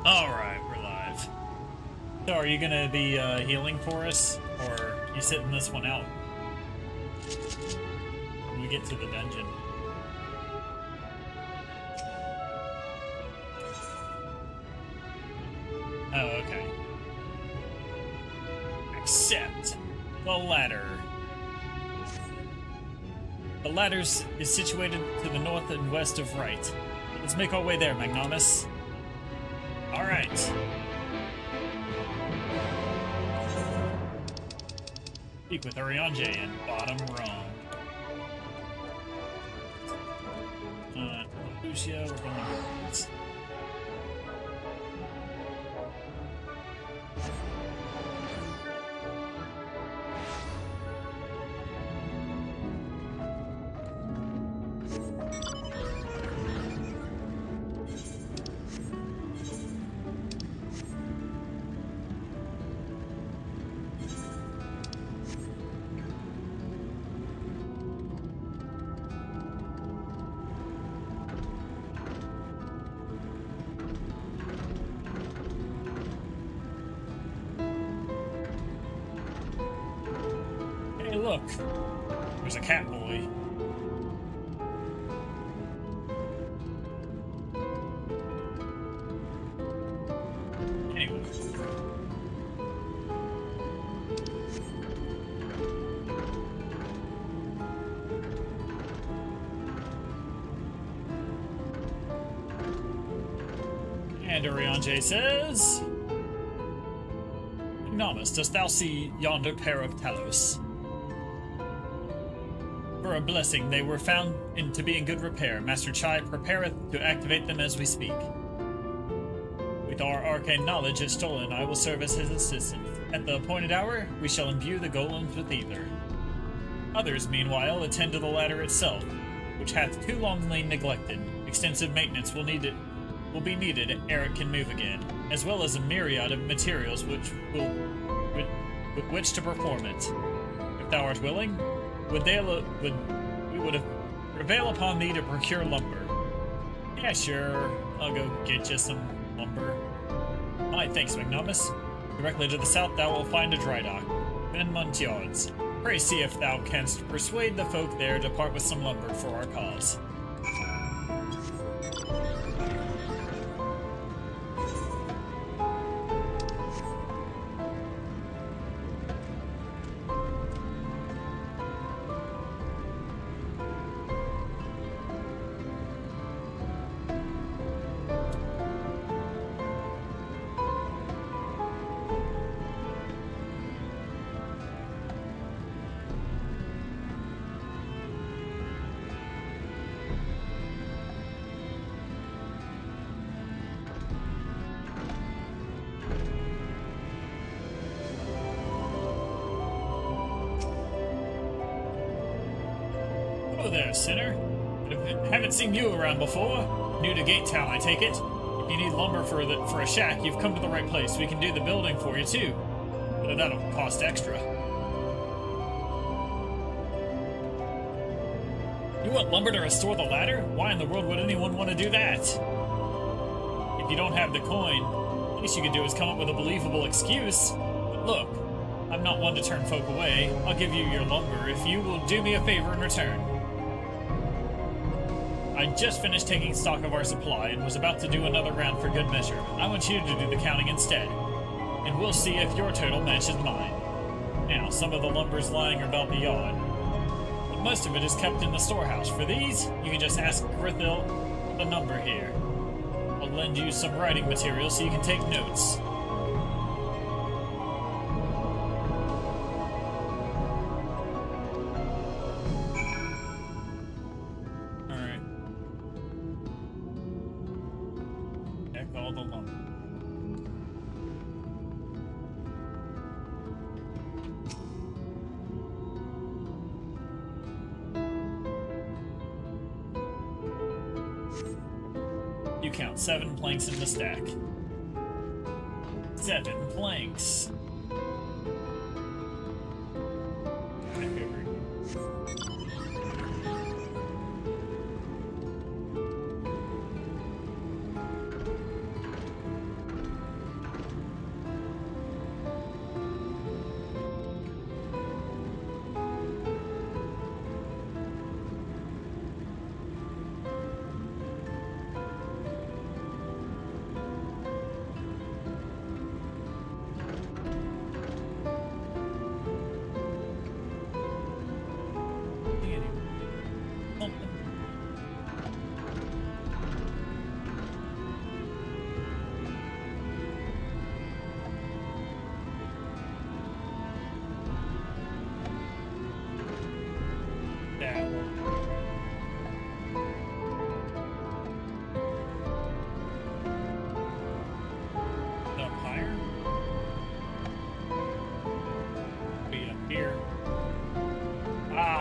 Alright, we're live. So are you gonna be healing for us? Or you sitting this one out? When we get to the dungeon. Oh, okay. Accept the ladder. The ladder is situated to the north and west of right. Let's make our way there, Magnomus. Alright. Speak with Urianger in bottom row. Lucia, we're going to look, there's a cat boy. Anyway. And Urianger says, Ignomus, dost thou see yonder pair of Talos? For a blessing, they were found to be in good repair. Master Chai prepareth to activate them as we speak. With our arcane knowledge as stolen, I will serve as his assistant. At the appointed hour, we shall imbue the golems with ether. Others, meanwhile, attend to the ladder itself, which hath too long lain neglected. Extensive maintenance will be needed ere it can move again, as well as a myriad of materials with which to perform it. If thou art willing, we would prevail upon thee to procure lumber. Yeah, sure. I'll go get you some lumber. My thanks, Magnomus. Directly to the south thou wilt find a dry dock. Benmont Yards. Pray see if thou canst persuade the folk there to part with some lumber for our cause. Hello there, sinner. Haven't seen you around before. New to Gate Town, I take it. If you need lumber for a shack, you've come to the right place. We can do the building for you too, but that'll cost extra. You want lumber to restore the ladder? Why in the world would anyone want to do that? If you don't have the coin, the least you could do is come up with a believable excuse. But look, I'm not one to turn folk away. I'll give you your lumber if you will do me a favor in return. I just finished taking stock of our supply and was about to do another round for good measure. I want you to do the counting instead, and we'll see if your total matches mine. Now, some of the lumber's lying about the yard, but most of it is kept in the storehouse. For these, you can just ask Grithil for the number here. I'll lend you some writing material so you can take notes. You count 7 planks in the stack. 7 planks.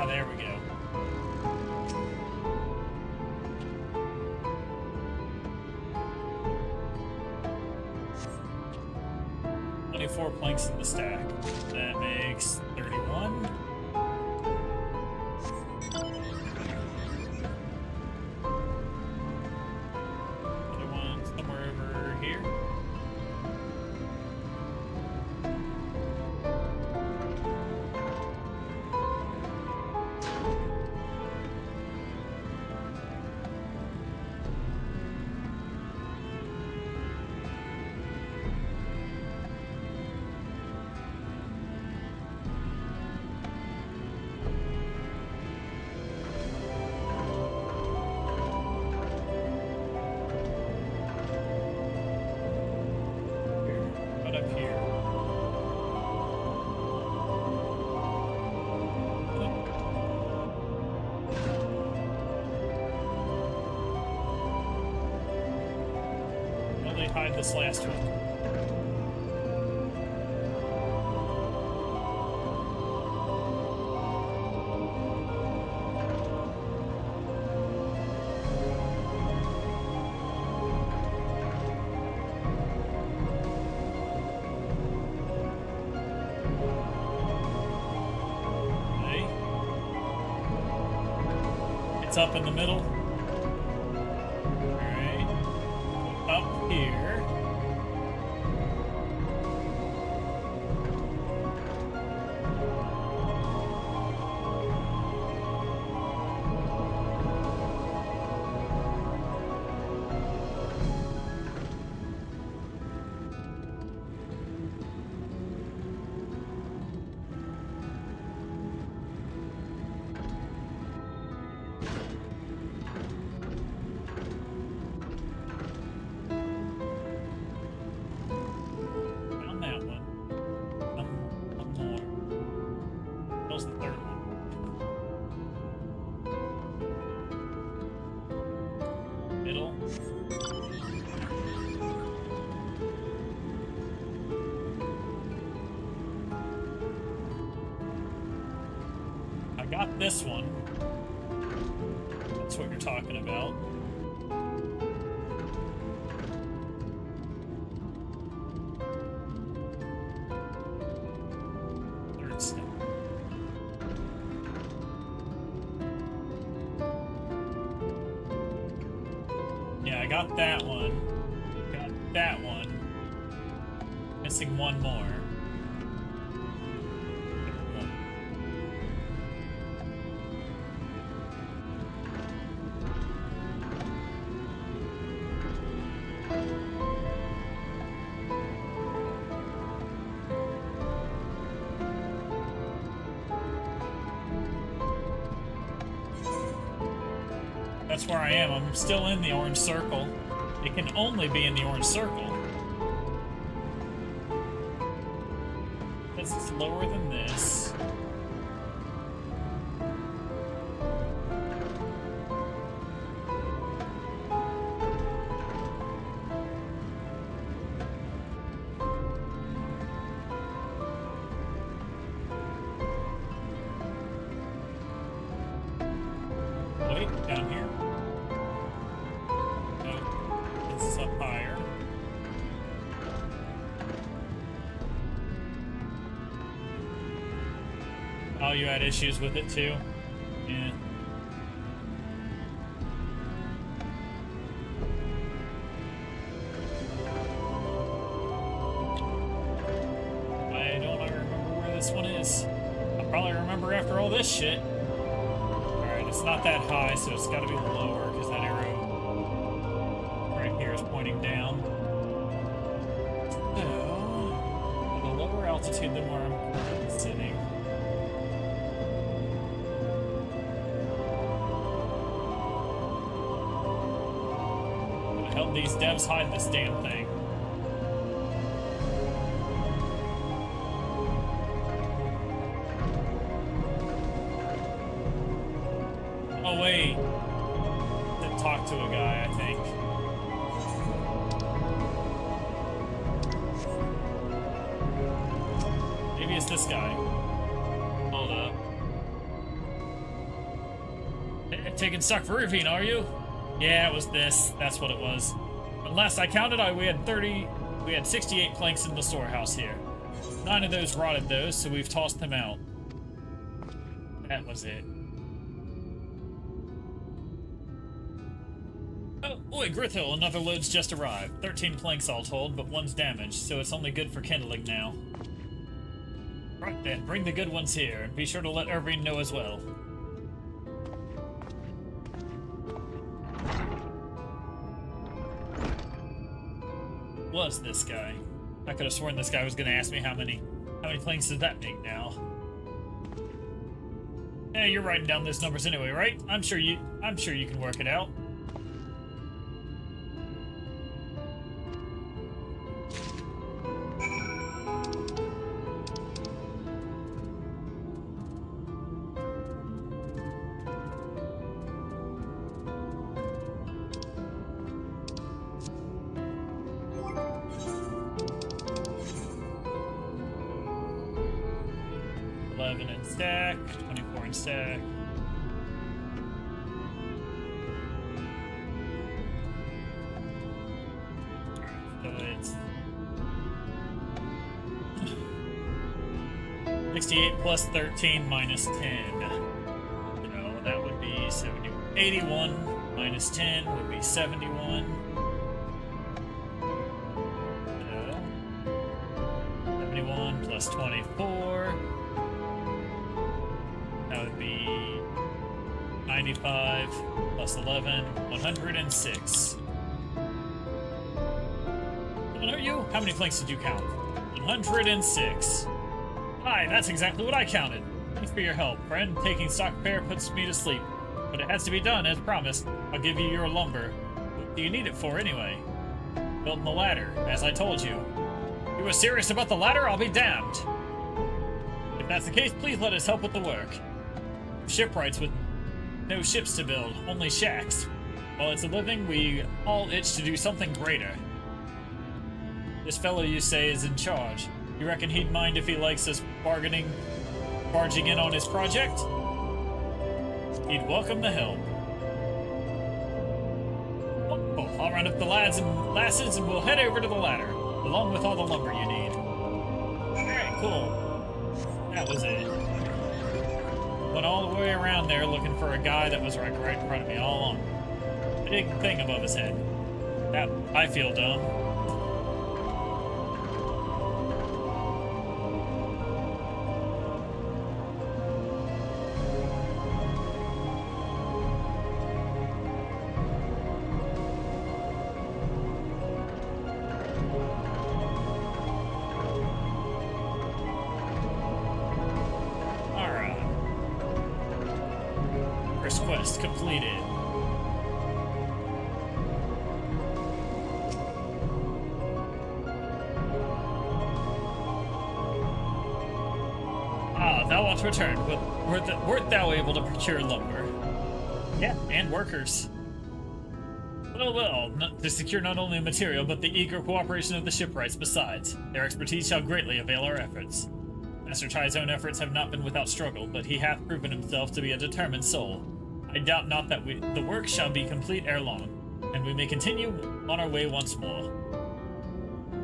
there we go. Four planks in the stack. That makes 31. Another one somewhere over here. Hide this last one. Okay. It's up in the middle. Alright. Up here. Got this one. That's what you're talking about. Third step. Yeah, I got that one. Got that one. Missing one more. That's where I am. I'm still in the orange circle. It can only be in the orange circle. Because it's lower than this. Wait, down here. Oh, you had issues with it too? Yeah. I don't remember where this one is. I'll probably remember after all this shit. Alright, it's not that high, so it's gotta be lower, because that arrow right here is pointing down. So, at a lower altitude than where I'm currently sitting. Help these devs hide this damn thing. Oh wait, to talk to a guy, I think. Maybe it's this guy. Hold up. taking stock for Ravine, are you? Yeah, it was this. That's what it was. When last I counted, we had 68 planks in the storehouse here. 9 of those rotted though, so we've tossed them out. That was it. Oh, oi, Grithhill, another load's just arrived. 13 planks all told, but one's damaged, so it's only good for kindling now. Right then, bring the good ones here, and be sure to let Irvine know as well. Was this guy? I could have sworn this guy was going to ask me how many planks does that make now. Yeah, you're writing down those numbers anyway, right? I'm sure you can work it out. Stack, 24 in stack. So it's 68 plus 13 minus 10. So that would be 70. 81 minus 10 would be 71. So 71 plus 24. 95 plus 11, 106. What are you? How many planks did you count? 106. Hi, that's exactly what I counted. Thanks for your help, friend. Taking stock repair puts me to sleep, but it has to be done as promised. I'll give you your lumber. What do you need it for anyway? Building the ladder, as I told you. You were serious about the ladder? I'll be damned. If that's the case, please let us help with the work. Shipwrights with no ships to build, only shacks. While it's a living, we all itch to do something greater. This fellow you say is in charge. You reckon he'd mind if he likes us barging in on his project? He'd welcome the help. Oh, I'll round up the lads and lasses and we'll head over to the ladder, along with all the lumber you need. Alright, cool. That was it. Went all the way around there looking for a guy that was right in front of me all along. Big thing above his head. That, I feel dumb. Quest completed. Thou art returned. Wert thou able to procure lumber? Yeah, and workers. Well, to secure not only material, but the eager cooperation of the shipwrights besides. Their expertise shall greatly avail our efforts. Master Chai's own efforts have not been without struggle, but he hath proven himself to be a determined soul. I doubt not that the work shall be complete ere long, and we may continue on our way once more.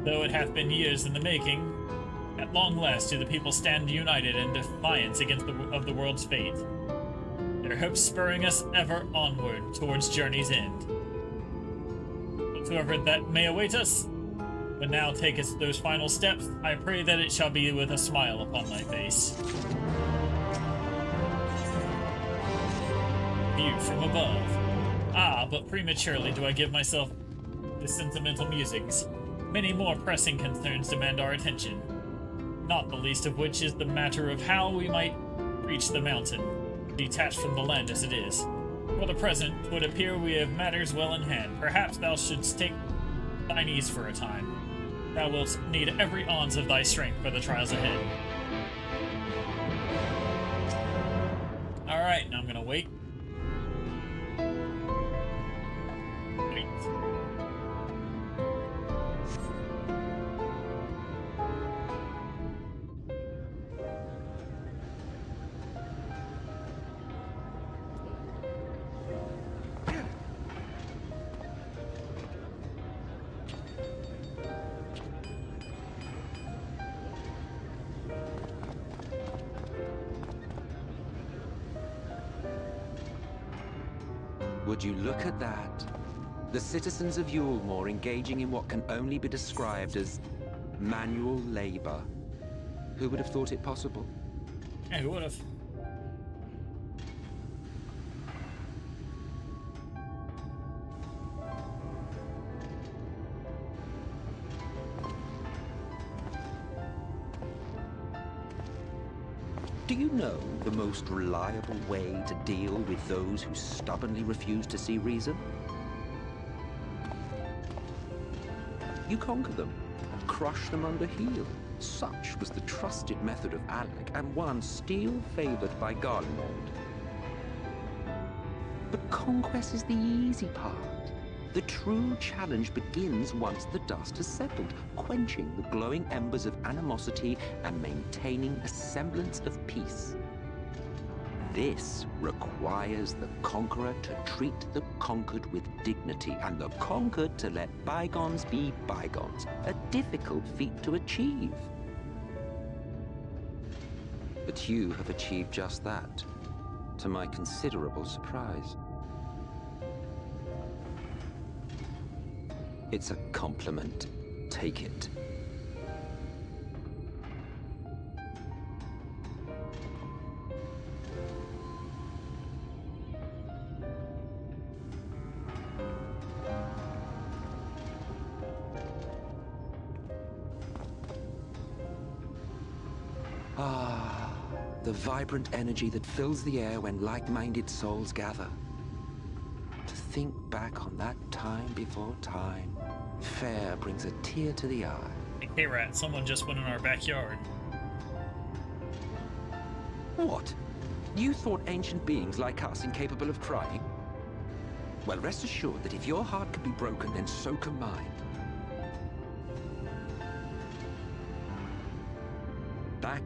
Though it hath been years in the making, at long last do the people stand united in defiance against the world's fate, their hopes spurring us ever onward towards journey's end. Whatsoever that may await us, but now takest those final steps, I pray that it shall be with a smile upon thy face. View from above. But prematurely do I give myself to sentimental musings. Many more pressing concerns demand our attention, not the least of which is the matter of how we might reach the mountain, detached from the land as it is. For the present, 'twould appear we have matters well in hand. Perhaps thou shouldst take thine ease for a time. Thou wilt need every ounce of thy strength for the trials ahead. Alright, now I'm gonna wait. Would you look at that? The citizens of Yulemore engaging in what can only be described as manual labor. Who would have thought it possible? Yeah, who would have? Do you know the most reliable way to deal with those who stubbornly refuse to see reason? You conquer them, crush them under heel. Such was the trusted method of Alec, and one still favored by Garlemald. But conquest is the easy part. The true challenge begins once the dust has settled, quenching the glowing embers of animosity and maintaining a semblance of peace. This requires the conqueror to treat the conquered with dignity, and the conquered to let bygones be bygones, a difficult feat to achieve. But you have achieved just that, to my considerable surprise. It's a compliment. Take it. Ah, the vibrant energy that fills the air when like-minded souls gather. To think back on that time before time, fair brings a tear to the eye. Hey, Rat, someone just went in our backyard. What? You thought ancient beings like us incapable of crying? Well, rest assured that if your heart can be broken, then so can mine. Back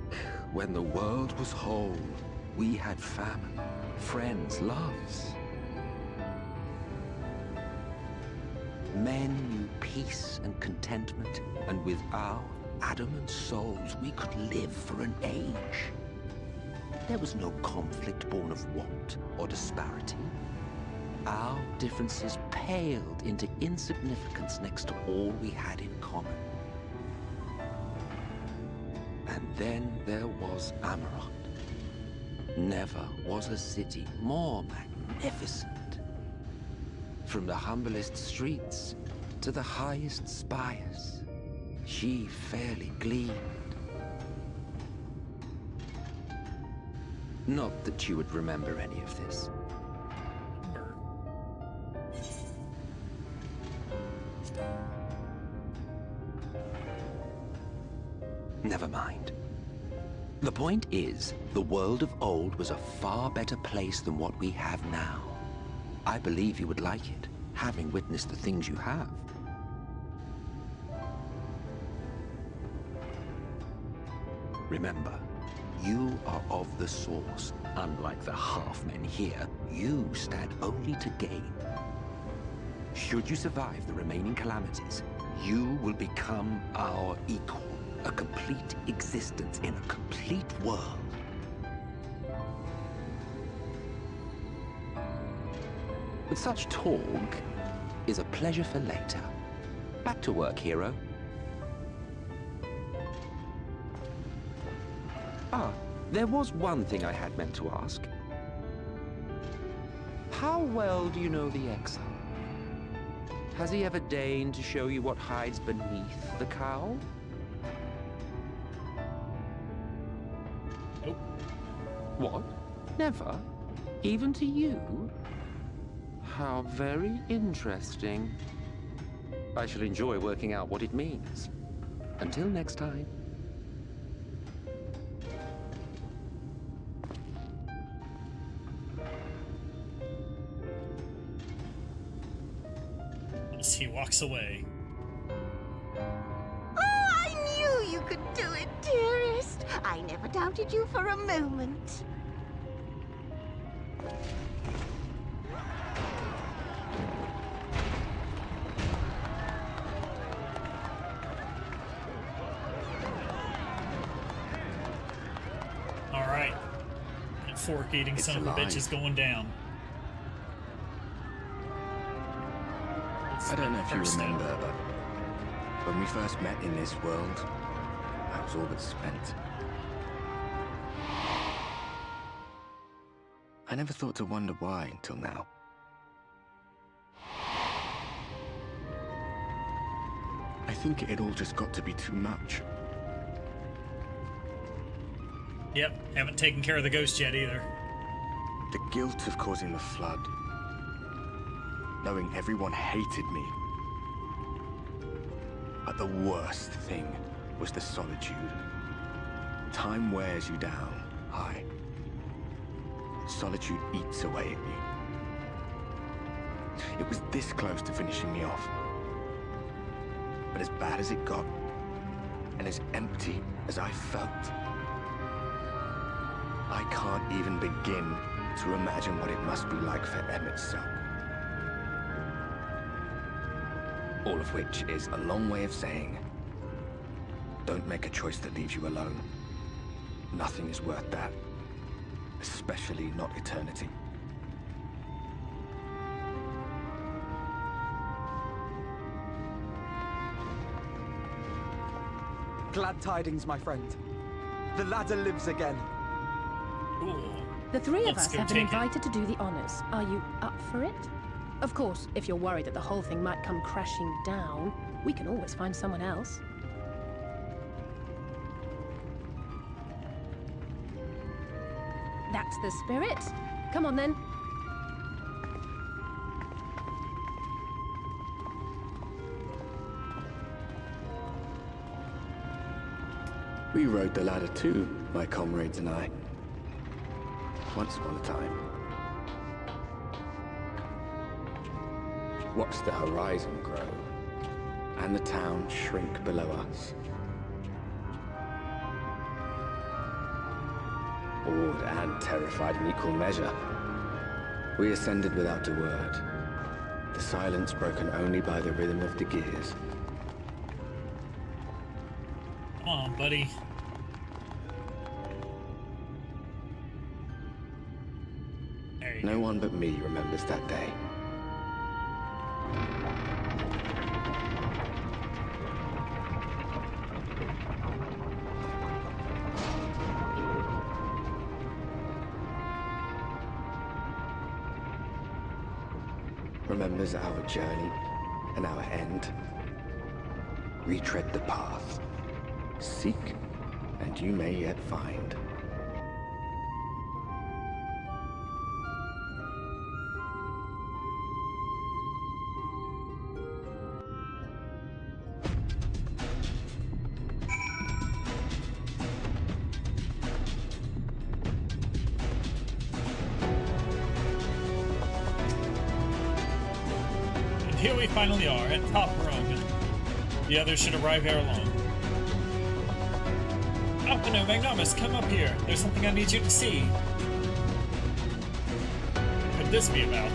when the world was whole, we had famine, friends, loves. Men knew peace and contentment, and with our adamant souls, we could live for an age. There was no conflict born of want or disparity. Our differences paled into insignificance next to all we had in common. And then there was Amarant. Never was a city more magnificent. From the humblest streets to the highest spires, she fairly gleamed. Not that you would remember any of this. Never mind. The point is, the world of old was a far better place than what we have now. I believe you would like it, having witnessed the things you have. Remember, you are of the source. Unlike the half-men here, you stand only to gain. Should you survive the remaining calamities, you will become our equal. A complete existence in a complete world. But such talk is a pleasure for later. Back to work, hero. Ah, there was one thing I had meant to ask. How well do you know the exile? Has he ever deigned to show you what hides beneath the cowl? Nope. What? Never? Even to you? How very interesting. I shall enjoy working out what it means. Until next time. As he walks away. Oh, I knew you could do it, dearest. I never doubted you for a moment. Alright. That fork-eating son of a bitch is going down. I don't know if you remember, but when we first met in this world, I was all but spent. I never thought to wonder why until now. I think it all just got to be too much. Yep, haven't taken care of the ghost yet either. The guilt of causing the flood. Knowing everyone hated me. But the worst thing was the solitude. Time wears you down, aye. Solitude eats away at you. It was this close to finishing me off. But as bad as it got, and as empty as I felt, I can't even begin to imagine what it must be like for Em itself. All of which is a long way of saying, don't make a choice that leaves you alone. Nothing is worth that. Especially not eternity. Glad tidings, my friend. The ladder lives again. Cool. The three of Let's us go have been take it. invited to do the honors. Are you up for it? Of course, if you're worried that the whole thing might come crashing down, we can always find someone else. That's the spirit. Come on then. We rode the ladder too, my comrades and I. Once upon a time. Watched the horizon grow, and the town shrink below us. Awed and terrified in equal measure, we ascended without a word, the silence broken only by the rhythm of the gears. Come on, buddy. There you No go. one but me remembers that day. Remembers our journey and our end. Retread the path. Seek, and you may yet find. And here we finally are, at top rung. The others should arrive ere long. Alpino, Magnomus, come up here. There's something I need you to see. What could this be about?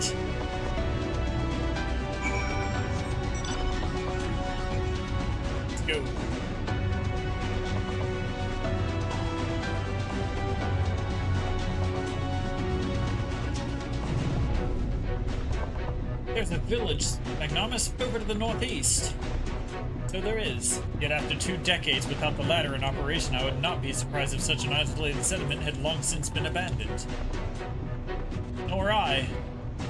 Let's go. There's a village, Magnomus, over to the northeast. So there is. Yet after 2 decades without the ladder in operation, I would not be surprised if such an isolated settlement had long since been abandoned. Nor I.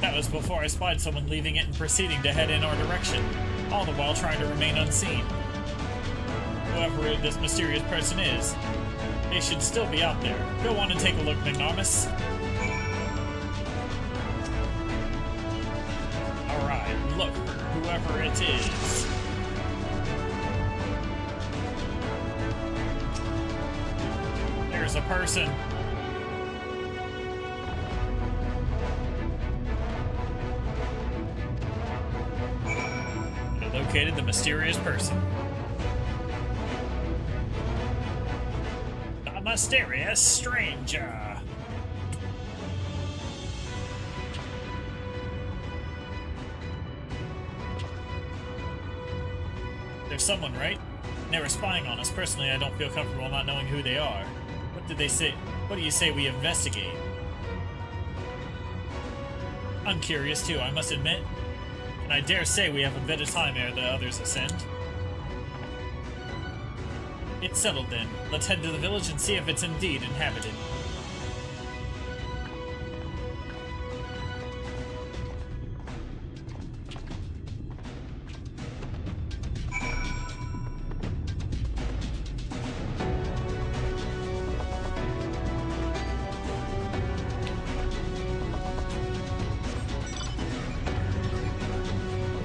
That was before I spied someone leaving it and proceeding to head in our direction, all the while trying to remain unseen. Whoever this mysterious person is, they should still be out there. Go on and take a look, Magnomus. Alright, look for whoever it is. There's a person. I located the mysterious person. The mysterious stranger. There's someone, right? They were spying on us. Personally, I don't feel comfortable not knowing who they are. What did they say? What do you say we investigate? I'm curious too, I must admit. Can And I dare say we have a bit of time ere the others ascend. It's settled then. Let's head to the village and see if it's indeed inhabited.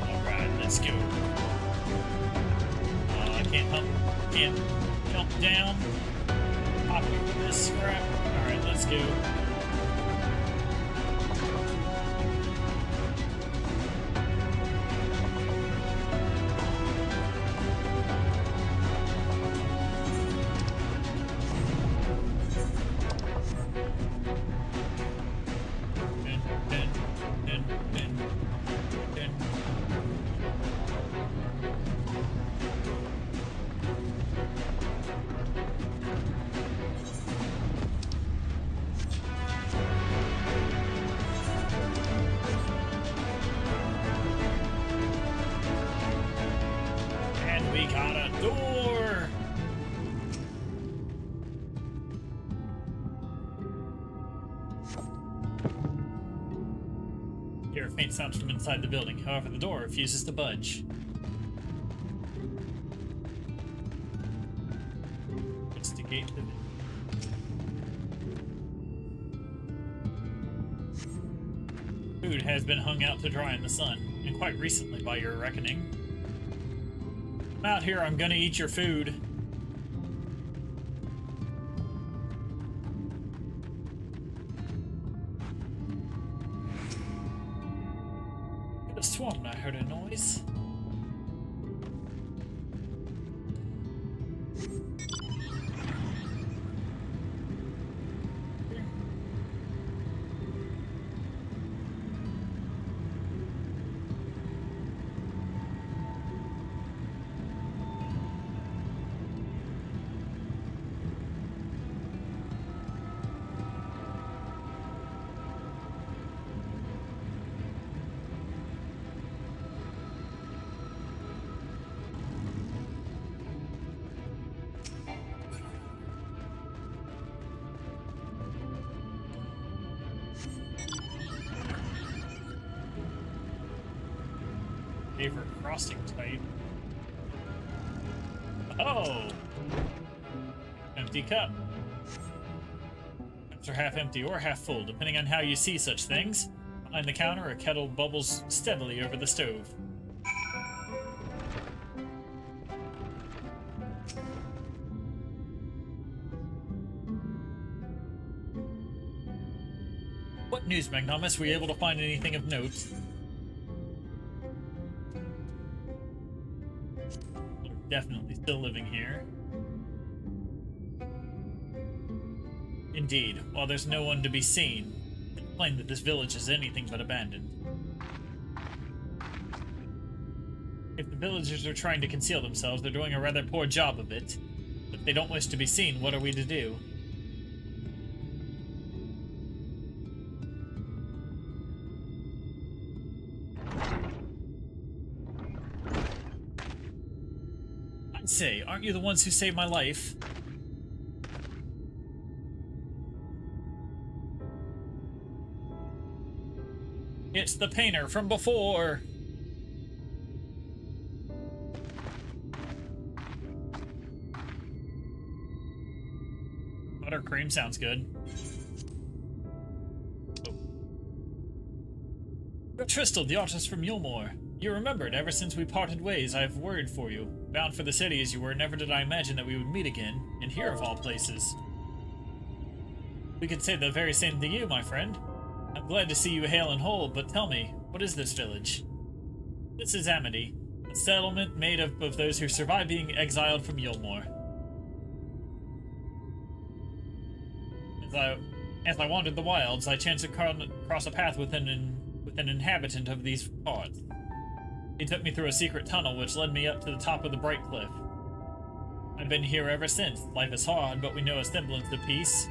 Alright, let's go. I can't jump down. Hop over this scrap. Alright, let's go. Dun, dun, dun, dun, dun. And we got a door! Hear faint sounds from inside the building. However, the door refuses to budge. Investigate the... Food has been hung out to dry in the sun, and quite recently by your reckoning. I'm out here, I'm gonna eat your food. Could have sworn I heard a noise. Favorite frosting type. Oh! Empty cup. Cups are half empty or half full, depending on how you see such things. Behind the counter, a kettle bubbles steadily over the stove. What news, Magnomus? Were you able to find anything of note? Definitely still living here. Indeed, while there's no one to be seen, it's plain that this village is anything but abandoned. If the villagers are trying to conceal themselves, they're doing a rather poor job of it. If they don't wish to be seen, what are we to do? Say, aren't you the ones who saved my life? It's the painter from before! Buttercream sounds good. Oh. You're Tristel, the artist from Yulmore. You remembered, ever since we parted ways, I have worried for you. Bound for the city as you were, never did I imagine that we would meet again, and here of all places. We could say the very same to you, my friend. I'm glad to see you hale and whole, but tell me, what is this village? This is Amity, a settlement made up of those who survived being exiled from Yulmore. As I wandered the wilds, I chanced to cross a path with an inhabitant of these parts. He took me through a secret tunnel which led me up to the top of the Bright Cliff. I've been here ever since. Life is hard, but we know a semblance of peace.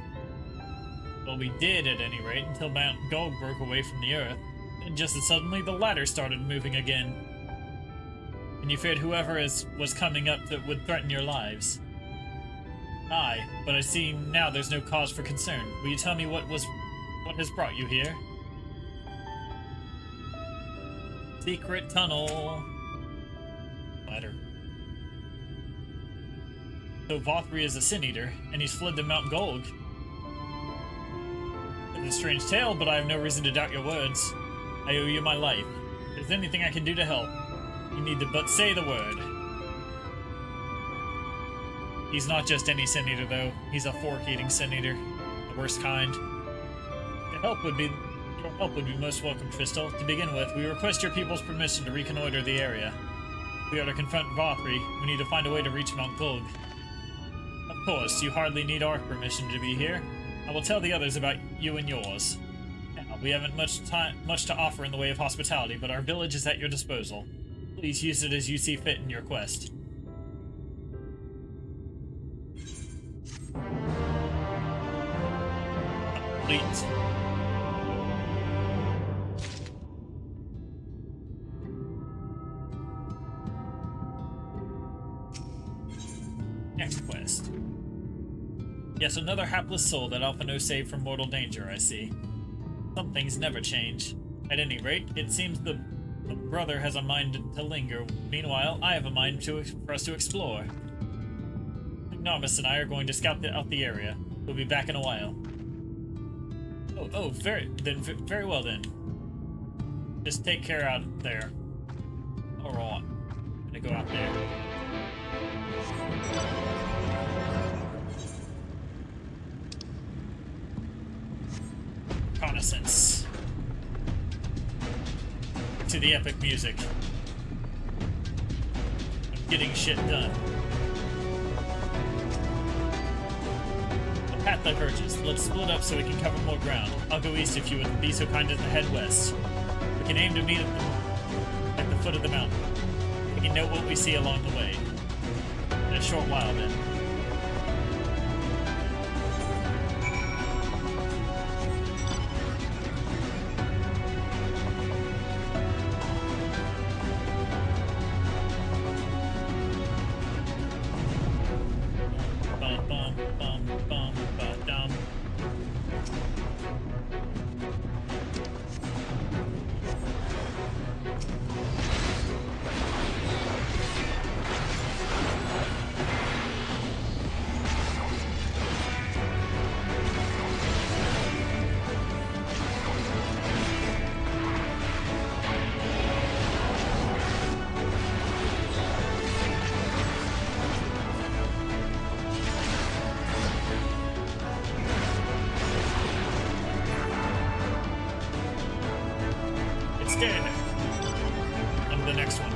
Well, we did, at any rate, until Mount Gog broke away from the earth. And just as suddenly, the ladder started moving again. And you feared whoever was coming up that would threaten your lives. Aye, but I see now there's no cause for concern. Will you tell me what has brought you here? Secret tunnel. Ladder. So Vothri is a Sin Eater, and he's fled to Mount Golg. It's a strange tale, but I have no reason to doubt your words. I owe you my life. If there's anything I can do to help, you need to but say the word. He's not just any Sin Eater, though. He's a fork-eating Sin Eater. The worst kind. Your help would be most welcome, Tristel. To begin with, we request your people's permission to reconnoiter the area. If we are to confront Vothri, we need to find a way to reach Mount Golg. Of course, you hardly need our permission to be here. I will tell the others about you and yours. Now, we haven't much to offer in the way of hospitality, but our village is at your disposal. Please use it as you see fit in your quest. Complete. Next quest. Yes, another hapless soul that Alphino saved from mortal danger, I see. Some things never change. At any rate, it seems the brother has a mind to linger. Meanwhile, I have a mind for us to explore. Narmis and I are going to scout out the area. We'll be back in a while. Very well then. Just take care out there. Alright. I'm gonna go out there. Reconnaissance. To the epic music. I'm getting shit done. The path diverges. Let's split up so we can cover more ground. I'll go east if you would be so kind as to head west. We can aim to meet at the foot of the mountain. We can note what we see along the way. In a short while then. Dead. On to the next one.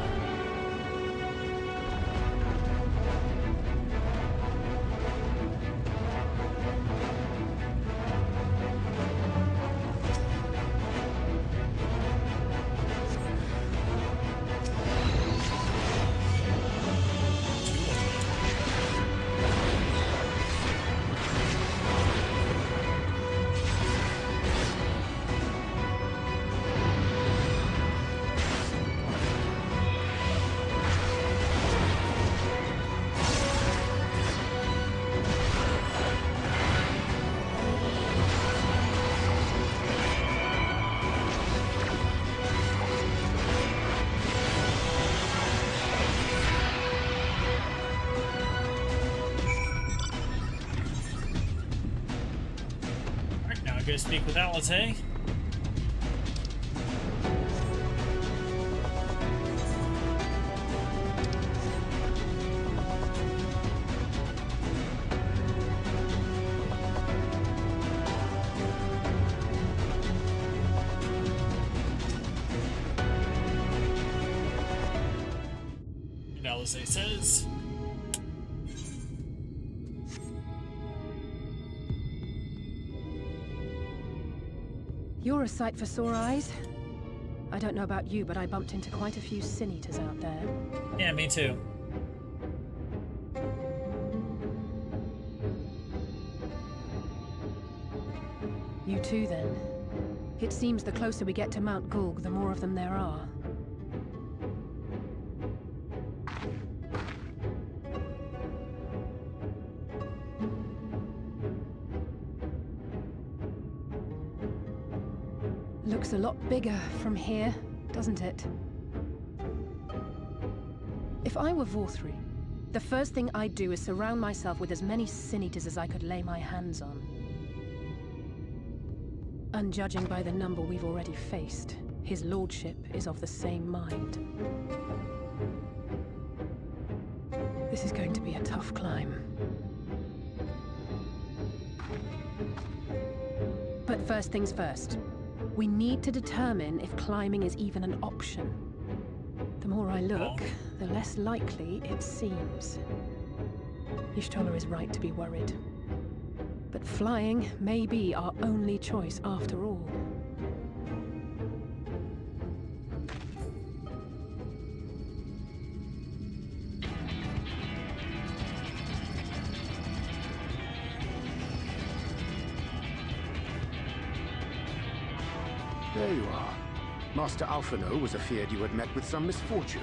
Go speak with Alate. And Alate says, You're a sight for sore eyes. I don't know about you, but I bumped into quite a few Sin Eaters out there. yeah, me too. You too, then. It seems the closer we get to Mount Gulg, the more of them there are. Looks a lot bigger from here, doesn't it? If I were Vorthri, the first thing I'd do is surround myself with as many Sin Eaters as I could lay my hands on. And judging by the number we've already faced, his lordship is of the same mind. This is going to be a tough climb. But first things first. We need to determine if climbing is even an option. The more I look, the less likely it seems. Y'shtola is right to be worried. But flying may be our only choice after all. There you are. Master Alphino was afeard you had met with some misfortune.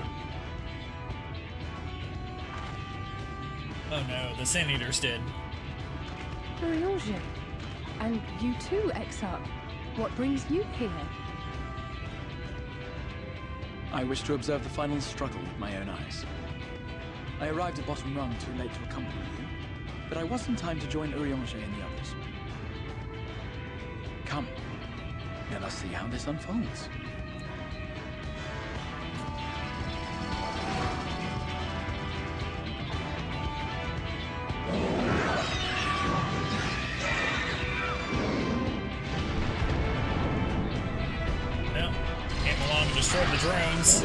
Oh no, the Sin Eaters did. Urianger. And you too, Exarch. What brings you here? I wish to observe the final struggle with my own eyes. I arrived at Bottom Rung too late to accompany you, but I was in time to join Urianger and the others. Come, let us see how this unfolds. Well, came along and destroyed the drones.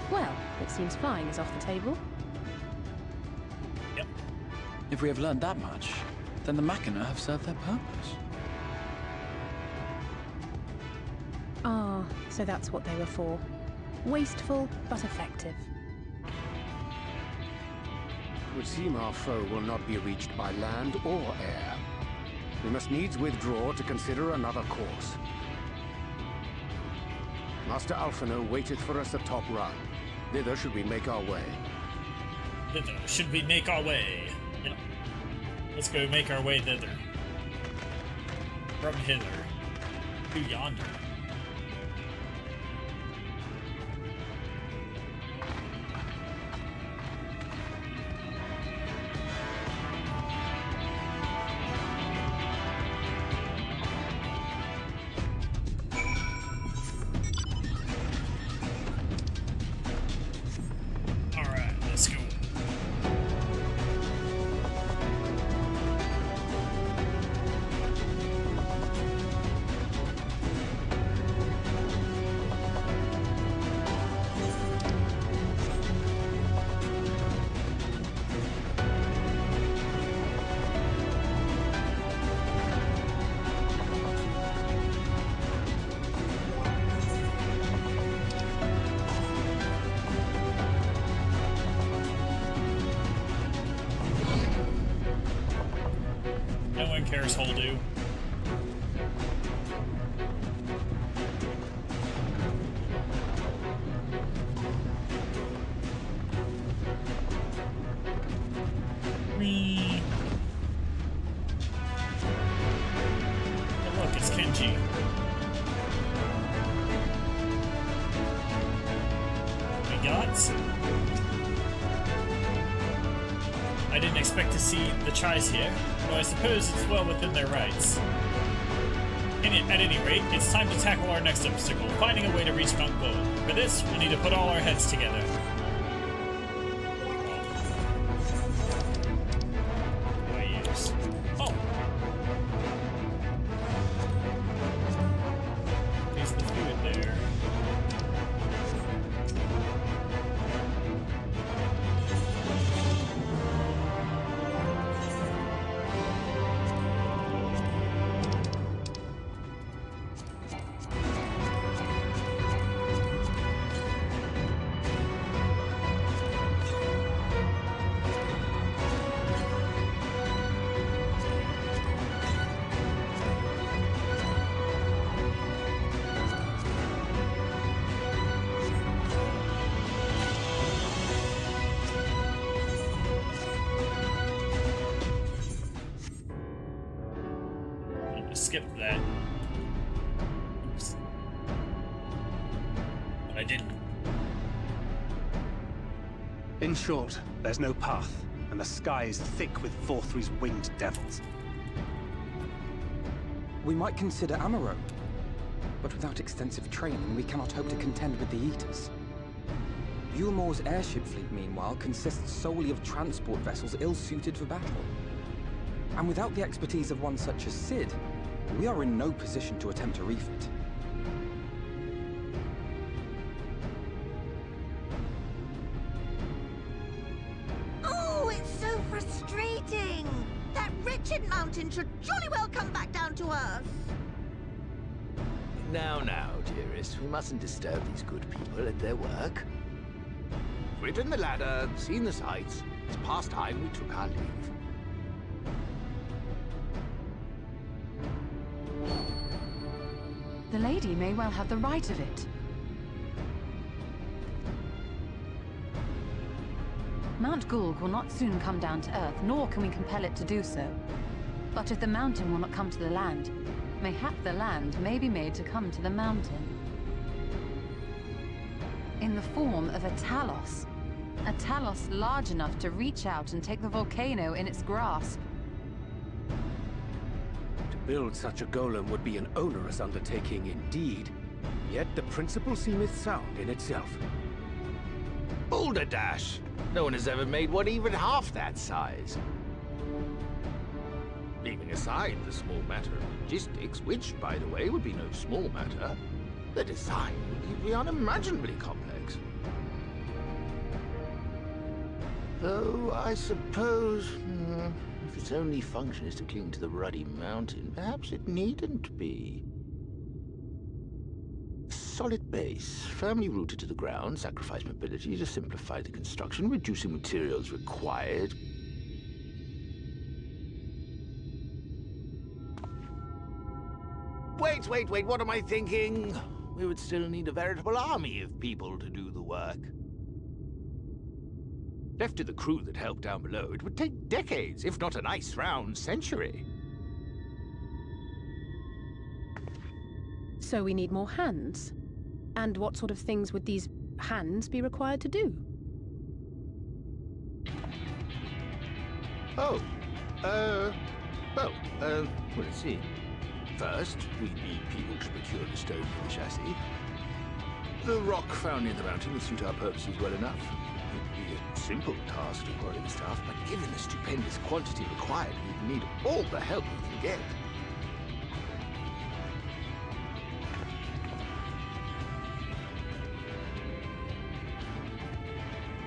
Well, it seems flying is off the table. Yep. If we have learned that much, then the Machina have served their purpose. Ah, so that's what they were for. Wasteful, but effective. It would seem our foe will not be reached by land or air. We must needs withdraw to consider another course. Master Alphino waiteth for us at Top Run. Thither should we make our way. Thither should we make our way. Yep. Let's go make our way thither. From hither to yonder. Alright, let's go. No one cares, Holdo. Whee! Oh, look, it's Kenji. We got? I didn't expect to see the Chais here, though I suppose it's well within their rights. At any rate, it's time to tackle our next obstacle, finding a way to reach Mount Gold. For this, we'll need to put all our heads together. What do I use? Oh! Use the fluid there. skipped that. Oops. But I didn't. In short, there's no path, and the sky is thick with Vorthry's winged devils. We might consider Amaro. But without extensive training, we cannot hope to contend with the Eaters. Yulmor's airship fleet, meanwhile, consists solely of transport vessels ill-suited for battle. And without the expertise of one such as Sid, we are in no position to attempt a refit. Oh, it's so frustrating! That wretched mountain should jolly well come back down to earth! Now, dearest, we mustn't disturb these good people at their work. We've ridden the ladder, seen the sights. It's past time we took our leave. The lady may well have the right of it. Mount Gulg will not soon come down to Earth, nor can we compel it to do so. But if the mountain will not come to the land, mayhap the land may be made to come to the mountain. In the form of a Talos. A Talos large enough to reach out and take the volcano in its grasp. To build such a golem would be an onerous undertaking indeed. Yet the principle seemeth sound in itself. Boulder Dash! No one has ever made one even half that size. Leaving aside the small matter of logistics, which, by the way, would be no small matter, the design would be unimaginably complex. Though, I suppose, if its only function is to cling to the ruddy mountain, perhaps it needn't be. Solid base, firmly rooted to the ground, sacrifice mobility to simplify the construction, reducing materials required. Wait, what am I thinking? We would still need a veritable army of people to do the work. Left to the crew that helped down below, it would take decades, if not a nice round century. So we need more hands. And what sort of things would these hands be required to do? Let's see. First, we need people to procure the stone for the chassis. The rock found in the mountain would suit our purposes well enough. It'd be a simple task to quarry the stuff, but given the stupendous quantity required, we'd need all the help we can get.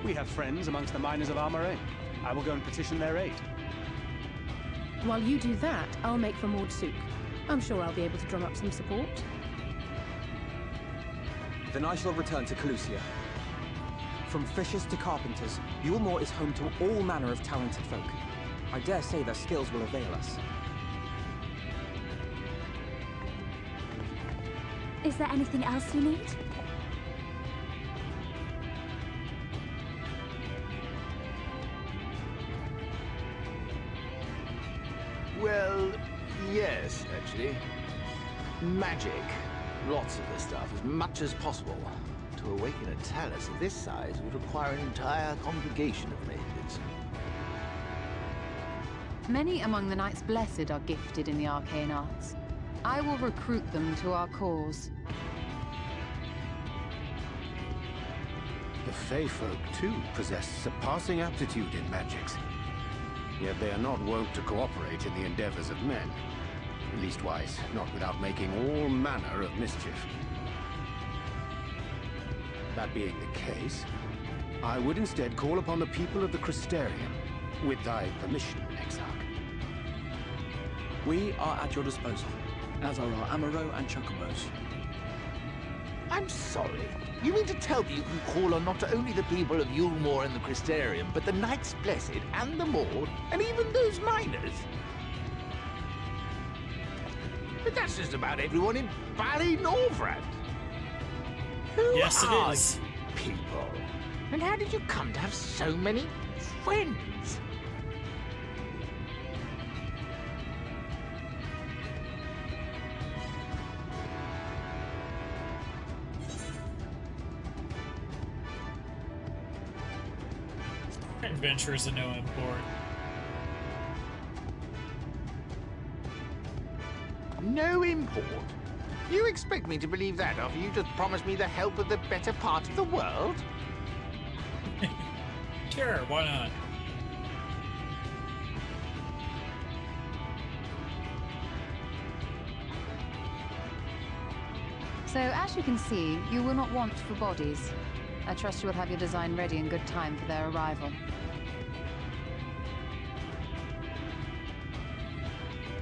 We have friends amongst the miners of Armorain. I will go and petition their aid. While you do that, I'll make for Mordsuk. I'm sure I'll be able to drum up some support. Then I shall return to Calusia. From fishers to carpenters, Yulmor is home to all manner of talented folk. I dare say their skills will avail us. Is there anything else you need? Well, yes, actually. Magic. Lots of the stuff, as much as possible. To awaken a talus of this size would require an entire congregation of mages. Many among the Knights Blessed are gifted in the arcane arts. I will recruit them to our cause. The Fey folk, too, possess surpassing aptitude in magics. Yet they are not wont to cooperate in the endeavors of men. Leastwise, not without making all manner of mischief. That being the case, I would instead call upon the people of the Crystarium, with thy permission, Exarch. We are at your disposal, as are our Amaro and Chocobos. I'm sorry. You mean to tell me you can call on not only the people of Yulmor and the Crystarium, but the Knights Blessed and the Maud, and even those miners? But that's just about everyone in Ballynorvrand. Who Yes, it are is. you people? And how did you come to have so many friends? Adventurers of no import. No import? You expect me to believe that after you just promised me the help of the better part of the world? Sure, why not? So, as you can see, you will not want for bodies. I trust you will have your design ready in good time for their arrival.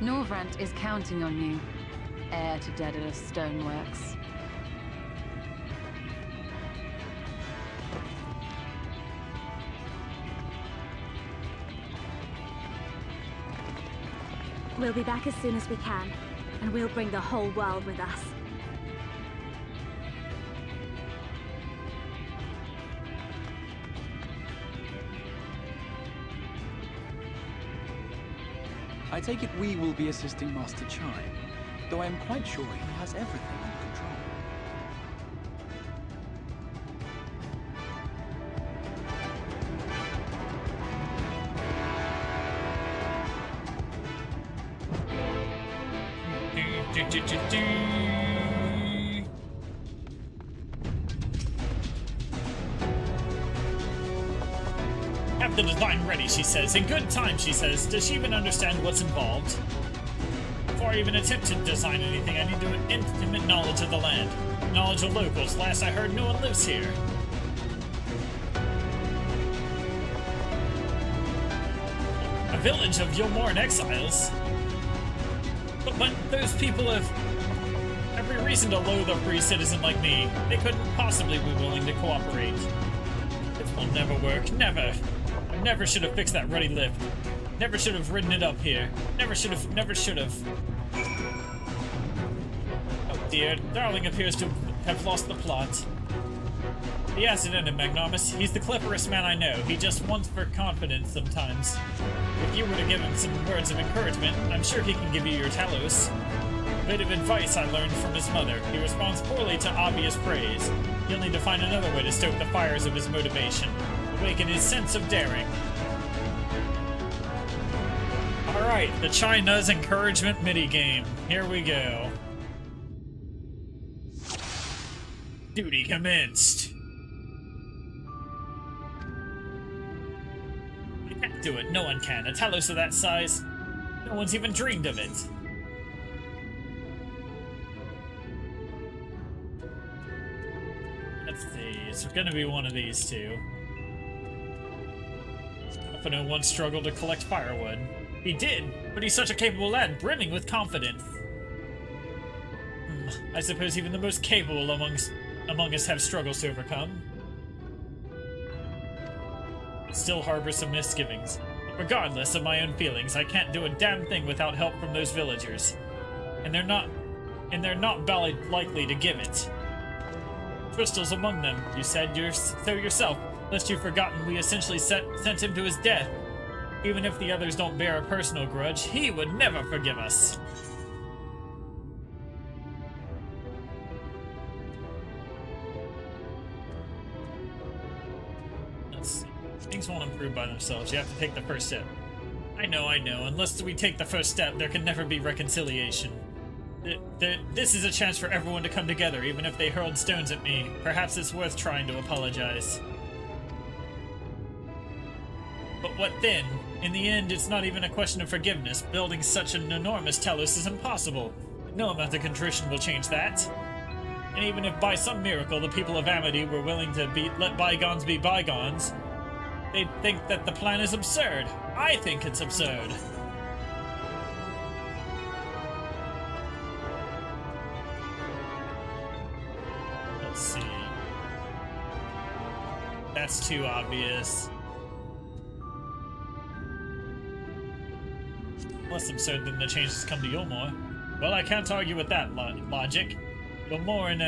Norvrant is counting on you, heir to Daedalus Stoneworks. We'll be back as soon as we can, and we'll bring the whole world with us. I take it we will be assisting Master Chai, though I am quite sure he has everything under control. Have the design ready, she says. In good time, she says. Does she even understand what's involved? Before I even attempt to design anything, I need to have intimate knowledge of the land. Knowledge of locals. Last I heard, no one lives here. A village of Yulmoran exiles? But those people have every reason to loathe a free citizen like me. They couldn't possibly be willing to cooperate. This will never work. Never. I never should have fixed that ruddy lift. Never should have ridden it up here. Never should have. Oh dear, Darling appears to have lost the plot. He hasn't ended, Magnomus. He's the cleverest man I know. He just wants for confidence sometimes. If you were to give him some words of encouragement, I'm sure he can give you your Talos. A bit of advice I learned from his mother. He responds poorly to obvious praise. He'll need to find another way to stoke the fires of his motivation. Awaken his sense of daring. Alright, the China's encouragement mini-game. Here we go. Duty commenced. I can't do it, no one can. A Talos of that size, no one's even dreamed of it. Let's see, it's gonna be one of these two. Alphino once struggled to collect firewood. He did, but he's such a capable lad, brimming with confidence. I suppose even the most capable among us have struggles to overcome. Still harbor some misgivings. But regardless of my own feelings, I can't do a damn thing without help from those villagers. And they're not likely to give it. Crystal's among them, you said so yourself, lest you've forgotten we essentially sent him to his death. Even if the others don't bear a personal grudge, he would never forgive us. Let's see. Things won't improve by themselves. You have to take the first step. I know. Unless we take the first step, there can never be reconciliation. This is a chance for everyone to come together, even if they hurled stones at me. Perhaps it's worth trying to apologize. But what then? In the end, it's not even a question of forgiveness. Building such an enormous Talos is impossible. No amount of contrition will change that. And even if by some miracle the people of Amity were willing to let bygones be bygones, they'd think that the plan is absurd. I think it's absurd. Let's see. That's too obvious. Less absurd than the changes come to Yulmore. Well, I can't argue with that logic. Yulmoran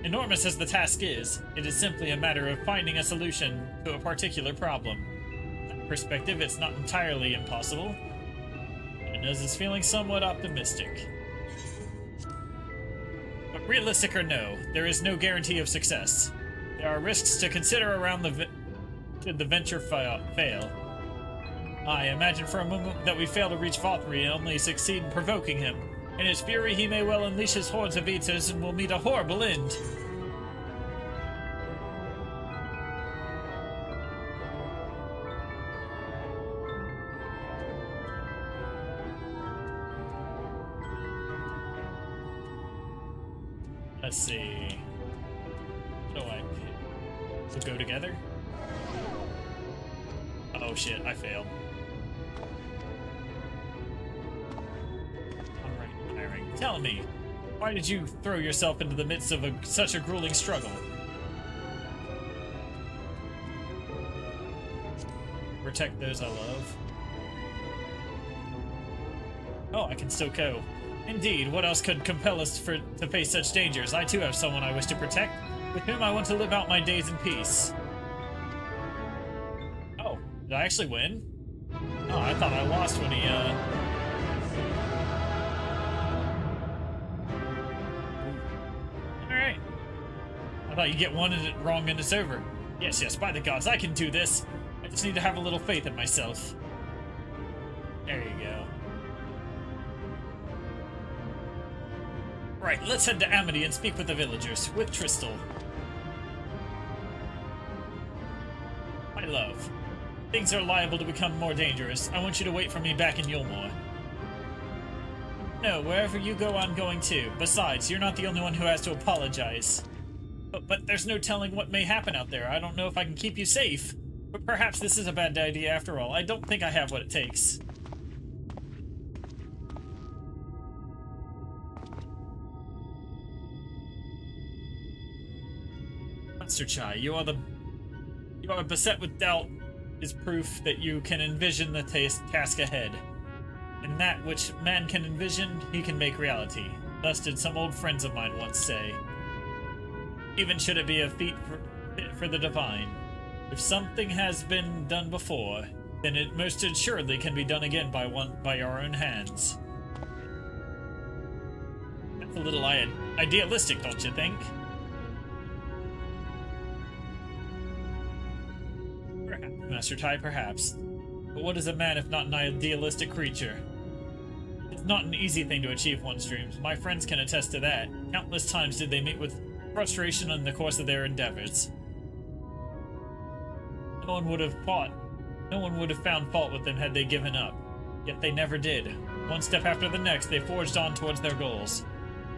enormous as the task is, it is simply a matter of finding a solution to a particular problem. From that perspective, it's not entirely impossible. Inez is feeling somewhat optimistic. But realistic or no, there is no guarantee of success. There are risks to consider around should the venture fail. I imagine for a moment that we fail to reach Valkyrie and only succeed in provoking him. In his fury, he may well unleash his hordes of eaters and will meet a horrible end. Let's see. What do I pick? So go together? Oh shit, I failed. Alright, hiring. Tell me, why did you throw yourself into the midst of such a grueling struggle? Protect those I love. Oh, I can still go. Indeed, what else could compel us to face such dangers? I too have someone I wish to protect, with whom I want to live out my days in peace. Oh, did I actually win? Oh, I thought I lost when he, Alright. I thought you get one and it wrong and it's over. Yes, by the gods, I can do this. I just need to have a little faith in myself. There you go. Right, let's head to Amity and speak with the villagers, with Tristal. My love, things are liable to become more dangerous. I want you to wait for me back in Yulmore. No, wherever you go, I'm going too. Besides, you're not the only one who has to apologize. But there's no telling what may happen out there. I don't know if I can keep you safe. But perhaps this is a bad idea after all. I don't think I have what it takes. Master Chai, you are beset with doubt is proof that you can envision the task ahead. And that which man can envision, he can make reality. Thus did some old friends of mine once say. Even should it be a feat for the divine. If something has been done before, then it most assuredly can be done again by our own hands. That's a little idealistic, don't you think? Master Tai, perhaps. But what is a man if not an idealistic creature? It's not an easy thing to achieve one's dreams. My friends can attest to that. Countless times did they meet with frustration in the course of their endeavors. No one would have found fault with them had they given up. Yet they never did. One step after the next, they forged on towards their goals.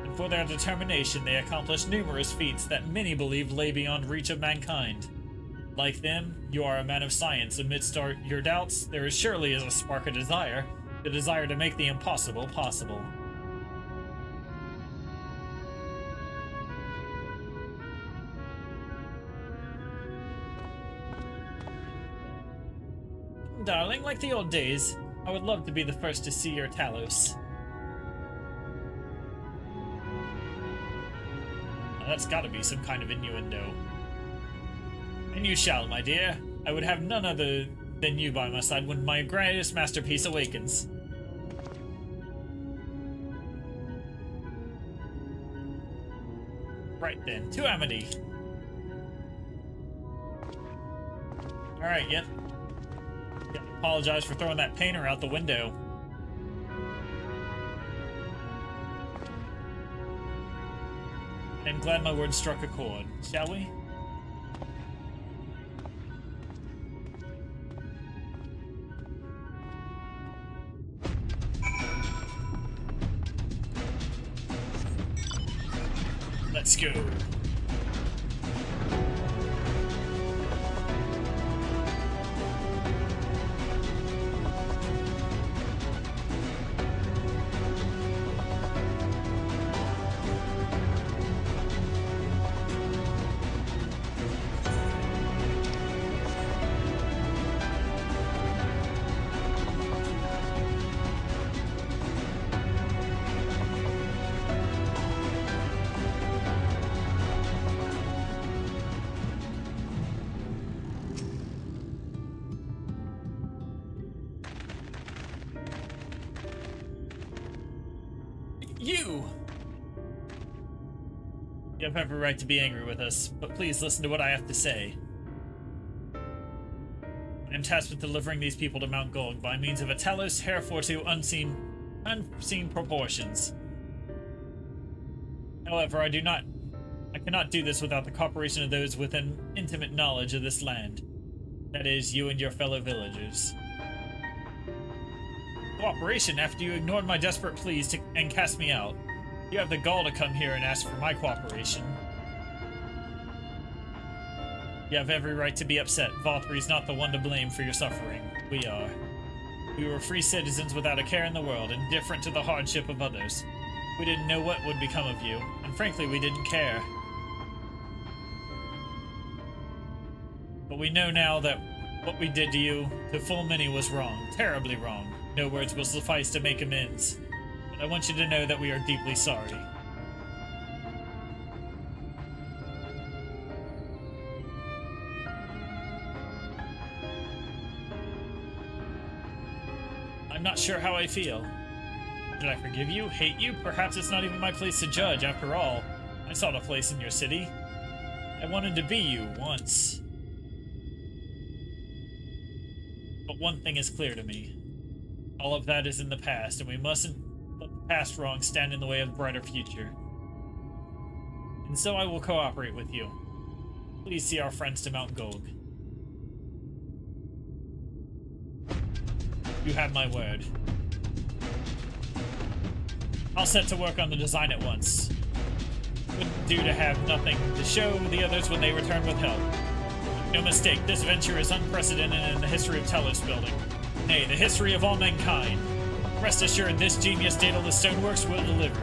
And for their determination, they accomplished numerous feats that many believed lay beyond reach of mankind. Like them, you are a man of science. Amidst your doubts, there is surely a spark of desire, the desire to make the impossible possible. Darling, like the old days, I would love to be the first to see your Talos. Now, that's gotta be some kind of innuendo. And you shall, my dear. I would have none other than you by my side when my greatest masterpiece awakens. Right then, to Amity. Alright, yep. Apologize for throwing that painter out the window. I'm glad my words struck a chord. Shall we? Let's go. You have every right to be angry with us, but please listen to what I have to say. I am tasked with delivering these people to Mount Gold by means of a Talos herefore to unseen proportions. However, I cannot do this without the cooperation of those with an intimate knowledge of this land. That is, you and your fellow villagers. Cooperation after you ignored my desperate pleas and cast me out. You have the gall to come here and ask for my cooperation. You have every right to be upset. Valtry's not the one to blame for your suffering. We are. We were free citizens without a care in the world, indifferent to the hardship of others. We didn't know what would become of you, and frankly, we didn't care. But we know now that what we did to you, to full many, was wrong. Terribly wrong. No words will suffice to make amends. But I want you to know that we are deeply sorry. I'm not sure how I feel. Should I forgive you? Hate you? Perhaps it's not even my place to judge. After all, I sought a place in your city. I wanted to be you once. But one thing is clear to me. All of that is in the past, and we mustn't let the past wrongs stand in the way of the brighter future. And so I will cooperate with you. Please see our friends to Mount Gold. You have my word. I'll set to work on the design at once. Wouldn't do to have nothing to show the others when they return with help. No mistake, this venture is unprecedented in the history of Talos building. Nay, the history of all mankind. Rest assured, this genius Daedalus Stoneworks will deliver.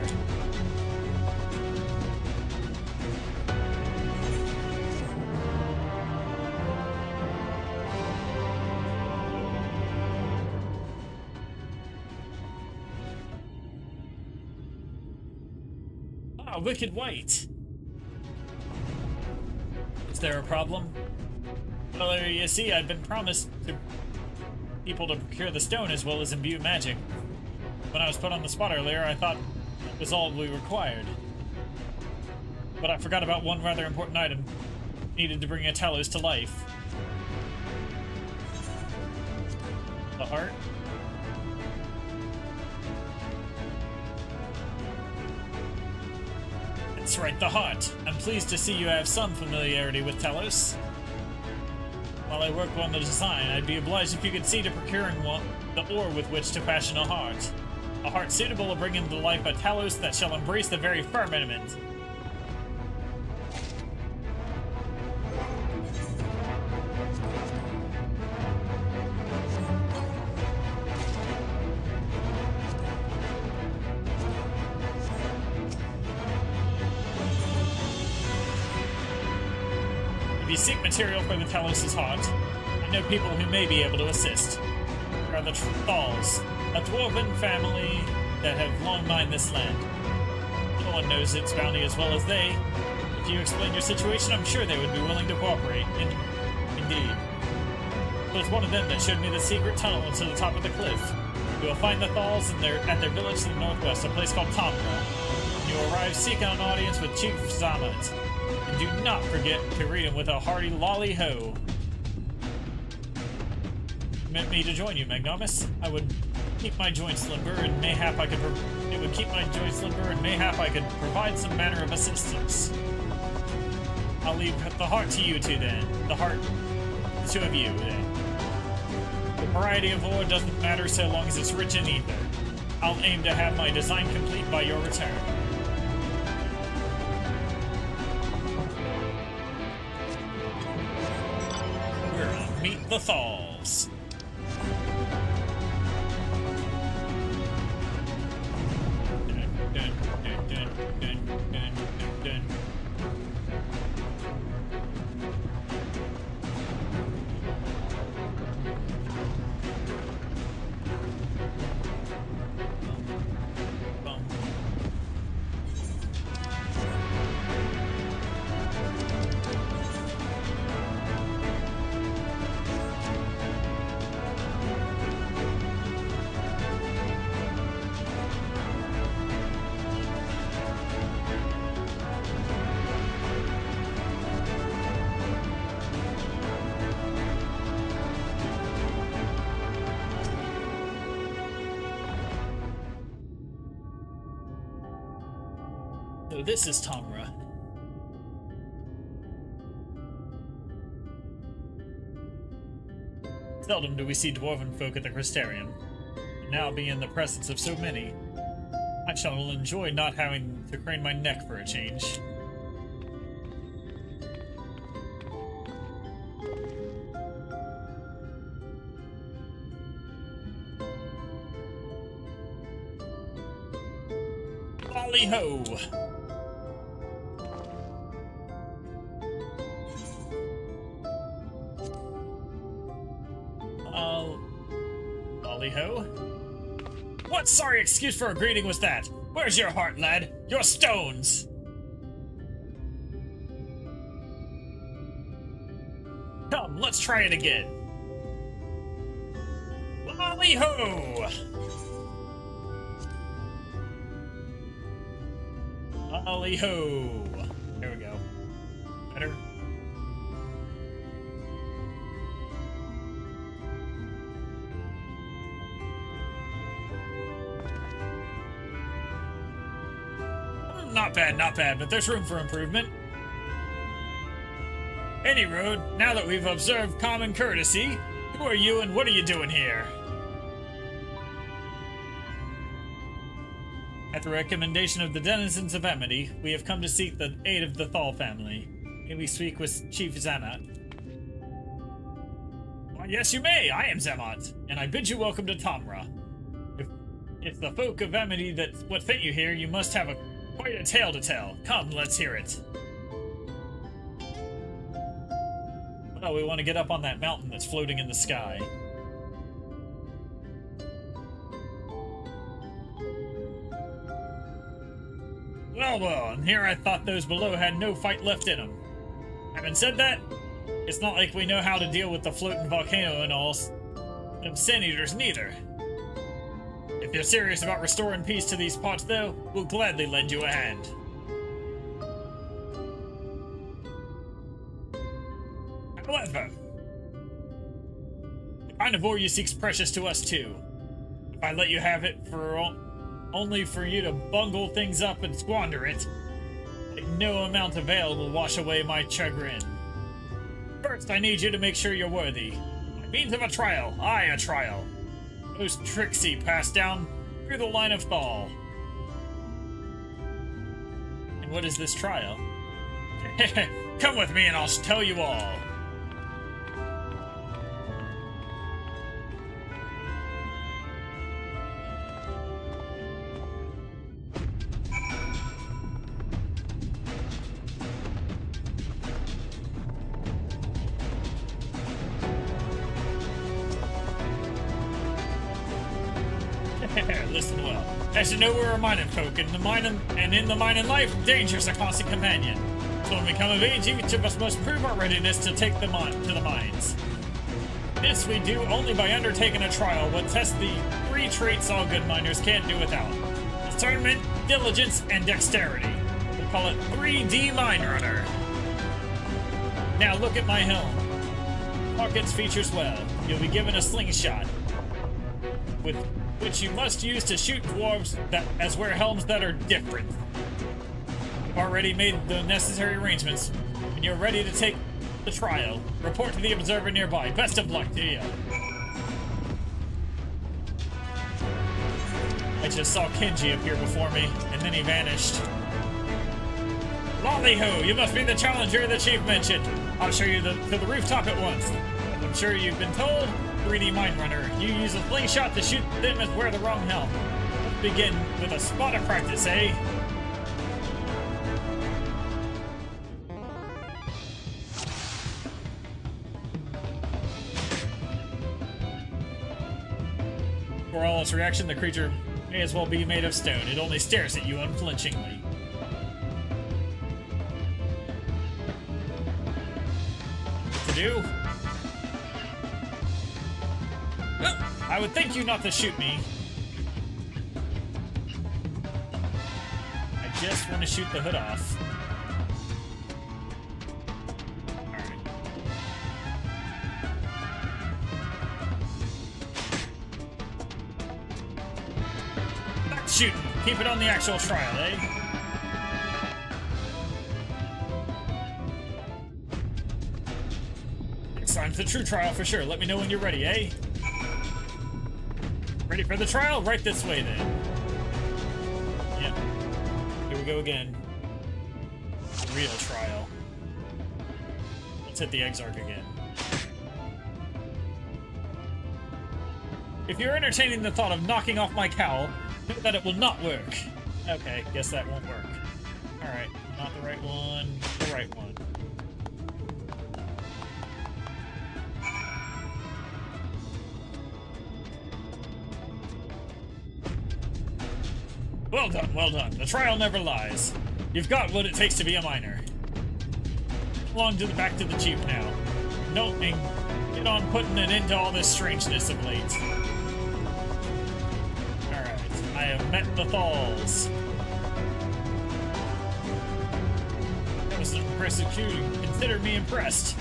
Ah, Wicked White. Is there a problem? Well, you see, I've been promised to people to procure the stone as well as imbue magic. When I was put on the spot earlier, I thought that was all we required. But I forgot about one rather important item needed to bring a Talos to life. The heart? That's right, the heart. I'm pleased to see you have some familiarity with Talos. While I work on the design, I'd be obliged if you could see to procuring the ore with which to fashion a heart. A heart suitable to bring into life a Talos that shall embrace the very firmament. If you seek material for the Talos' heart, I know people who may be able to assist. There are the Thalls, a dwarven family that have long mined this land. No one knows its bounty as well as they. If you explain your situation, I'm sure they would be willing to cooperate. Indeed. It was one of them that showed me the secret tunnel to the top of the cliff. You will find the Thalls at their village to the northwest, a place called Tomra. When you arrive, seek an audience with Chief Zamet. And do not forget to greet him with a hearty lolly-ho. Permit me to join you, Magnomus. I would keep my joints limber, and mayhap I could provide some manner of assistance. I'll leave the heart to you two then. The heart, the two of you then. The variety of ore doesn't matter so long as it's rich in ether. I'll aim to have my design complete by your return. We're on Meet the Thalls. So this is Tamra. Seldom do we see dwarven folk at the Crystarium. Now being in the presence of so many, I shall enjoy not having to crane my neck for a change. Ollie ho! Ollie ho? What sorry excuse for a greeting was that? Where's your heart, lad? Your stones! Come, let's try it again. Ollie ho! Ollie ho! There we go. Better. Not bad, but there's room for improvement. Any road, now that we've observed common courtesy, who are you and what are you doing here? At the recommendation of the denizens of Amity, we have come to seek the aid of the Thal family. May we speak with Chief Zamat? Why, yes, you may. I am Zamat, and I bid you welcome to Tamra. If the folk of Amity what sent you here, you must have quite a tale to tell. Come, let's hear it. Well, we want to get up on that mountain that's floating in the sky. Well, and here I thought those below had no fight left in them. Having said that, it's not like we know how to deal with the floating volcano and all them sin eaters neither. If you're serious about restoring peace to these parts, though, we'll gladly lend you a hand. However, the kind of ore you seek's precious to us too. If I let you have it only for you to bungle things up and squander it, no amount of ale will wash away my chagrin. First, I need you to make sure you're worthy. By means of a trial, a trial. Most tricksy passed down through the line of Thal. And what is this trial? Come with me and I'll tell you all. Listen well. As you know, we're a mining folk, and in the mining life, danger's a constant companion. So when we come of age, each of us must prove our readiness to take them on to the mines. This we do only by undertaking a trial, what tests the 3 traits all good miners can't do without: discernment, diligence, and dexterity. We'll call it 3D Mine Runner. Now look at my helm. Pockets features well. You'll be given a slingshot, which you must use to shoot dwarves as wear helms that are different. You've already made the necessary arrangements, and you're ready to take the trial. Report to the observer nearby. Best of luck to you. I just saw Kenji appear before me, and then he vanished. Lolly-ho, you must be the challenger the chief mentioned. I'll show you to the rooftop at once. I'm sure you've been told. 3D Mine Runner. You use a slingshot to shoot them as wear the wrong helm. Let's begin with a spot of practice, eh? For all its reaction, the creature may as well be made of stone. It only stares at you unflinchingly. What to do? I would thank you not to shoot me. I just want to shoot the hood off. Alright. Not shooting. Keep it on the actual trial, eh? Time for the true trial for sure. Let me know when you're ready, eh? Ready for the trial? Right this way, then. Yep. Here we go again. Real trial. Let's hit the Exarch again. If you're entertaining the thought of knocking off my cowl, know that it will not work. Okay, guess that won't work. Alright, not the right one, the right one. Well done, well done. The trial never lies. You've got what it takes to be a miner. Along to the back to the chief now. Don't get on putting an end to all this strangeness of late. Alright, I have met the Thalls. That was an impressive shooting. Consider me impressed.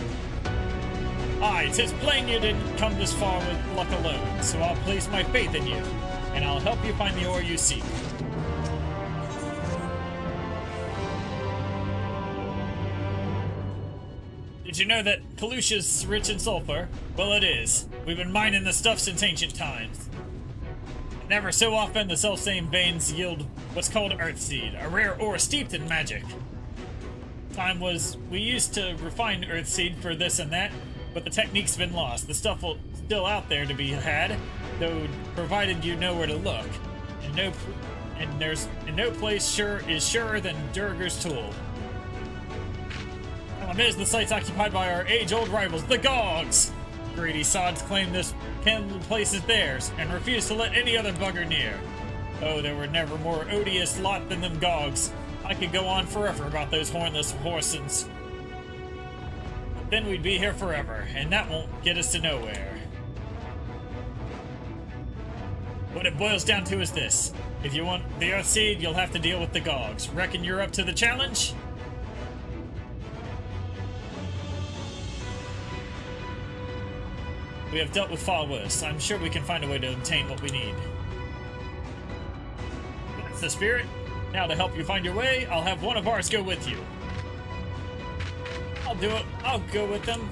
Aye, 'tis plain you didn't come this far with luck alone, so I'll place my faith in you, and I'll help you find the ore you seek. Did you know that Kalusha's rich in sulfur? Well, it is. We've been mining the stuff since ancient times. And ever so often, the self-same veins yield what's called Earthseed, a rare ore steeped in magic. Time was, we used to refine Earthseed for this and that, but the technique's been lost. The stuff will still out there to be had, though provided you know where to look. And no place is surer than Durgar's tool. The site's occupied by our age-old rivals, the Gogs! Greedy sods claim this place is theirs, and refuse to let any other bugger near. Oh, there were never more odious lot than them Gogs. I could go on forever about those hornless horsens. But then we'd be here forever, and that won't get us to nowhere. What it boils down to is this. If you want the Earthseed, you'll have to deal with the Gogs. Reckon you're up to the challenge? We have dealt with far worse. I'm sure we can find a way to obtain what we need. That's the spirit. Now to help you find your way, I'll have one of ours go with you. I'll do it. I'll go with them.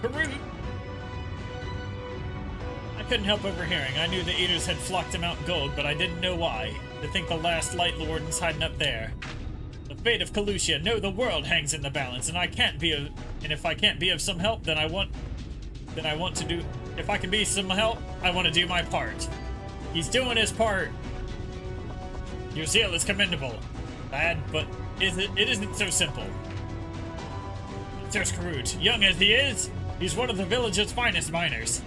Karut! I couldn't help overhearing. I knew the Eaters had flocked to Mount Gold, but I didn't know why. To think the last Light Warden's hiding up there. The fate of Kalusia, no, the world hangs in the balance, and if I can't be of some help, then I want to do. If I can be some help, I want to do my part. He's doing his part. Your zeal is commendable, lad, but it isn't so simple. There's Karut. Young as he is, he's one of the village's finest miners.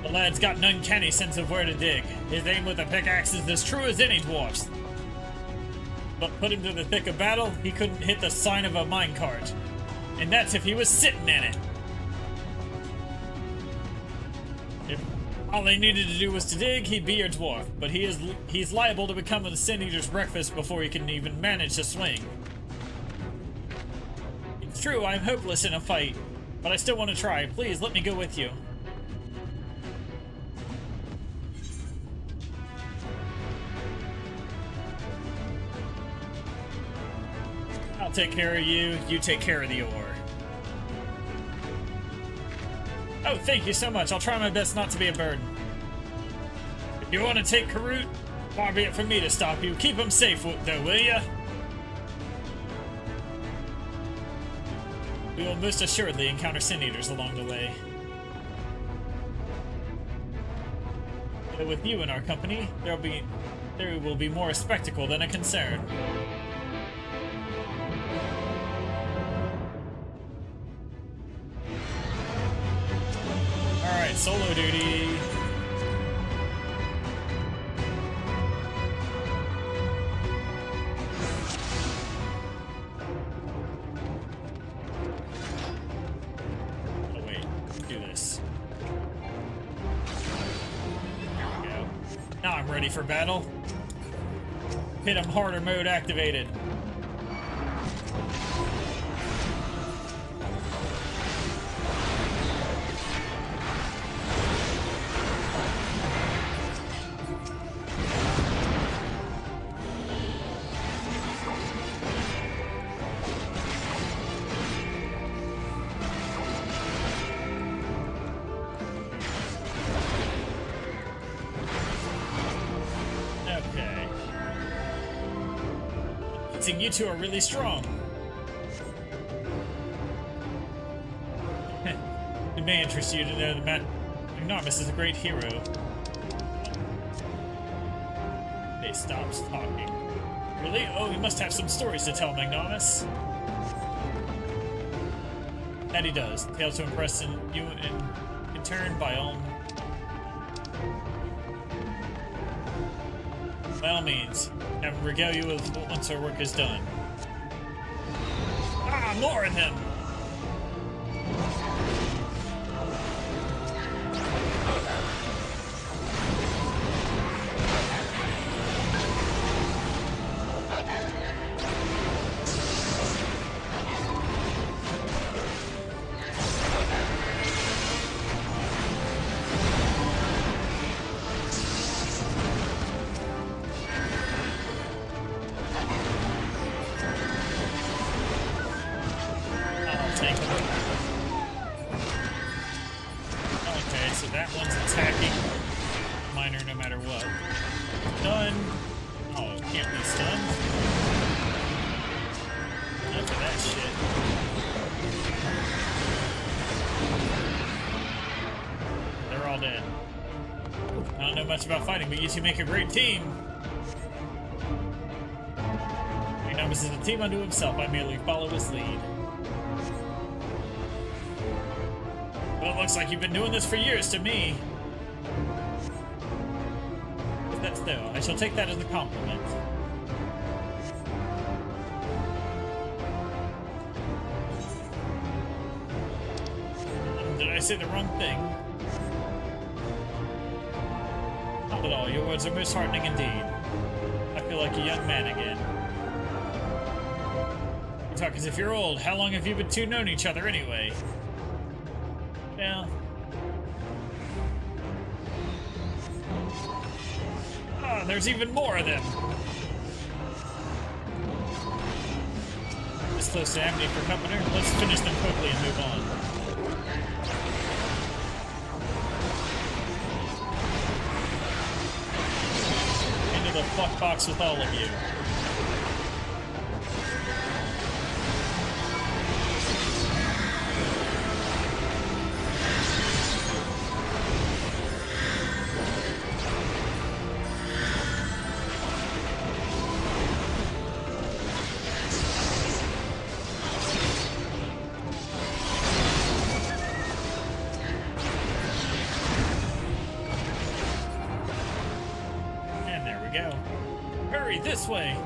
The lad's got an uncanny sense of where to dig. His aim with a pickaxe is as true as any dwarf's. But put him to the thick of battle, he couldn't hit the sign of a minecart. And that's if he was sitting in it. If all he needed to do was to dig, he'd be your dwarf. But he's liable to become a Sin Eater's breakfast before he can even manage to swing. It's true, I'm hopeless in a fight, but I still want to try. Please, let me go with you. I'll take care of you, you take care of the ore. Oh, thank you so much. I'll try my best not to be a burden. If you want to take Karut, far be it from me to stop you. Keep him safe, though, will ya? We will most assuredly encounter Sin Eaters along the way. But with you in our company, there will be more a spectacle than a concern. Alright, solo duty. Oh wait, let's do this. There we go. Now I'm ready for battle. Hit 'em harder mode activated. Guessing you two are really strong. It may interest you to know that Magnarmus is a great hero. They stopped talking. Really? Oh, you must have some stories to tell, Magnarmus. That he does. Tales to impress you in turn by all means. Have him regale you with once our work is done. Ah, more of them! Okay, so that one's attacking minor no matter what. Done. Oh, it can't be stunned. Enough of that shit. They're all dead. I don't know much about fighting, but you two make a great team. Magnarmus is a team unto himself. I merely follow his lead. Well, it looks like you've been doing this for years to me. That's though. I shall take that as a compliment. Did I say the wrong thing? Not at all. Your words are most heartening indeed. I feel like a young man again. You talk as if you're old. How long have you two known each other anyway? Well, there's even more of them. This close to empty for company. Let's finish them quickly and move on. Into the fuck box with all of you. Go. Hurry, this way!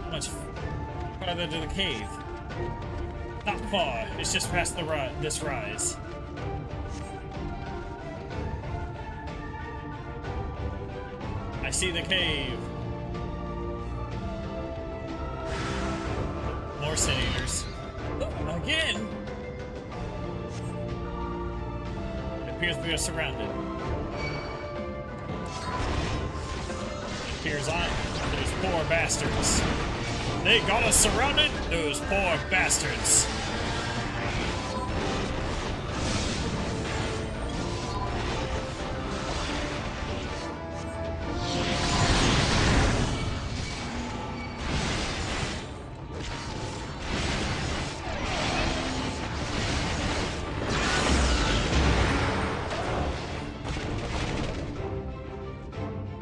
How much farther to the cave? Not far. It's just past this rise. I see the cave. More sin eaters. Oh, again! Appears we are surrounded. It appears those poor bastards. They got us surrounded? Those poor bastards.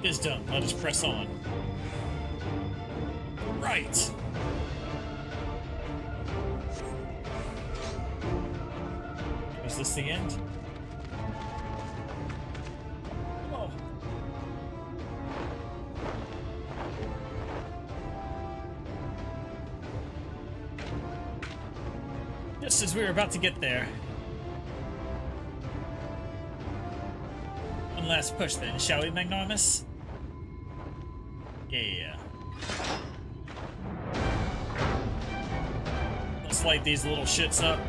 Is done. Let us press on. Right. Is this the end? Oh. Just as we were about to get there. One last push then, shall we, Magnarmus? Yeah. Let's light these little shits up.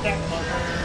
That marker.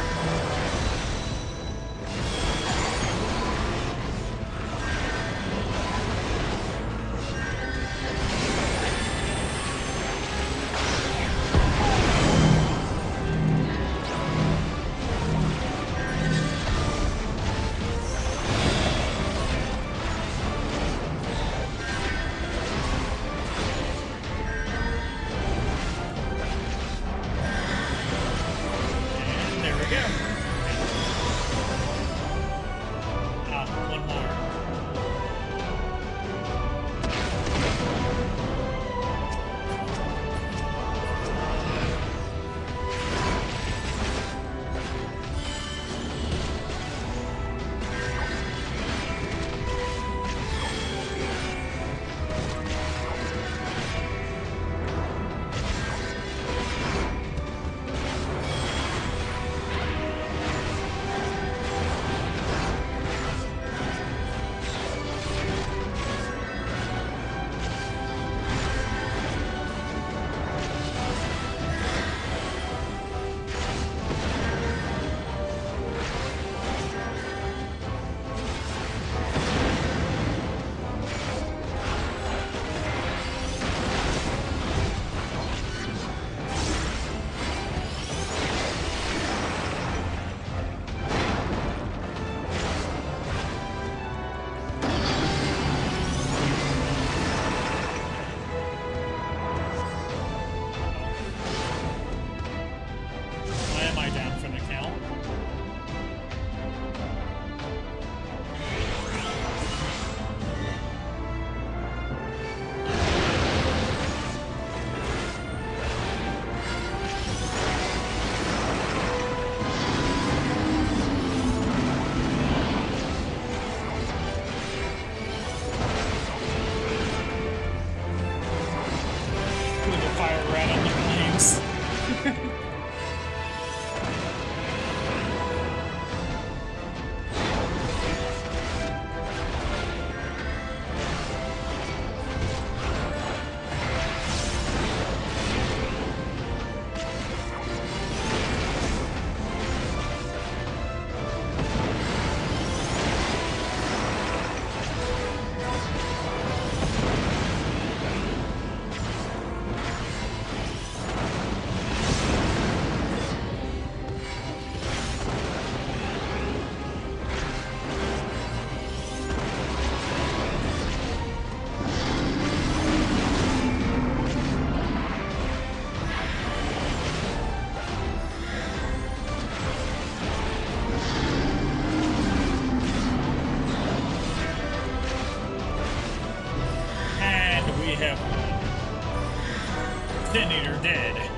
Detonator dead.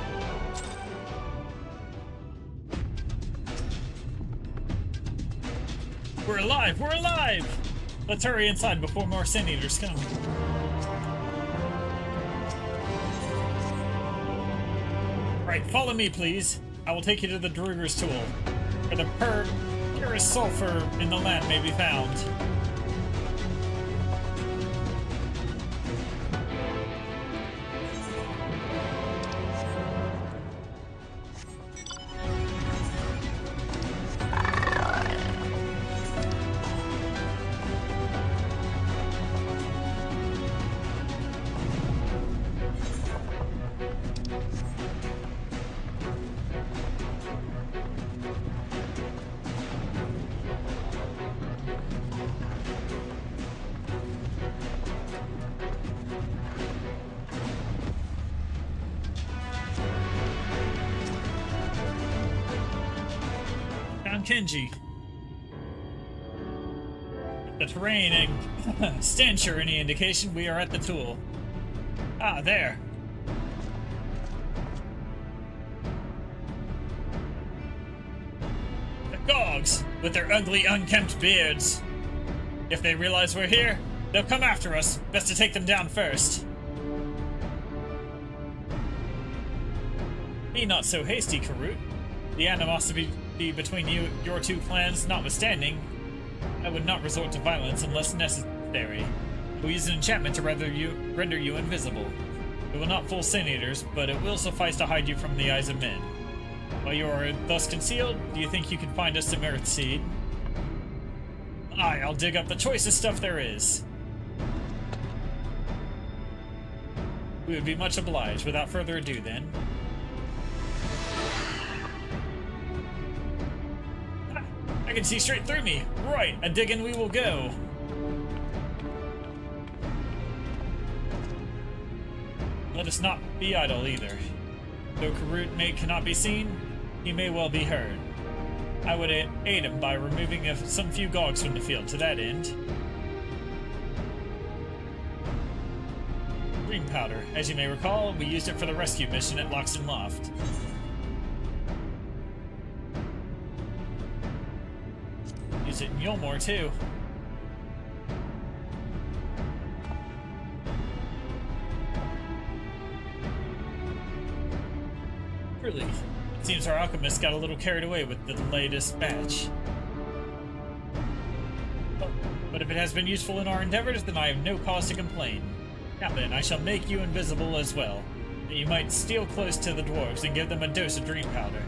We're alive! We're alive! Let's hurry inside before more Sin Eaters come. Right, follow me, please. I will take you to the Druiger's Tool, where the purest sulfur in the land may be found. Kenji. The terrain and stench are any indication, we are at the tool. Ah, there. The dogs, with their ugly, unkempt beards. If they realize we're here, they'll come after us. Best to take them down first. Be not so hasty, Karut. The animosity between your two clans notwithstanding, I would not resort to violence unless necessary. We'll use an enchantment to render you invisible. It will not fool Sin Eaters, but it will suffice to hide you from the eyes of men. While you are thus concealed, do you think you can find us some earth seed? Aye, I'll dig up the choicest stuff there is. We would be much obliged. Without further ado, then. Ah, I can see straight through me. Right, a digging we will go. Let us not be idle either. Though Karut cannot be seen, he may well be heard. I would aid him by removing some few gogs from the field to that end. Green powder. As you may recall, we used it for the rescue mission at Loxton Loft. Use it in Yulmore, too. Really, it seems our alchemist got a little carried away with the latest batch. But if it has been useful in our endeavors, then I have no cause to complain. Now then, I shall make you invisible as well, that you might steal close to the dwarves and give them a dose of dream powder.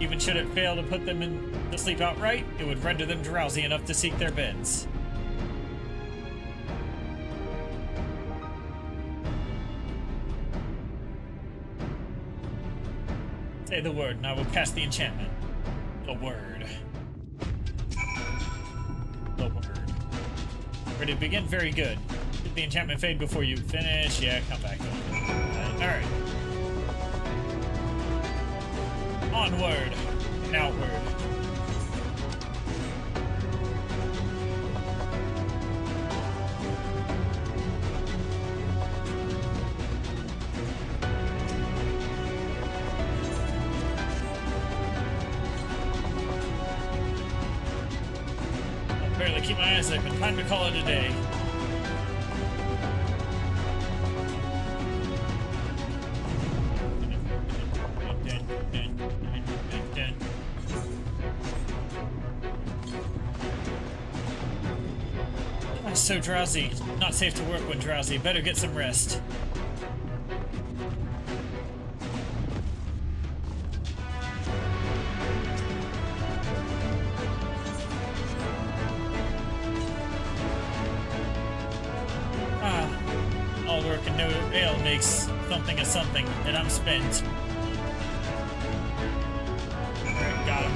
Even should it fail to put them to sleep outright, it would render them drowsy enough to seek their beds. Say the word, and I will cast the enchantment. The word. The word. Ready to begin? Very good. Did the enchantment fade before you finish? Yeah, come back. Alright. Onward and outward. I'll barely keep my eyes open. Time to call it a day. I'm so drowsy. Not safe to work when drowsy. Better get some rest. All work and no ale makes something of something, and I'm spent. Alright, got him.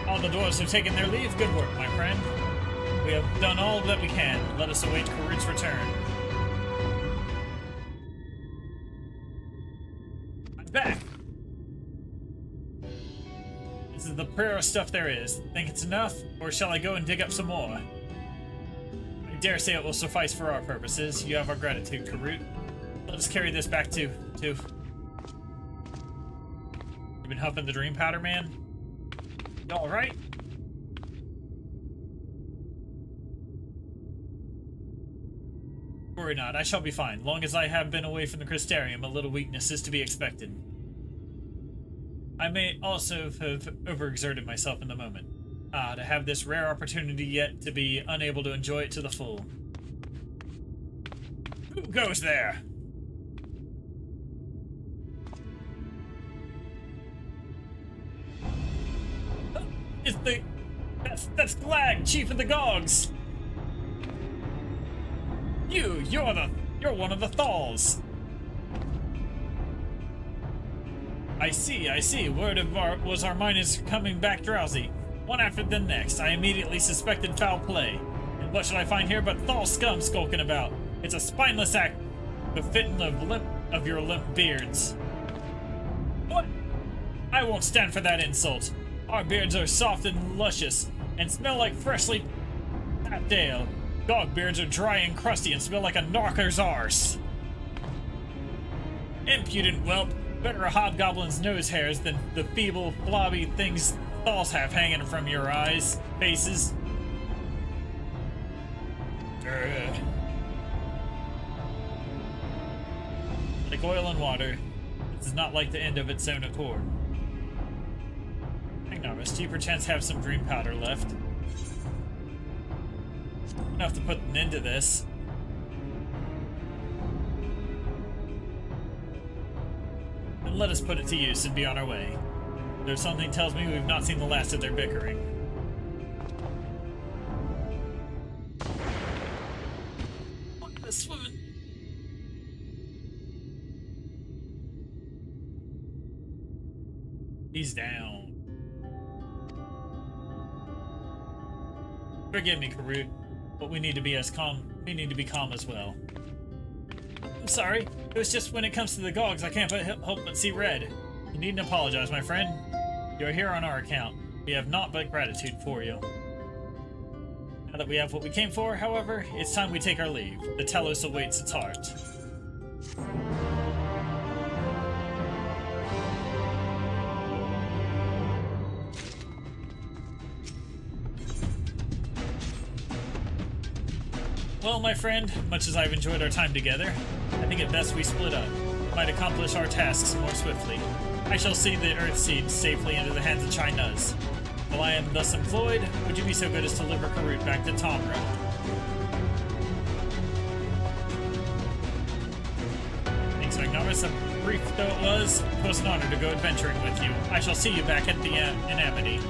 All the dwarves have taken their leave. Good work, my friend. We have done all that we can. Let us await Karut's return. I'm back! This is the purest stuff there is. Think it's enough, or shall I go and dig up some more? I dare say it will suffice for our purposes. You have our gratitude, Karut. Let us carry this back to... You been huffing the dream powder, man? You alright? Worry not, I shall be fine. Long as I have been away from the Crystarium, a little weakness is to be expected. I may also have overexerted myself in the moment. To have this rare opportunity yet to be unable to enjoy it to the full. Who goes there? It's the... That's Glag, Chief of the Gogs! You're one of the Thals! I see. Word of our mine is coming back drowsy. One after the next. I immediately suspected foul play. And what should I find here but Thal scum skulking about? It's a spineless act befitting of your limp beards. What? I won't stand for that insult. Our beards are soft and luscious, and smell like freshly tapped ale. Dog beards are dry and crusty and smell like a narker's arse. Impudent whelp, better a hobgoblin's nose hairs than the feeble, flabby things Balls half hanging from your eyes, faces. Like oil and water, this is not like the end of its own accord. Hang on, do you perchance have some dream powder left? Enough to put an end to this. Then let us put it to use and be on our way. There's something tells me we've not seen the last of their bickering. This woman. He's down. Forgive me, Karut, but we need to be calm. We need to be calm as well. I'm sorry. It was just when it comes to the Gogs, I can't help but see red. You needn't apologize, my friend. You're here on our account. We have naught but gratitude for you. Now that we have what we came for, however, it's time we take our leave. The Telos awaits its heart. Well, my friend, much as I've enjoyed our time together, I think it best we split up. We might accomplish our tasks more swiftly. I shall see the Earthseed safely into the hands of Chai-Nuz. While I am thus employed, would you be so good as to deliver Karut back to Tomra? Thanks, Magnaris. A brief though it was an honor to go adventuring with you. I shall see you back at the in Amity.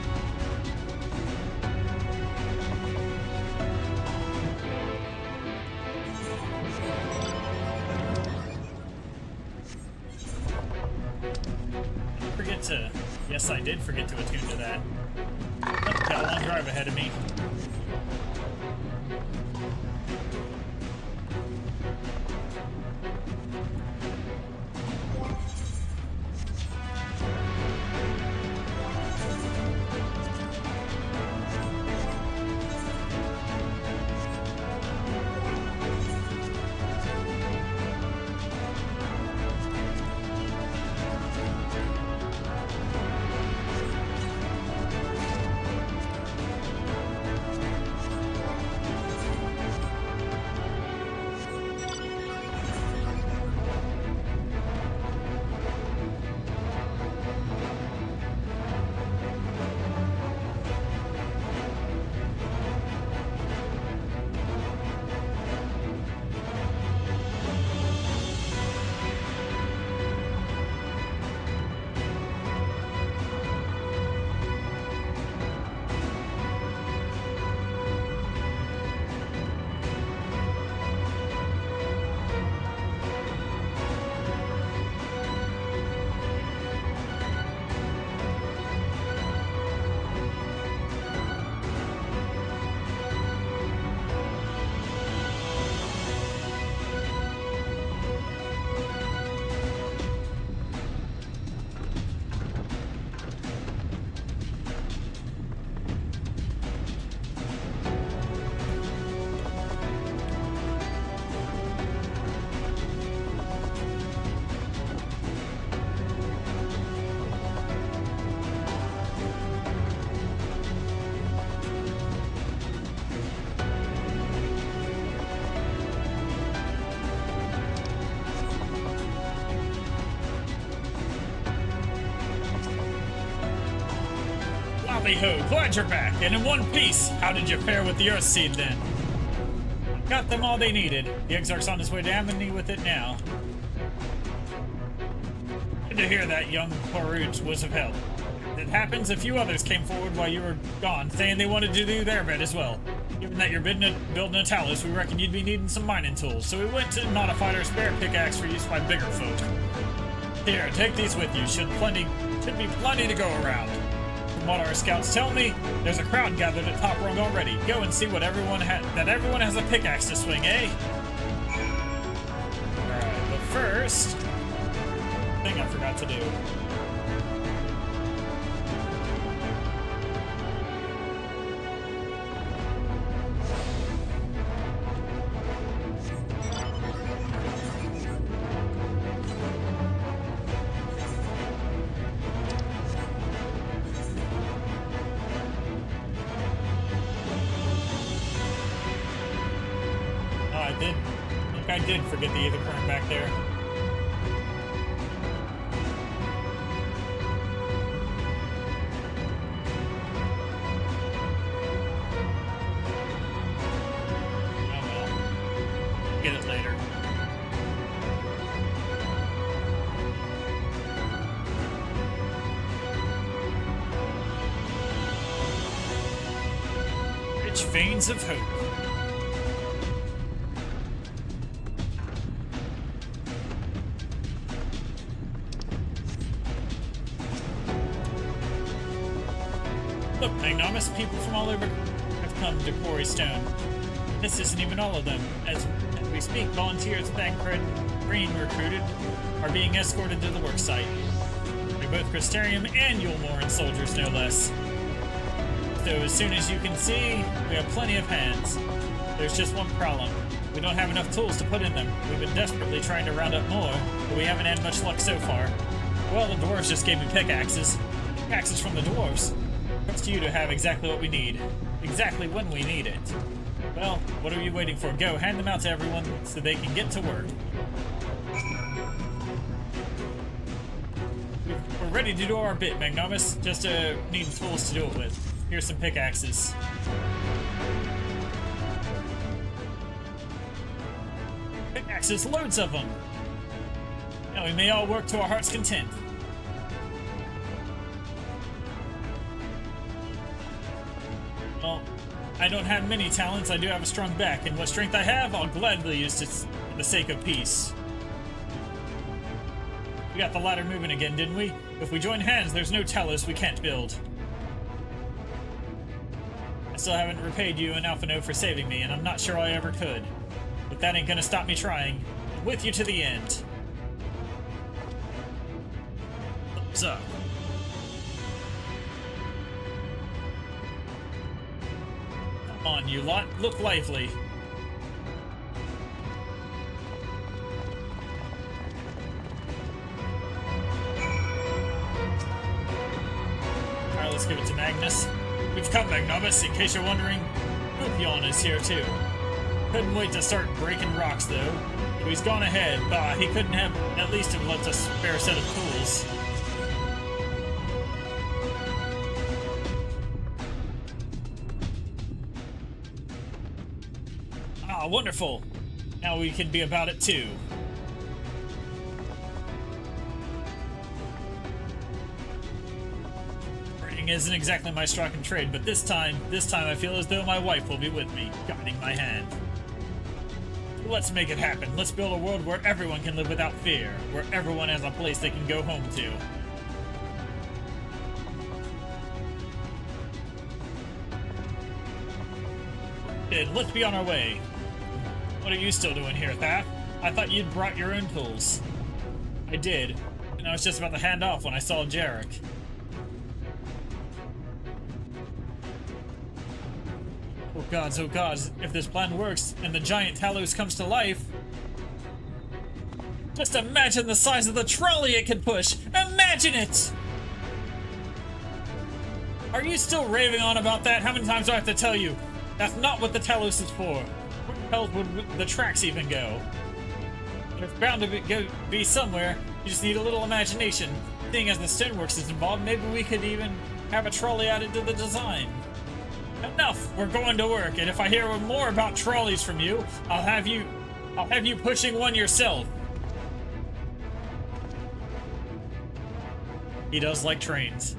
Yes, I did forget to attune to that. Oh, got a long drive ahead of me. Ho, glad you're back, and in one piece. How did you fare with the Earthseed then? Got them all they needed. The Exarch's on his way to Amity with it now. Good to hear that young Karut was of help. It happens a few others came forward while you were gone, saying they wanted to do their bit as well. Given that you're building a Talos, we reckon you'd be needing some mining tools, so we went and modified our spare pickaxe for use by bigger folk. Here, take these with you. Should be plenty to go around. What our scouts tell me, there's a crowd gathered at Top Rung already. Go and see what everyone has a pickaxe to swing, eh? Alright, but first, thing I forgot to do. I did forget the ether current back there. Oh well. Get it later. Rich veins of hope. Look, Magnomus, people from all over have come to Quarry Stone. This isn't even all of them. As we speak, volunteers Thancred Green recruited are being escorted to the worksite. They're both Crystarium and Yulmoran soldiers, no less. So as soon as you can see, we have plenty of hands. There's just one problem. We don't have enough tools to put in them. We've been desperately trying to round up more, but we haven't had much luck so far. Well, the dwarves just gave me pickaxes. Pickaxes from the dwarves. It's to you to have exactly what we need. Exactly when we need it. Well, what are you waiting for? Go, hand them out to everyone so they can get to work. We're ready to do our bit, Magnomus. Just need tools to do it with. Here's some pickaxes. Pickaxes, loads of them! Now we may all work to our heart's content. Well, I don't have many talents, I do have a strong back, and what strength I have, I'll gladly use it for the sake of peace. We got the ladder moving again, didn't we? If we join hands, there's no Talos we can't build. I still haven't repaid you and Alphino for saving me, and I'm not sure I ever could. But that ain't gonna stop me trying. I'm with you to the end. Thumbs up. Come on, you lot. Look lively. Alright, let's give it to Magnus. We've come, Magnomus, in case you're wondering. Luthyon is here too. Couldn't wait to start breaking rocks, though. So he's gone ahead. Bah, he couldn't have at least have left us a spare set of tools. Ah, wonderful. Now we can be about it too. Isn't exactly my stock in trade, but this time I feel as though my wife will be with me, guiding my hand. Let's make it happen. Let's build a world where everyone can live without fear, where everyone has a place they can go home to. Let's be on our way. What are you still doing here, Thaf? I thought you'd brought your own tools. I did, and I was just about to hand off when I saw Jarek. Oh gods, if this plan works and the giant Talos comes to life... Just imagine the size of the trolley it can push! Imagine it! Are you still raving on about that? How many times do I have to tell you? That's not what the Talos is for. Where the hell would the tracks even go? It's bound to be somewhere. You just need a little imagination. Seeing as the Stoneworks is involved, maybe we could even have a trolley added to the design. Enough! We're going to work, and if I hear more about trolleys from you, I'll have you pushing one yourself. He does like trains.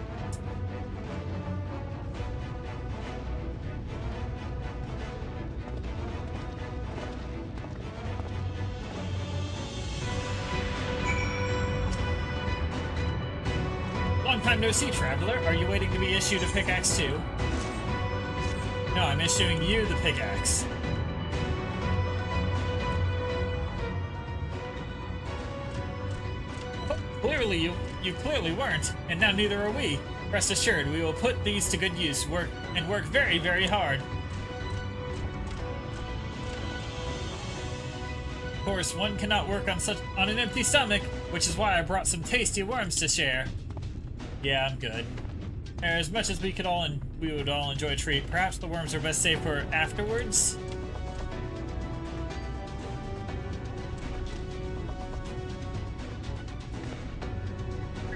Long time no see, traveler. Are you waiting to be issued a pickaxe too? No, I'm issuing you the pickaxe. Oh, clearly you clearly weren't, and now neither are we. Rest assured, we will put these to good use, work very, very hard. Of course, one cannot work on an empty stomach, which is why I brought some tasty worms to share. Yeah, I'm good. As much as we would all enjoy a treat, perhaps the worms are best saved for afterwards?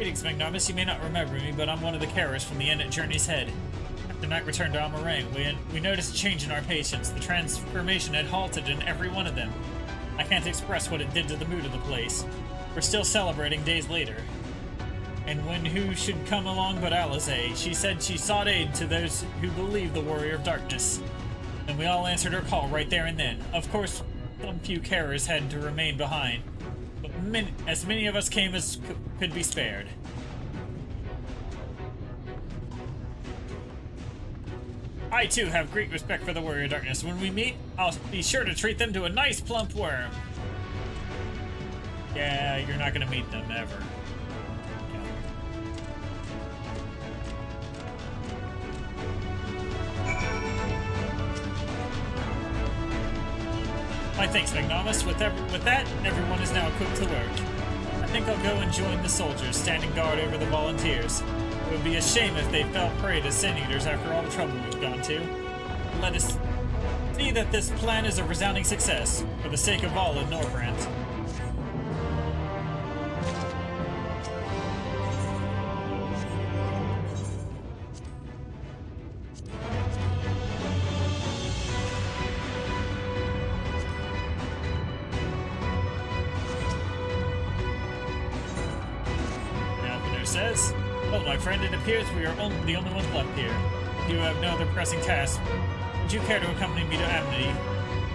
Greetings, Magnarmus. You may not remember me, but I'm one of the carers from the inn at Journey's Head. After night return to Amarang, we noticed a change in our patients. The transformation had halted in every one of them. I can't express what it did to the mood of the place. We're still celebrating days later. And when who should come along but Alizé? She said she sought aid to those who believed the Warrior of Darkness. And we all answered her call right there and then. Of course, some few carers had to remain behind, but as many of us came as could be spared. I too have great respect for the Warrior of Darkness. When we meet, I'll be sure to treat them to a nice plump worm. Yeah, you're not gonna meet them ever. My thanks, Magnarmus. With that, everyone is now equipped to work. I think I'll go and join the soldiers, standing guard over the volunteers. It would be a shame if they fell prey to Sin Eaters after all the trouble we've gone to. Let us see that this plan is a resounding success, for the sake of all in Norbrand. Says, well, my friend, it appears we are the only ones left here. If you have no other pressing tasks, would you care to accompany me to Amity?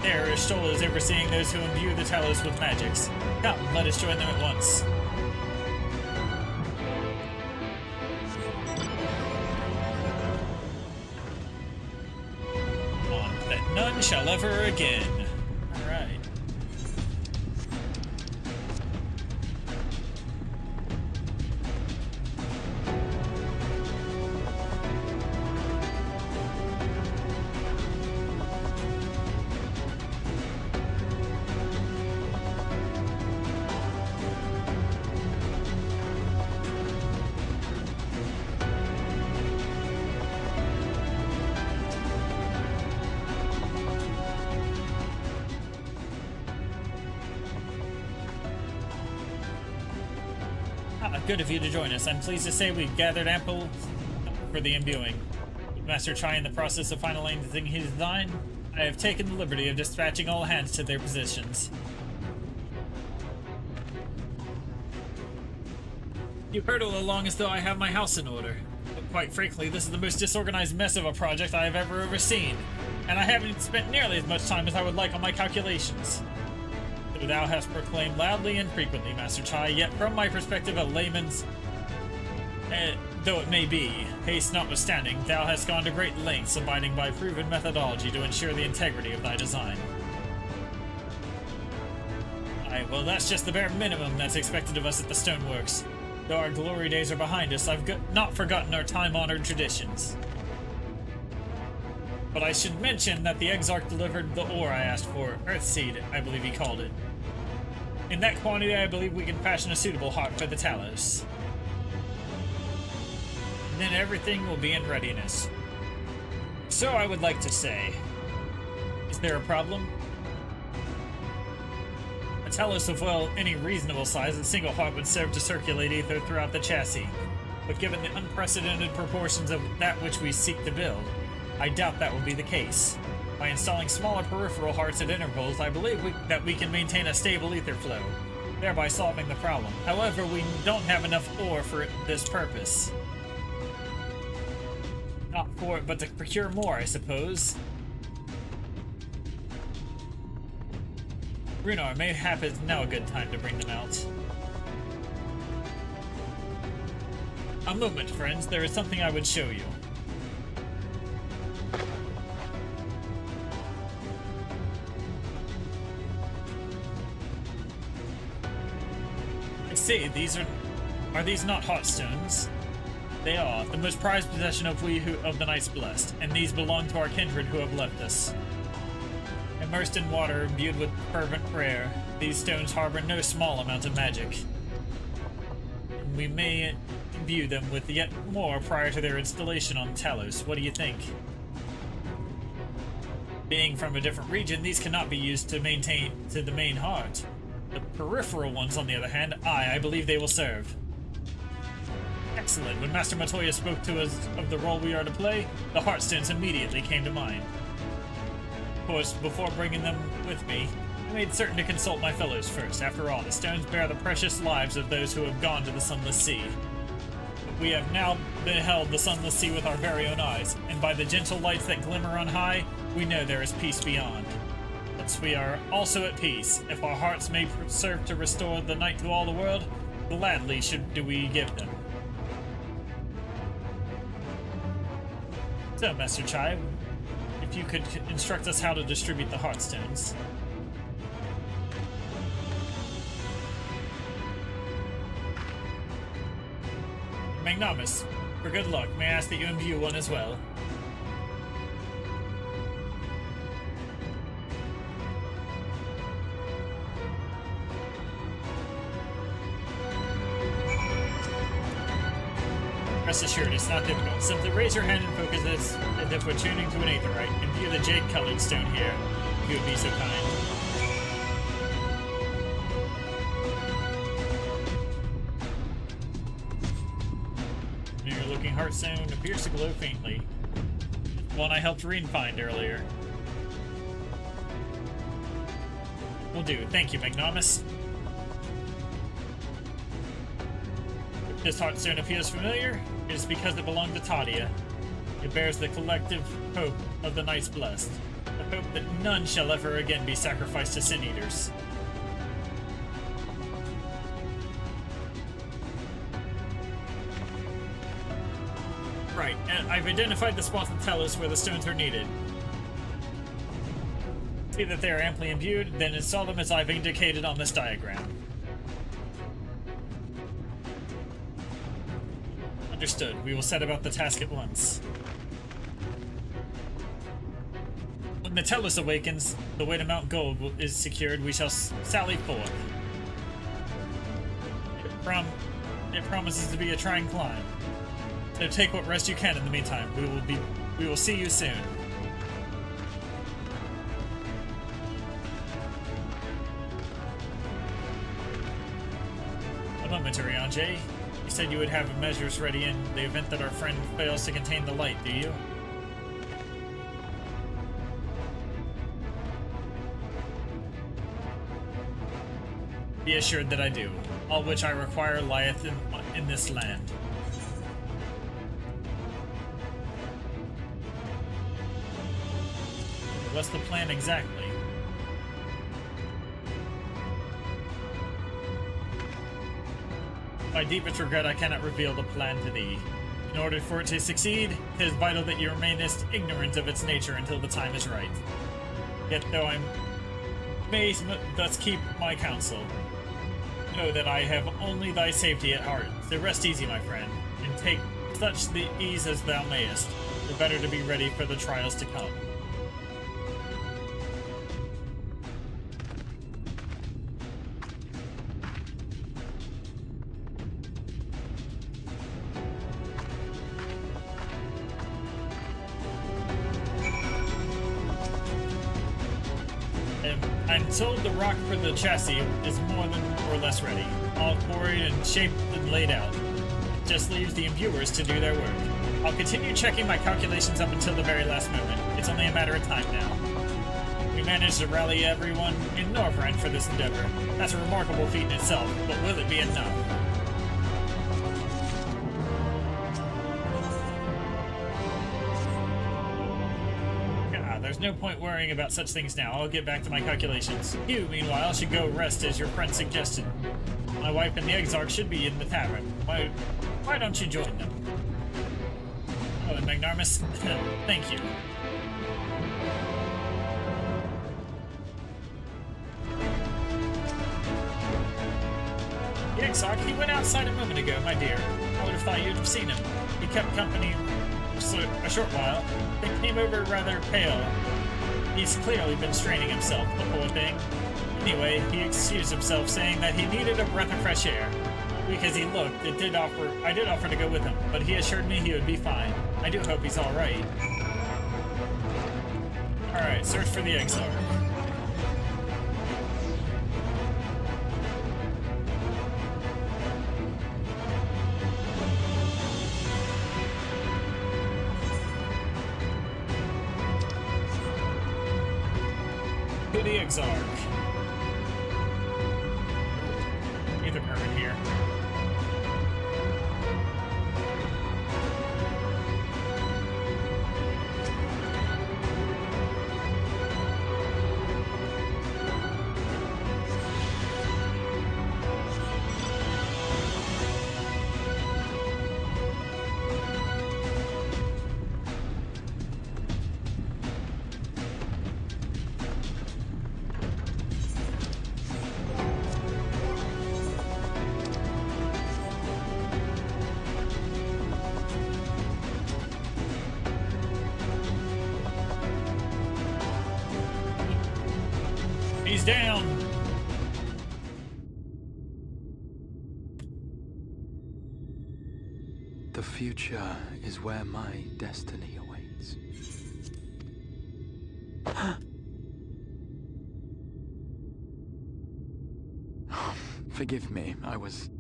There, Stola is overseeing those who imbue the Talos with magics. Come, let us join them at once. On that none shall ever again. Alright. Good of you to join us. I'm pleased to say we've gathered ample for the imbuing. With Master Chai in the process of finalizing his design, I have taken the liberty of dispatching all hands to their positions. You hurtle along as though I have my house in order. But quite frankly, this is the most disorganized mess of a project I have ever overseen, and I haven't spent nearly as much time as I would like on my calculations. Thou hast proclaimed loudly and frequently, Master Chai, yet from my perspective a layman's, though it may be, haste notwithstanding, thou hast gone to great lengths abiding by proven methodology to ensure the integrity of thy design. Aye, well, that's just the bare minimum that's expected of us at the Stoneworks. Though our glory days are behind us, I've not forgotten our time-honored traditions. But I should mention that the Exarch delivered the ore I asked for, Earthseed, I believe he called it. In that quantity, I believe we can fashion a suitable heart for the Talos. And then everything will be in readiness. So I would like to say, is there a problem? A Talos of, well, any reasonable size, a single heart would serve to circulate ether throughout the chassis. But given the unprecedented proportions of that which we seek to build, I doubt that will be the case. By installing smaller peripheral hearts at intervals, I believe that we can maintain a stable ether flow, thereby solving the problem. However, we don't have enough ore for this purpose. Not for it, but to procure more, I suppose. Runar, mayhap is now a good time to bring them out. A moment, friends. There is something I would show you. See, are these not hot stones? They are, the most prized possession of of the Knights Blessed, and these belong to our kindred who have left us. Immersed in water, imbued with fervent prayer, these stones harbor no small amount of magic. And we may imbue them with yet more prior to their installation on Talos. What do you think? Being from a different region, these cannot be used to maintain to the main heart. The peripheral ones, on the other hand, I believe they will serve. Excellent. When Master Matoya spoke to us of the role we are to play, the Heartstones immediately came to mind. Of course, before bringing them with me, I made certain to consult my fellows first. After all, the stones bear the precious lives of those who have gone to the Sunless Sea. We have now beheld the Sunless Sea with our very own eyes, and by the gentle lights that glimmer on high, we know there is peace beyond. Since we are also at peace, if our hearts may serve to restore the night to all the world, gladly do we give them. So, Master Chai, if you could instruct us how to distribute the Heartstones. Magnamus, for good luck, may I ask that you imbue one as well? Rest assured, it's not difficult. Simply raise your hand and focus as if we're tuning to an aetherite. Imbue the jade-colored stone here, if you would be so kind. Familiar-looking heartstone appears to glow faintly. One I helped Reen find earlier. Will do. Thank you, Magnamus. If this heartstone appears familiar, it is because it belonged to Tadia. It bears the collective hope of the Knights Blessed. The hope that none shall ever again be sacrificed to Sin Eaters. Right, and I've identified the spots that tell us where the stones are needed. See that they are amply imbued, then install them as I've indicated on this diagram. Understood. We will set about the task at once. When Metellus awakens, the way to Mount Gold is secured, we shall sally forth. It promises to be a trying climb. So take what rest you can in the meantime. We will see you soon. A moment, Urianger. You said you would have measures ready in the event that our friend fails to contain the light, do you? Be assured that I do. All which I require lieth in this land. What's the plan exactly? By deepest regret, I cannot reveal the plan to thee. In order for it to succeed, it is vital that you remainest ignorant of its nature until the time is right. Yet though I may thus keep my counsel, know that I have only thy safety at heart. So rest easy, my friend, and take such the ease as thou mayest, the better to be ready for the trials to come. I'm told the rock for the chassis is more than or less ready, all quarried and shaped and laid out. It just leaves the imbuers to do their work. I'll continue checking my calculations up until the very last moment. It's only a matter of time now. We managed to rally everyone in Northrend for this endeavor. That's a remarkable feat in itself, but will it be enough? There's no point worrying about such things now. I'll get back to my calculations. You, meanwhile, should go rest as your friend suggested. My wife and the Exarch should be in the tavern. Why don't you join them? Oh, and Magnarmus, thank you. The Exarch, he went outside a moment ago, my dear. I would have thought you'd have seen him. He kept company for a short while. He came over rather pale. He's clearly been straining himself, the poor thing. Anyway, he excused himself, saying that he needed a breath of fresh air. Weak as he looked, I did offer to go with him, but he assured me he would be fine. I do hope he's alright. Alright, search for the Exarch. the Exarch. Either permit here. He's down. The future is where my destiny awaits. Forgive me, I was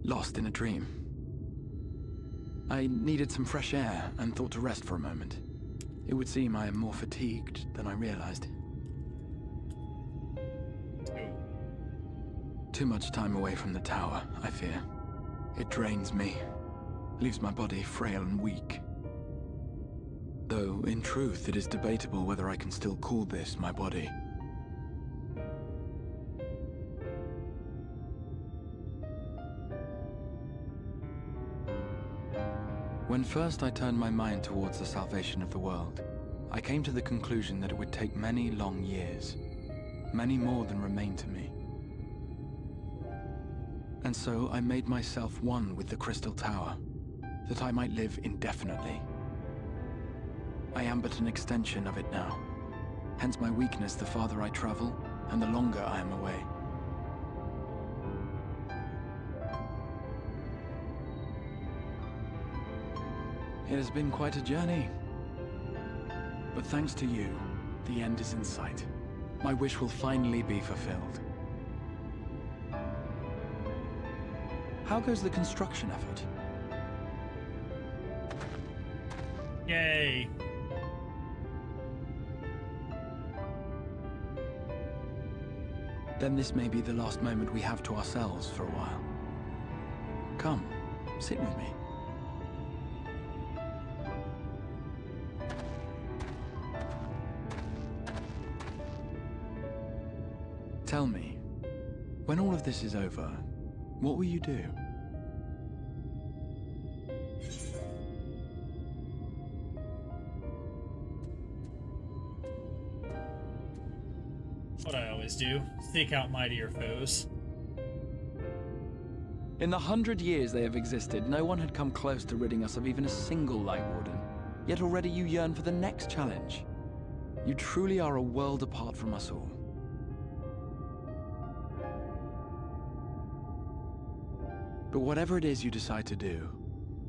lost in a dream. I needed some fresh air and thought to rest for a moment. It would seem I am more fatigued than I realized. Too much time away from the tower, I fear. It drains me, leaves my body frail and weak. Though, in truth, it is debatable whether I can still call this my body. When first I turned my mind towards the salvation of the world, I came to the conclusion that it would take many long years, many more than remain to me. And so I made myself one with the Crystal Tower, that I might live indefinitely. I am but an extension of it now, hence my weakness the farther I travel, and the longer I am away. It has been quite a journey. But thanks to you, the end is in sight. My wish will finally be fulfilled. How goes the construction effort? Yay. Then this may be the last moment we have to ourselves for a while. Come, sit with me. Tell me, when all of this is over, what will you do? What I always do, seek out mightier foes. In the 100 years they have existed, no one had come close to ridding us of even a single Light Warden. Yet already you yearn for the next challenge. You truly are a world apart from us all. But whatever it is you decide to do,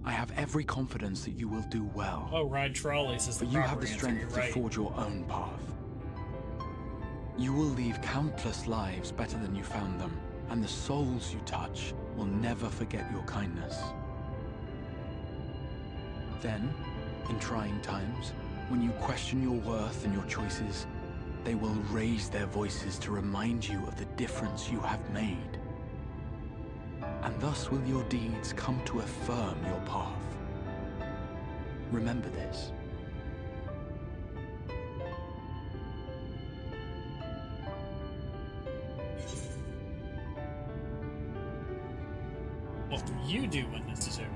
I have every confidence that you will do well. Oh, ride trolleys is the But you proper have the answer, strength you're to right. forge your own path. You will leave countless lives better than you found them, and the souls you touch will never forget your kindness. Then, in trying times, when you question your worth and your choices, they will raise their voices to remind you of the difference you have made. And thus will your deeds come to affirm your path. Remember this. What will you do when this is over?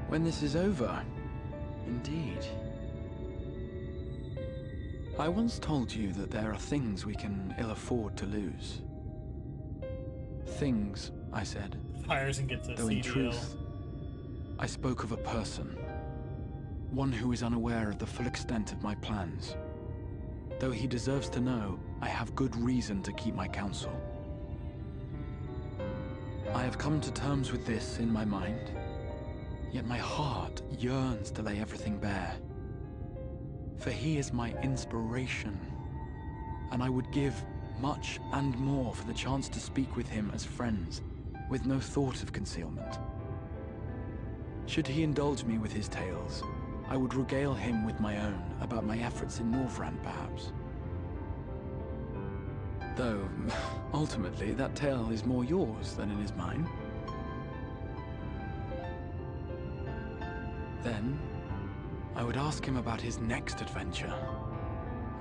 When this is over, indeed. I once told you that there are things we can ill afford to lose. Things, I said. Hires and gets a Though in CDL. truth, I spoke of a person. One who is unaware of the full extent of my plans. Though he deserves to know, I have good reason to keep my counsel. I have come to terms with this in my mind, yet my heart yearns to lay everything bare. For he is my inspiration, and I would give much and more for the chance to speak with him as friends, with no thought of concealment. Should he indulge me with his tales, I would regale him with my own about my efforts in Northrend, perhaps. Though, ultimately, that tale is more yours than it is mine. Then, I would ask him about his next adventure.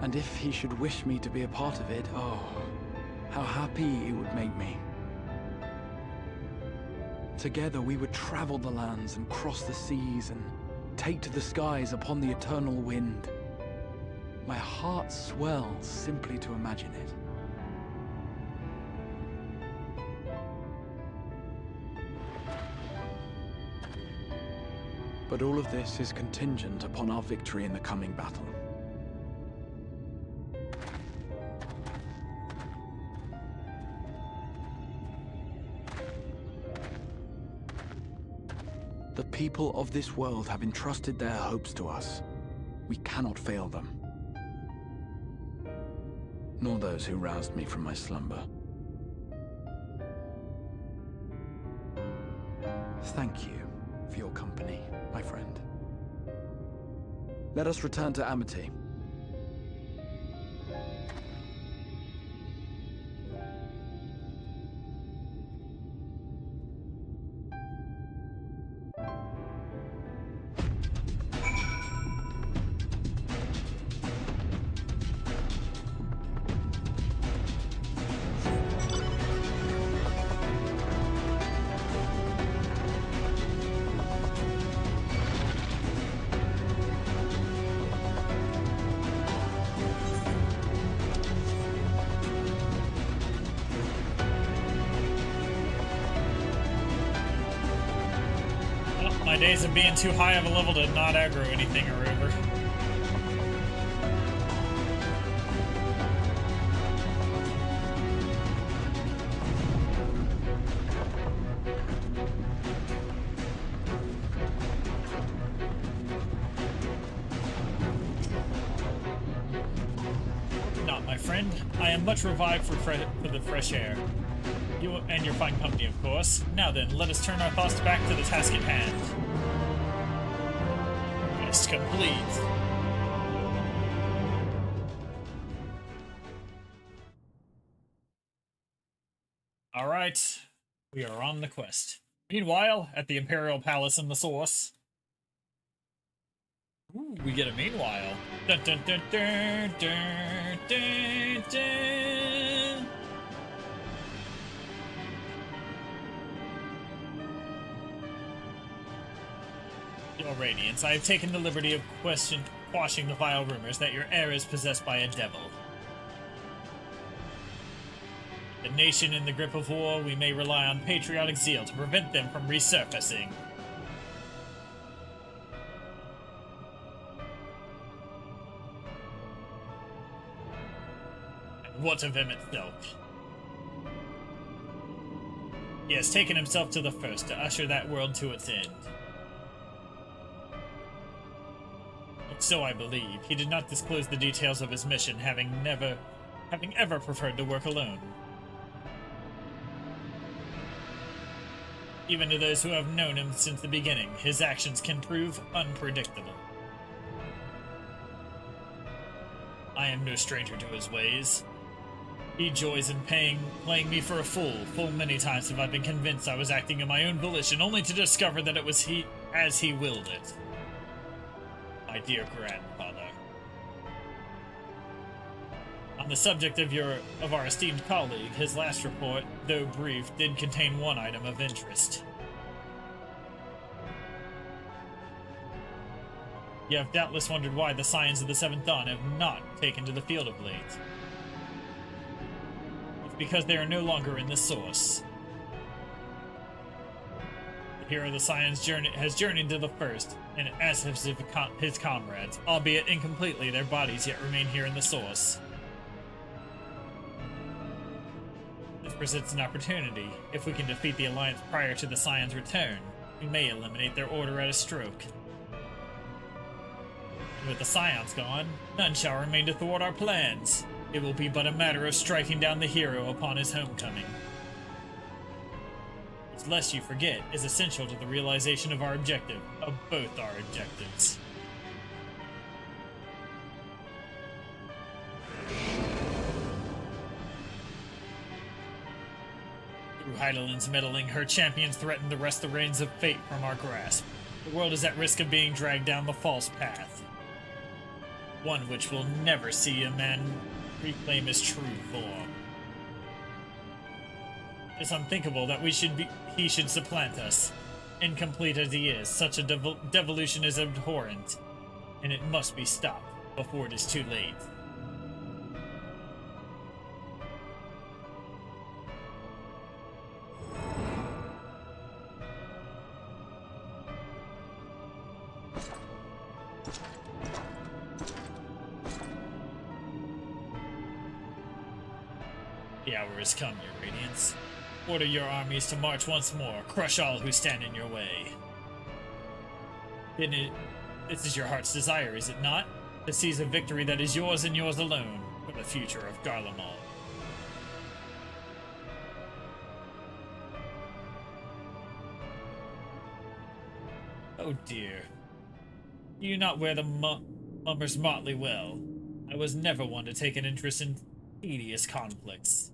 And if he should wish me to be a part of it, oh, how happy it would make me. Together we would travel the lands and cross the seas and take to the skies upon the eternal wind. My heart swells simply to imagine it. But all of this is contingent upon our victory in the coming battle. The people of this world have entrusted their hopes to us. We cannot fail them. Nor those who roused me from my slumber. Thank you for your company, my friend. Let us return to Amity. My days of being too high of a level to not aggro anything are over. Not, my friend. I am much revived for the fresh air. You and your fine company, of course. Now then, let us turn our thoughts back to the task at hand. Quest complete. Alright, we are on the quest. Meanwhile, at the Imperial Palace in the Source. Ooh, we get a meanwhile. Dun, dun, dun, dun, dun, dun, dun. Your Radiance, I have taken the liberty of quashing the vile rumors that your heir is possessed by a devil. The nation in the grip of war, we may rely on patriotic zeal to prevent them from resurfacing. And what of him itself? He has taken himself to the first to usher that world to its end. So I believe. He did not disclose the details of his mission, having ever preferred to work alone. Even to those who have known him since the beginning, his actions can prove unpredictable. I am no stranger to his ways. He joys in playing me for a fool. Full many times have I been convinced I was acting in my own volition, only to discover that it was he as he willed it. My dear grandfather. On the subject of our esteemed colleague, his last report, though brief, did contain one item of interest. You have doubtless wondered why the Scions of the Seventh Dawn have not taken to the field of late. It's because they are no longer in the Source. The hero of the Scions has journeyed to the First, and as have his comrades, albeit incompletely, their bodies yet remain here in the Source. This presents an opportunity. If we can defeat the Alliance prior to the Scions' return, we may eliminate their order at a stroke. With the Scions gone, none shall remain to thwart our plans. It will be but a matter of striking down the hero upon his homecoming. It's lest you forget, is essential to the realization of our objective, of both our objectives. Through Heidelin's meddling, her champions threaten to wrest the reins of fate from our grasp. The world is at risk of being dragged down the false path. One which will never see a man reclaim his true form. It's unthinkable that he should supplant us. Incomplete as he is, such a devolution is abhorrent, and it must be stopped before it is too late. The hour has come, your radiance. Order your armies to march once more. Crush all who stand in your way. This is your heart's desire, is it not? To seize a victory that is yours and yours alone for the future of Garlemald. Oh dear. You not wear the mummer's motley well. I was never one to take an interest in tedious conflicts.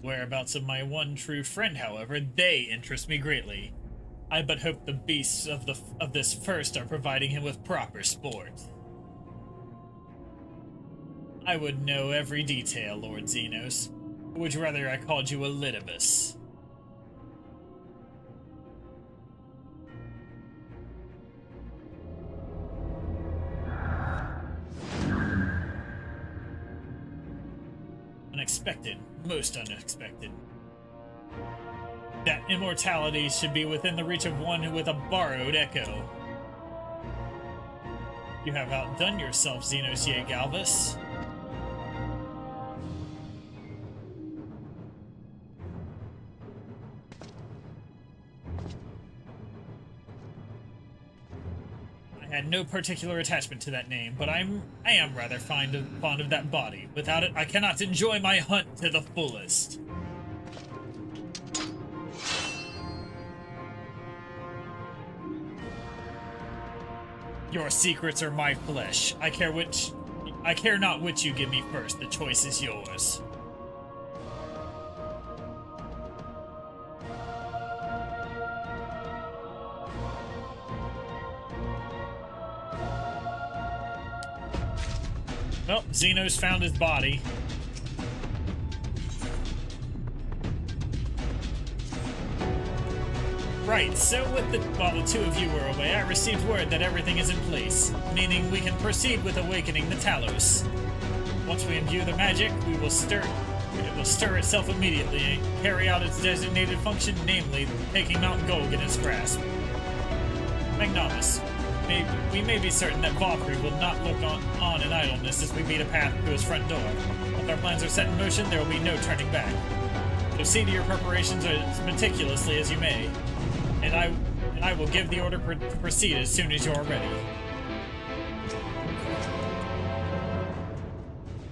Whereabouts of my one true friend, however, they interest me greatly. I but hope the beasts of this first are providing him with proper sport. I would know every detail, Lord Xenos. Would you rather I called you Elidibus? Unexpected. Most unexpected. That immortality should be within the reach of one with a borrowed echo. You have outdone yourself, Xenos Ye Galvus. I had no particular attachment to that name, but I am rather fond of that body. Without it, I cannot enjoy my hunt to the fullest. Your secrets are my flesh. I care not which you give me first. The choice is yours. Well, Xenos found his body. Right, so while the two of you were away, I received word that everything is in place, meaning we can proceed with awakening the Talos. Once we imbue the magic, it will stir itself immediately and carry out its designated function, namely, taking Mount Golg in its grasp. Magnomus, we may be certain that Valkyrie will not look on in idleness as we beat a path to his front door. Once our plans are set in motion, there will be no turning back. So see to your preparations as meticulously as you may, and I will give the order to proceed as soon as you are ready.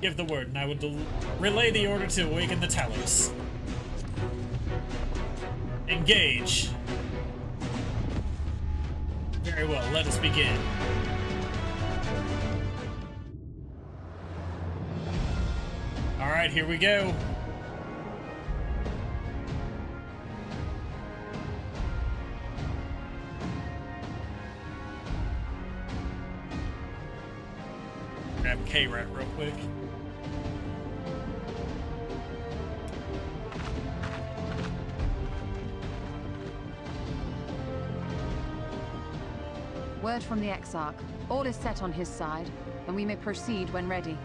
Give the word, and I will relay the order to awaken the Talos. Engage! Very well, let us begin. Alright, here we go. Grab K-Rat real quick. Word from the Exarch. All is set on his side, and we may proceed when ready.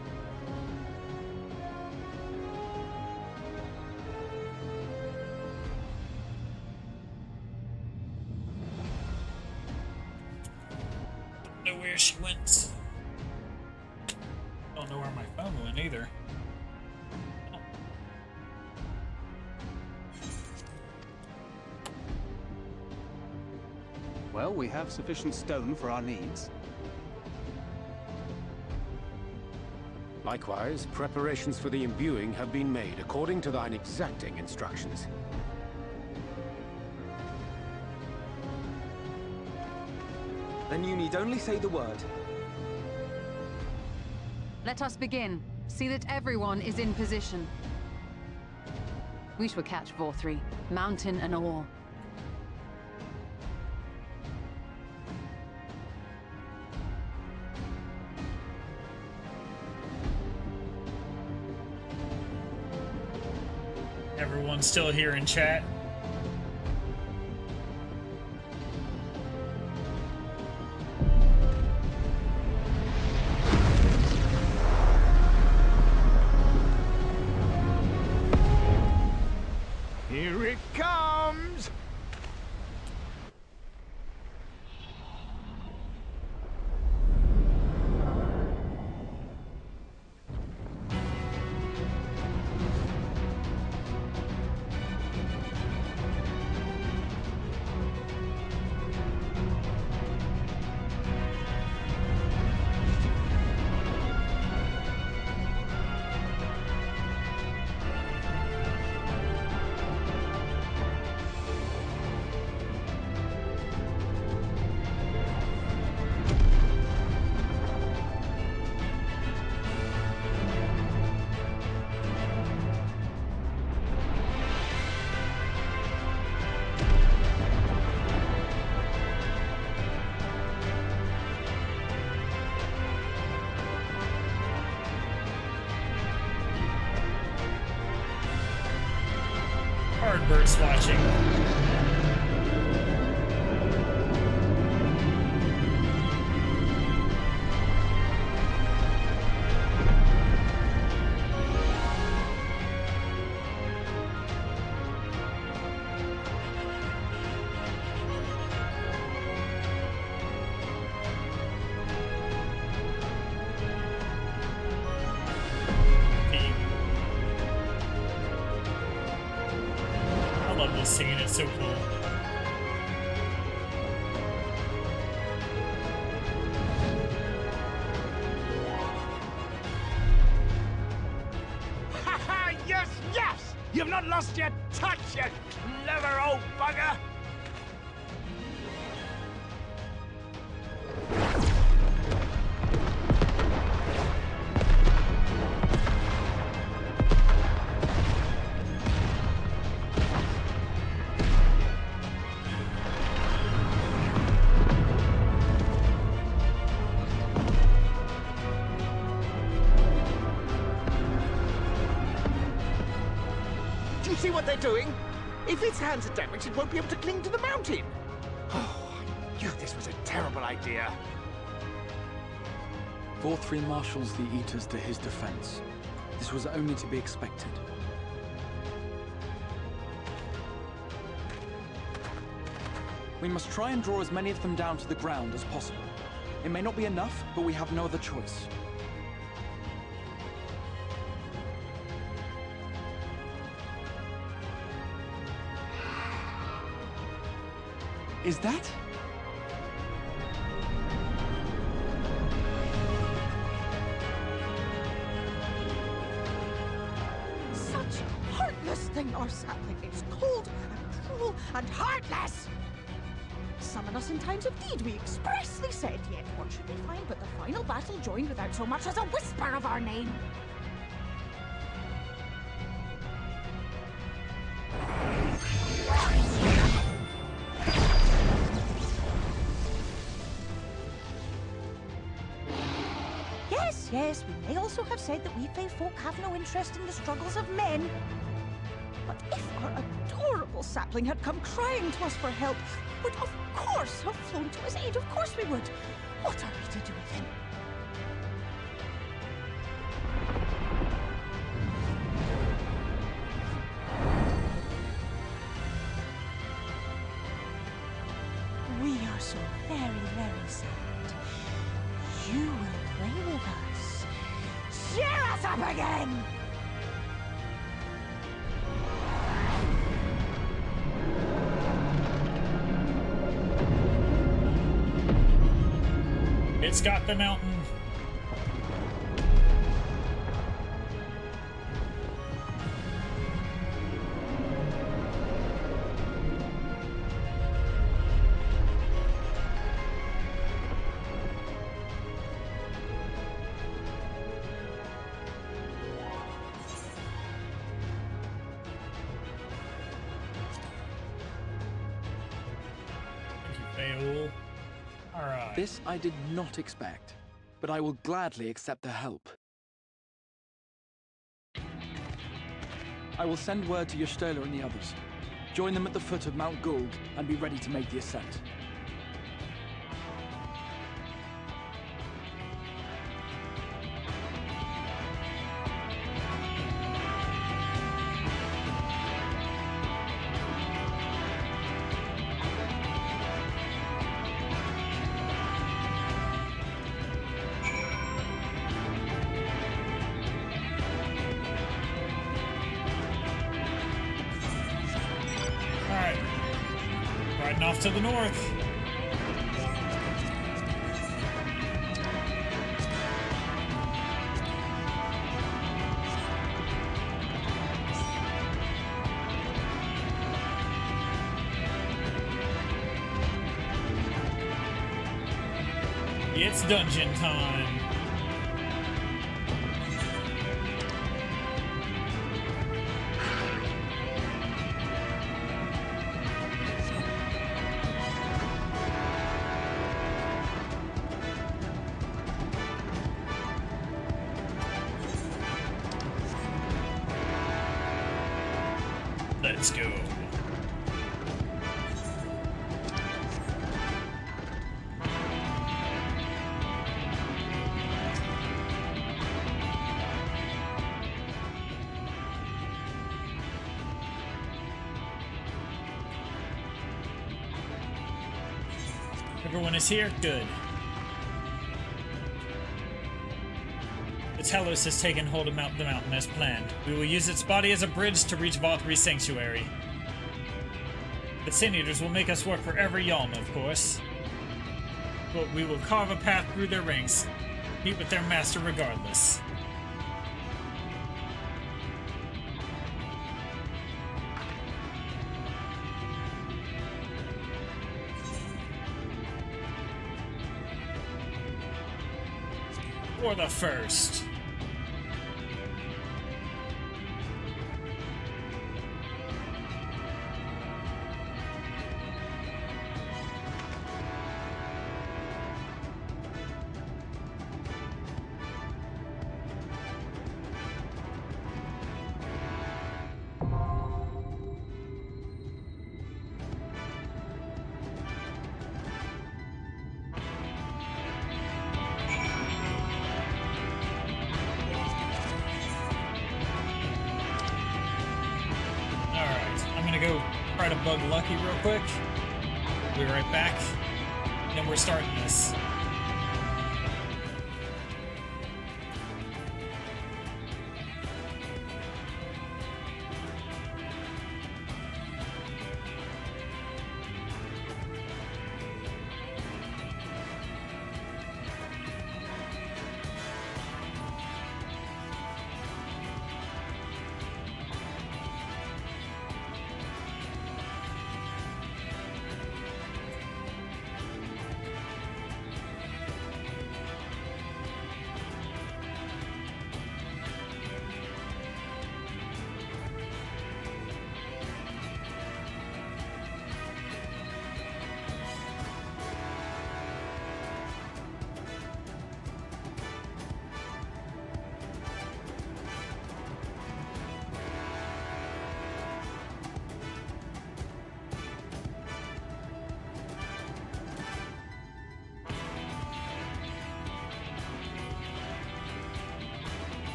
Don't know where she went. Don't know where my phone went either. Well, we have sufficient stone for our needs. Likewise, preparations for the imbuing have been made according to thine exacting instructions. Then you need only say the word. Let us begin. See that everyone is in position. We shall catch Vorthri, mountain and all. Everyone's still here in chat. Here it comes! Bird's watching. Scene is so cool. Ha! Yes, yes! You've not lost your touch, you clever old bugger! See what they're doing? If its hands are damaged, it won't be able to cling to the mountain. Oh, I knew this was a terrible idea. Vorthri marshals the Eaters to his defense. This was only to be expected. We must try and draw as many of them down to the ground as possible. It may not be enough, but we have no other choice. Is that? Such a heartless thing, our sapling is cold and cruel and heartless! Summon us in times of need, we expressly said, yet what should we find but the final battle joined without so much as a whisper of our name? Yes, we may also have said that we Fae folk have no interest in the struggles of men. But if our adorable sapling had come crying to us for help, we would of course have flown to his aid. Of course we would. What are we to do with him? We are so very, very sad. You will play with us. Cheer us up again! It's got the mountain. Fail. Alright. This I did not expect, but I will gladly accept the help. I will send word to Y'shtola and the others. Join them at the foot of Mount Gulg and be ready to make the ascent. Alright. Riding off to the north. It's dungeon time. Let's go. Everyone is here? Good. The Telos has taken hold of the mountain as planned. We will use its body as a bridge to reach Valkyrie's sanctuary. The Sin Eaters will make us work for every Yalm, of course. But we will carve a path through their ranks, meet with their master regardless. For the first. Go try to bug Lucky real quick. Be right back. Then we're starting this.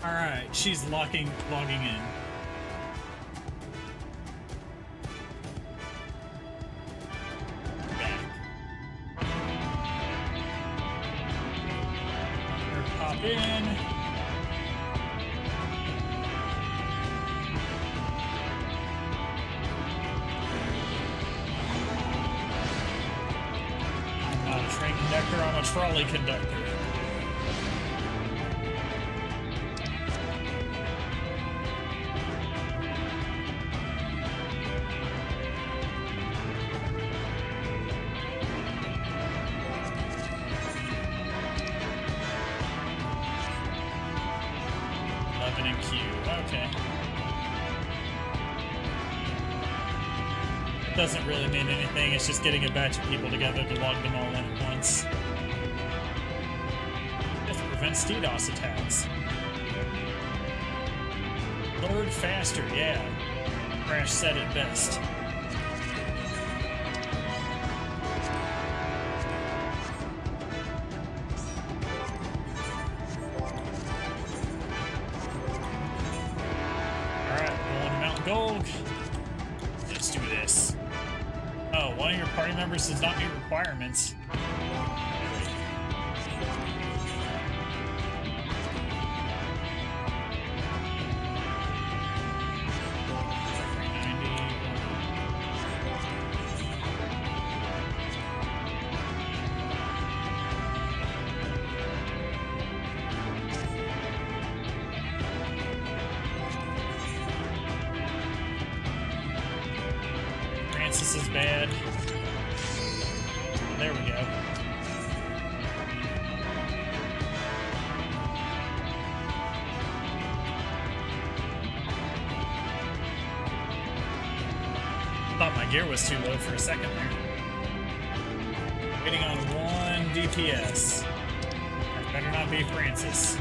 Alright, she's logging in. Back. Her pop in. I'm not a train conductor, I'm a trolley conductor. Okay. It doesn't really mean anything, it's just getting a batch of people together to log them all in at once. This prevents DDoS attacks. Load faster, yeah. Crash said it best. Gold. Let's do this. Oh, one of your party members does not meet requirements. This is bad. There we go. Thought my gear was too low for a second there. Waiting on 1 DPS. That better not be Francis.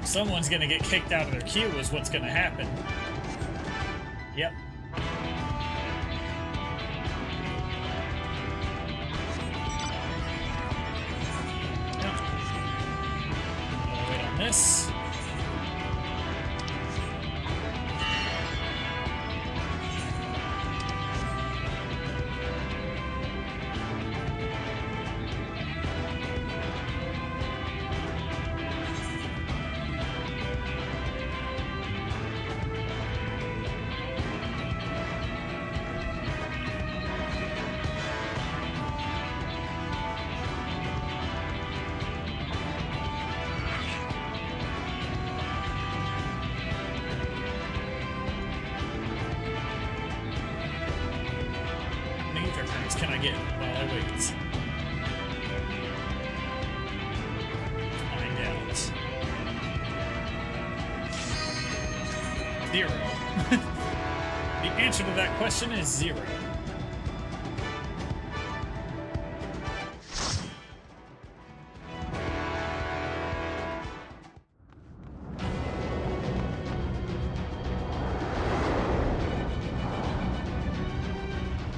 Someone's gonna get kicked out of their queue is what's gonna happen. Yep. Gotta wait on this. Can I get while I wait? Find out. 0. The answer to that question is 0.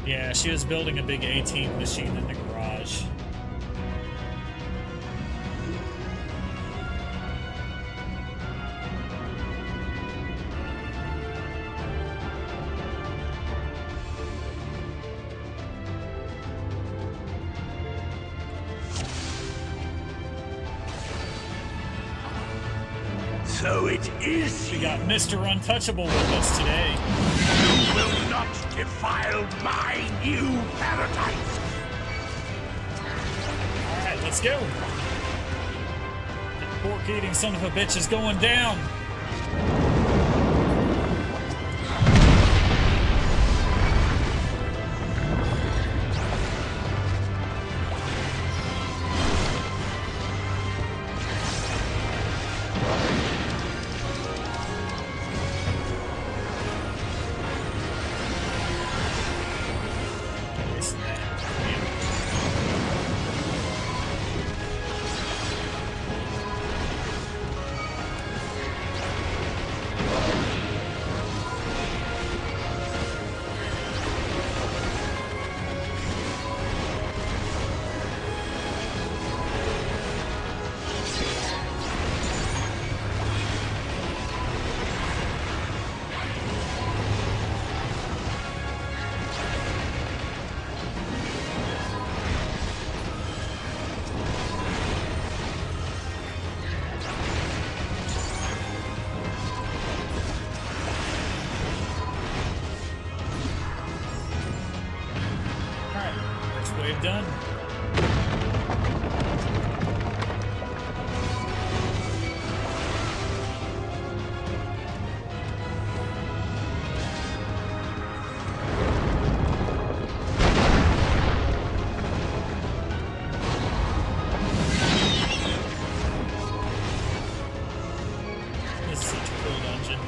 Yeah, she was building a big A-team machine in the garage. So it is. We got Mr. Untouchable with us today. You will not defile my new paradise. All right, let's go. That pork-eating son of a bitch is going down. Wave done. This is such a cool dungeon.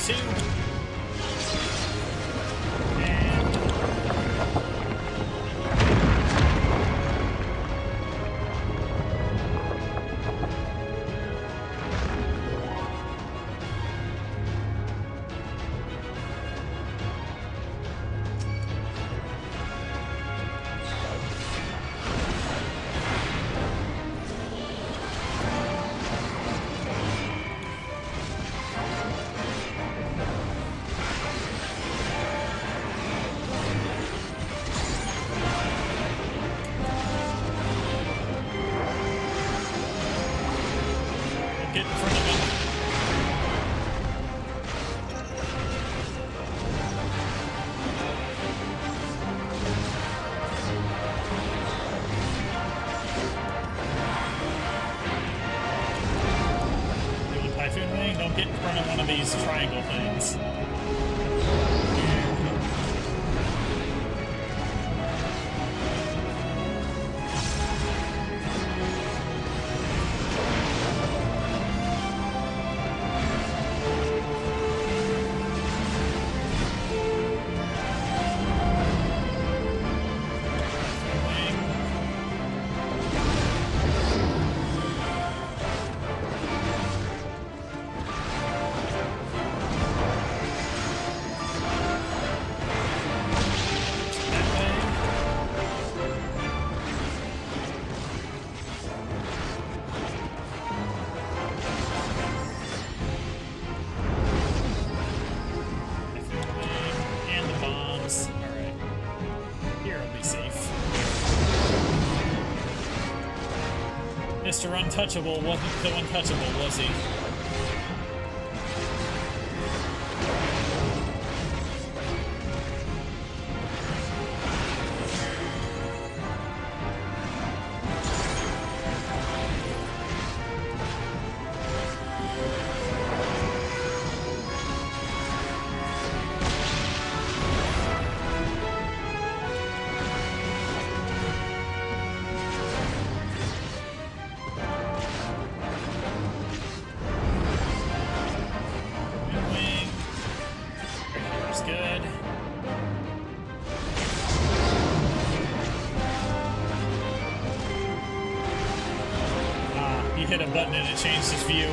Two. Get in front of him. Doing Typhoon Wing, don't get in front of one of these triangle things. Mr. Untouchable wasn't so untouchable, was he? Hit a button and it changed his view.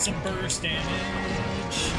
some burst damage.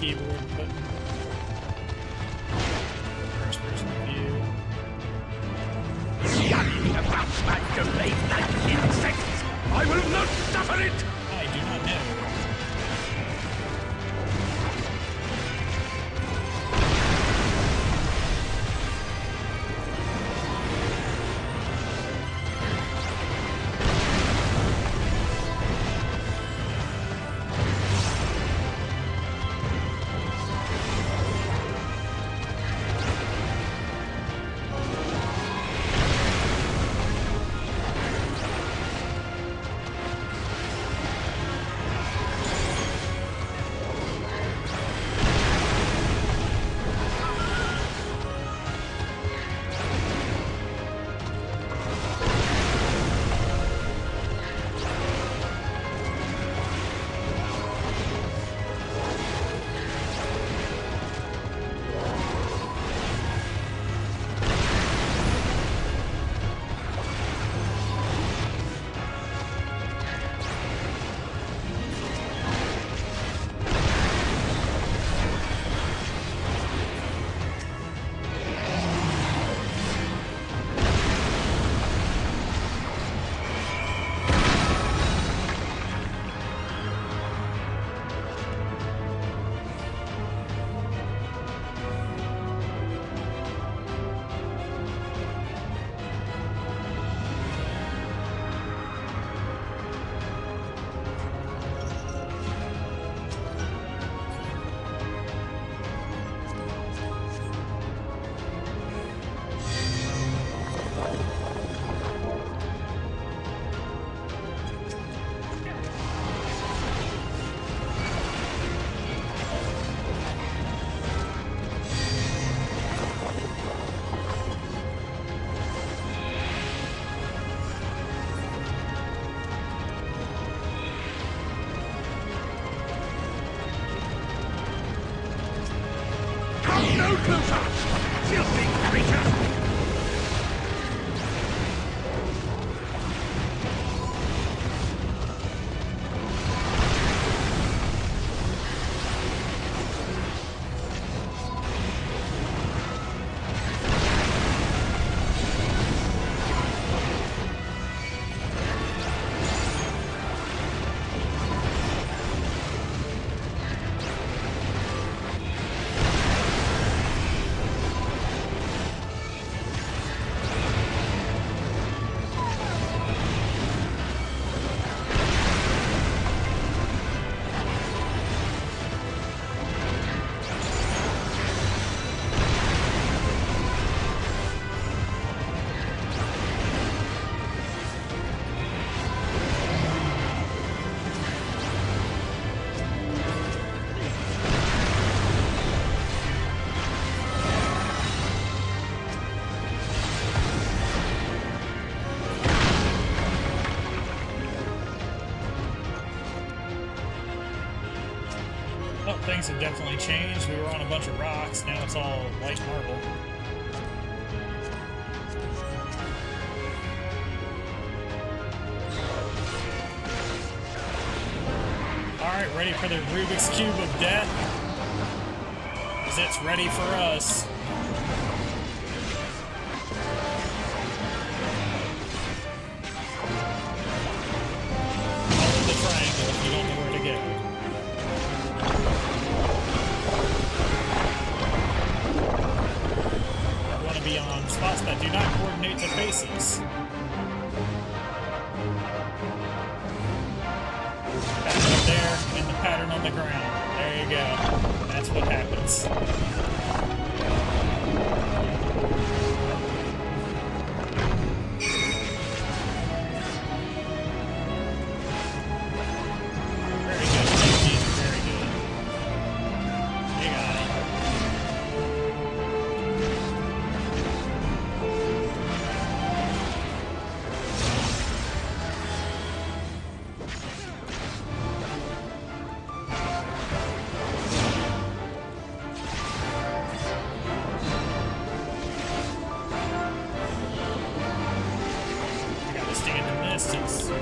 Keyboard button. First person view. About my domain like insects! I will not suffer it! I do not know. No closer! Filthy creature! Well, things have definitely changed. We were on a bunch of rocks, now it's all white marble. Alright, ready for the Rubik's Cube of Death? Because it's ready for us. Follow the triangle if you don't know where to go. spots that do not coordinate to faces. Pattern up there, and the pattern on the ground. There you go. That's what happens. Very good, Benji. Very good. You got it.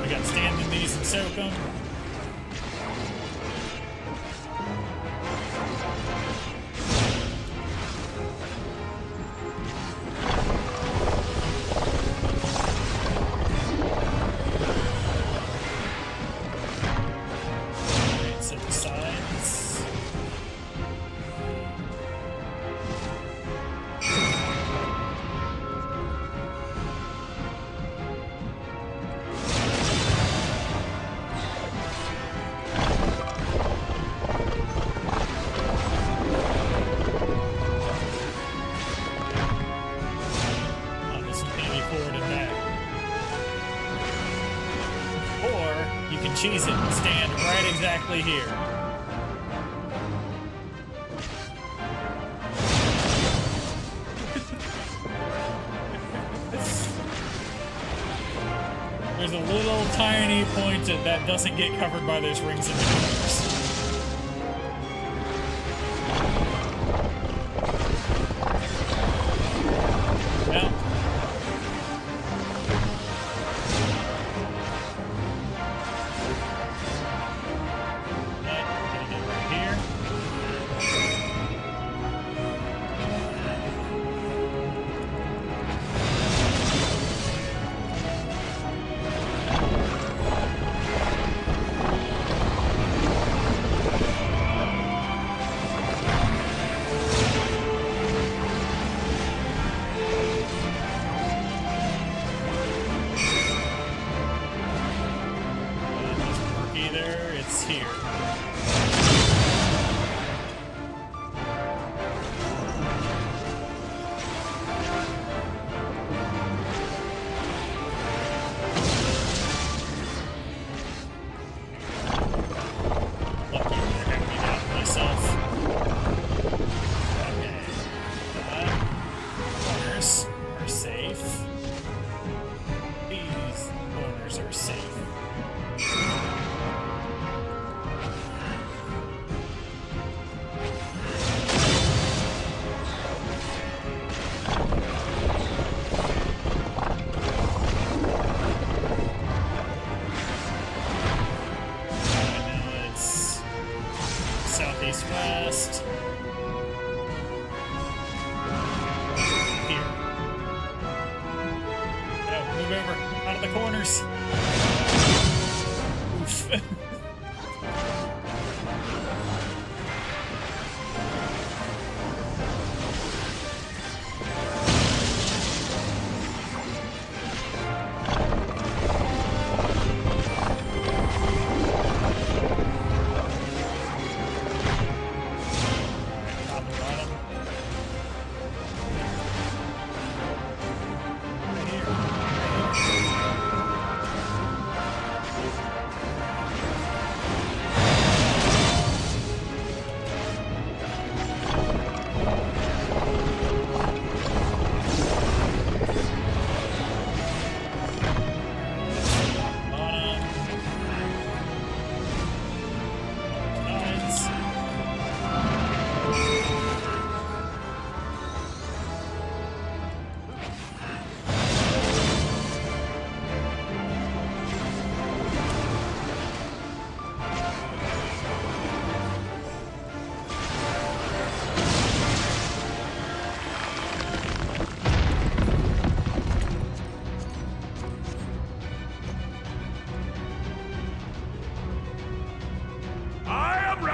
We got stand in these and soak them. Alright, set the sides. Cheese it and stand right exactly here. There's a little tiny point that doesn't get covered by those rings in the corners.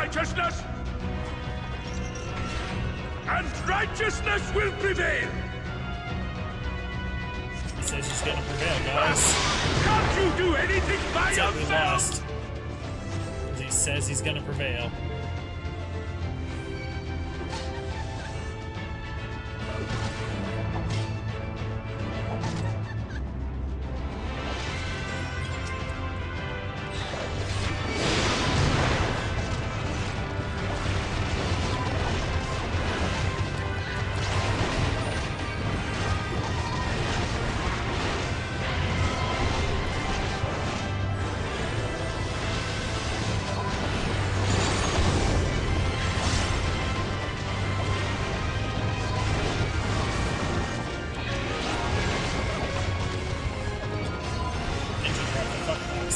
righteousness, and righteousness will prevail. Says he's gonna prevail, guys. Can't you do anything by Except we yourself? lost. 'Cause he says he's gonna prevail.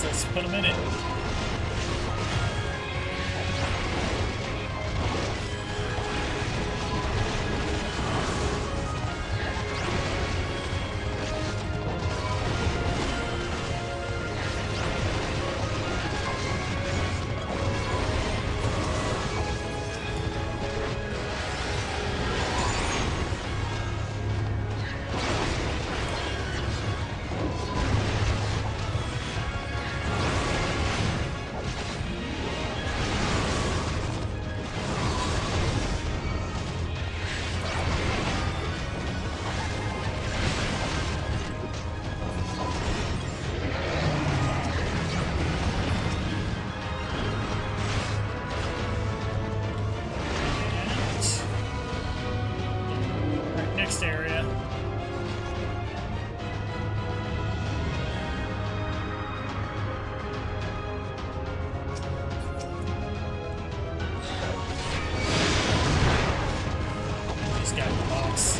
Let's put him in it. Area. Just got the box.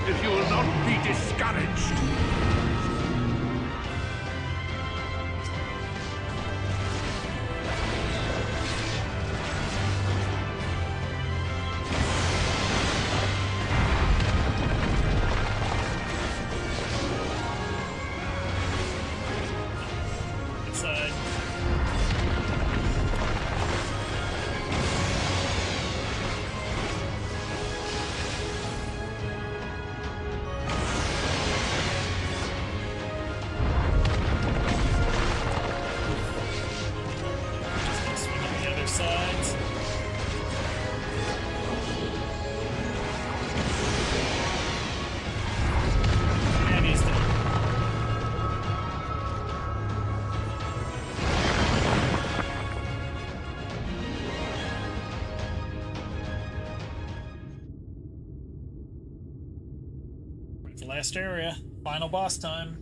If you will not be discouraged. Inside. Last area, final boss time.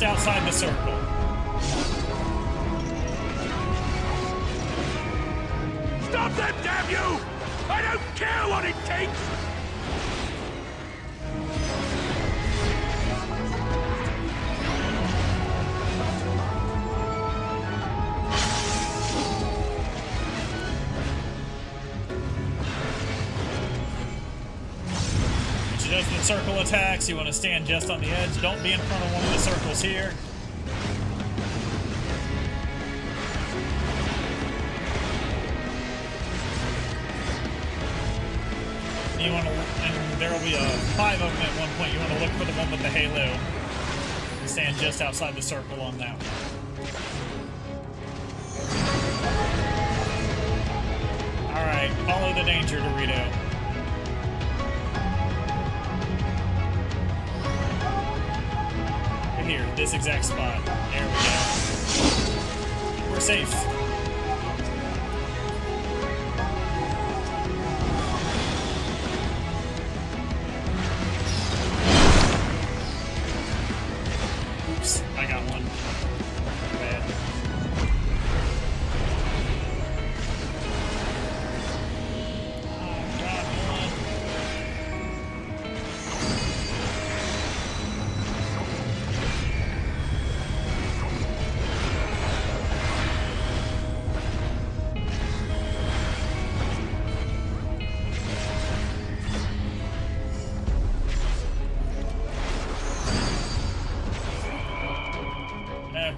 just outside the circle. Stop them, damn you! I don't care what it takes! Just the circle attacks, you want to stand just on the edge. Don't be in front of one of the circles here. You want to, and there will be 5 of them at one point. You want to look for the one with the halo and stand just outside the circle on that one. All right, follow the danger, Dorito. Here, this exact spot. There we go. We're safe. Oops, I got one. Bad. Oh, got one.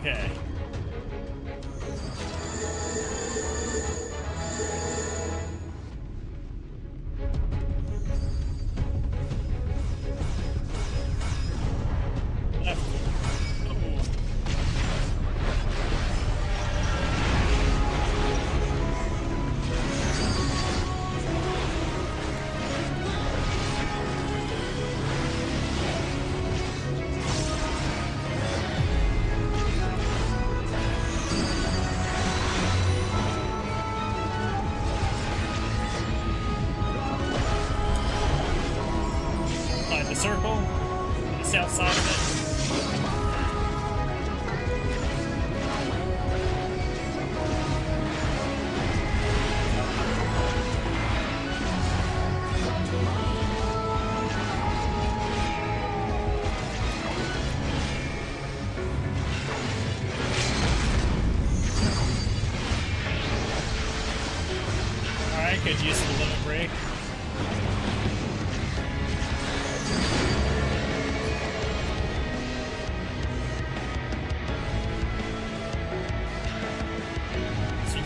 Okay. Circle, just outside of it. Alright, good use of the limit break.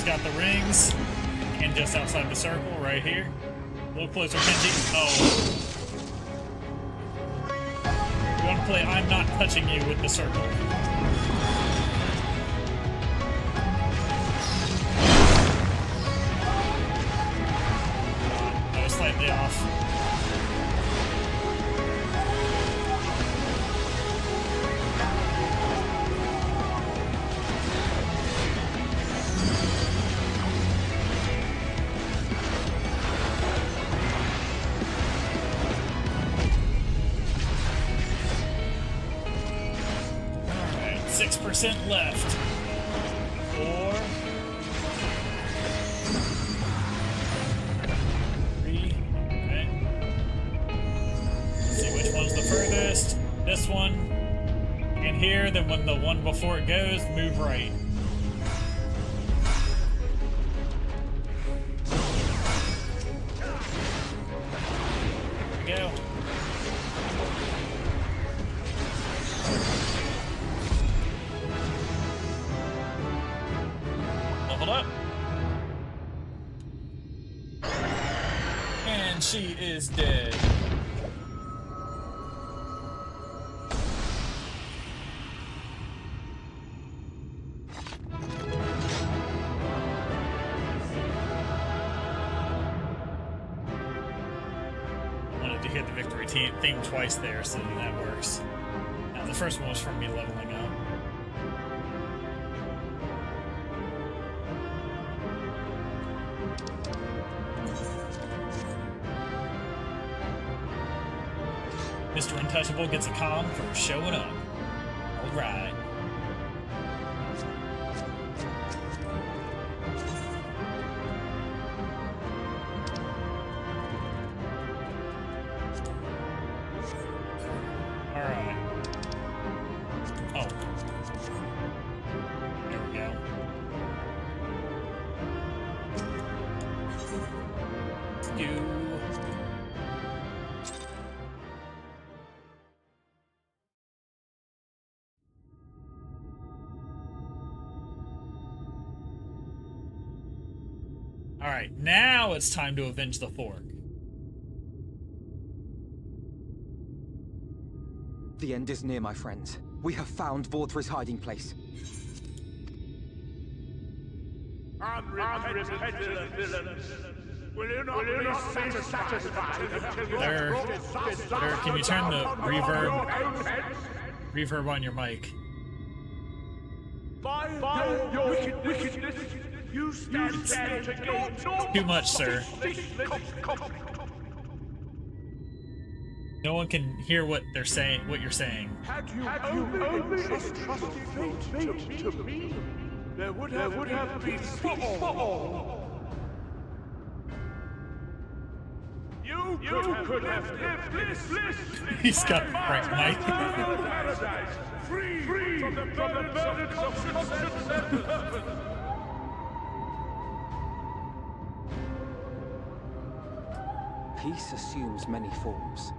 Got the rings, and just outside the circle, right here. A little closer, Kenji. Oh. You want to play I'm not touching you with the circle. I was slightly off. Alright, 6% left. 4. 3. Okay. Let's see which one's the furthest. This one. And here, then when the one before it goes, move right. There we go. Leveled up. And she is dead. Wanted to hit the victory theme twice there, so that works. Now, the first one was from me leveling up. Mr. Untouchable gets a comm for showing up. All right. Alright. Oh. There we go. Do. Alright, now it's time to avenge the fork. The end is near, my friends. We have found Vorthry's hiding place. Unrepentant villains! Will you not be satisfied until you There, can you turn the reverb on your mic? By your wickedness, you stand against Too much, sir. No one can hear what they're saying. What you're saying. Had you only entrusted fate to me, there would have been peace for all. You could have lived bliss. He's got Frank Mike. Paradise, free from the burdens of conscience and purpose. Peace assumes many forms,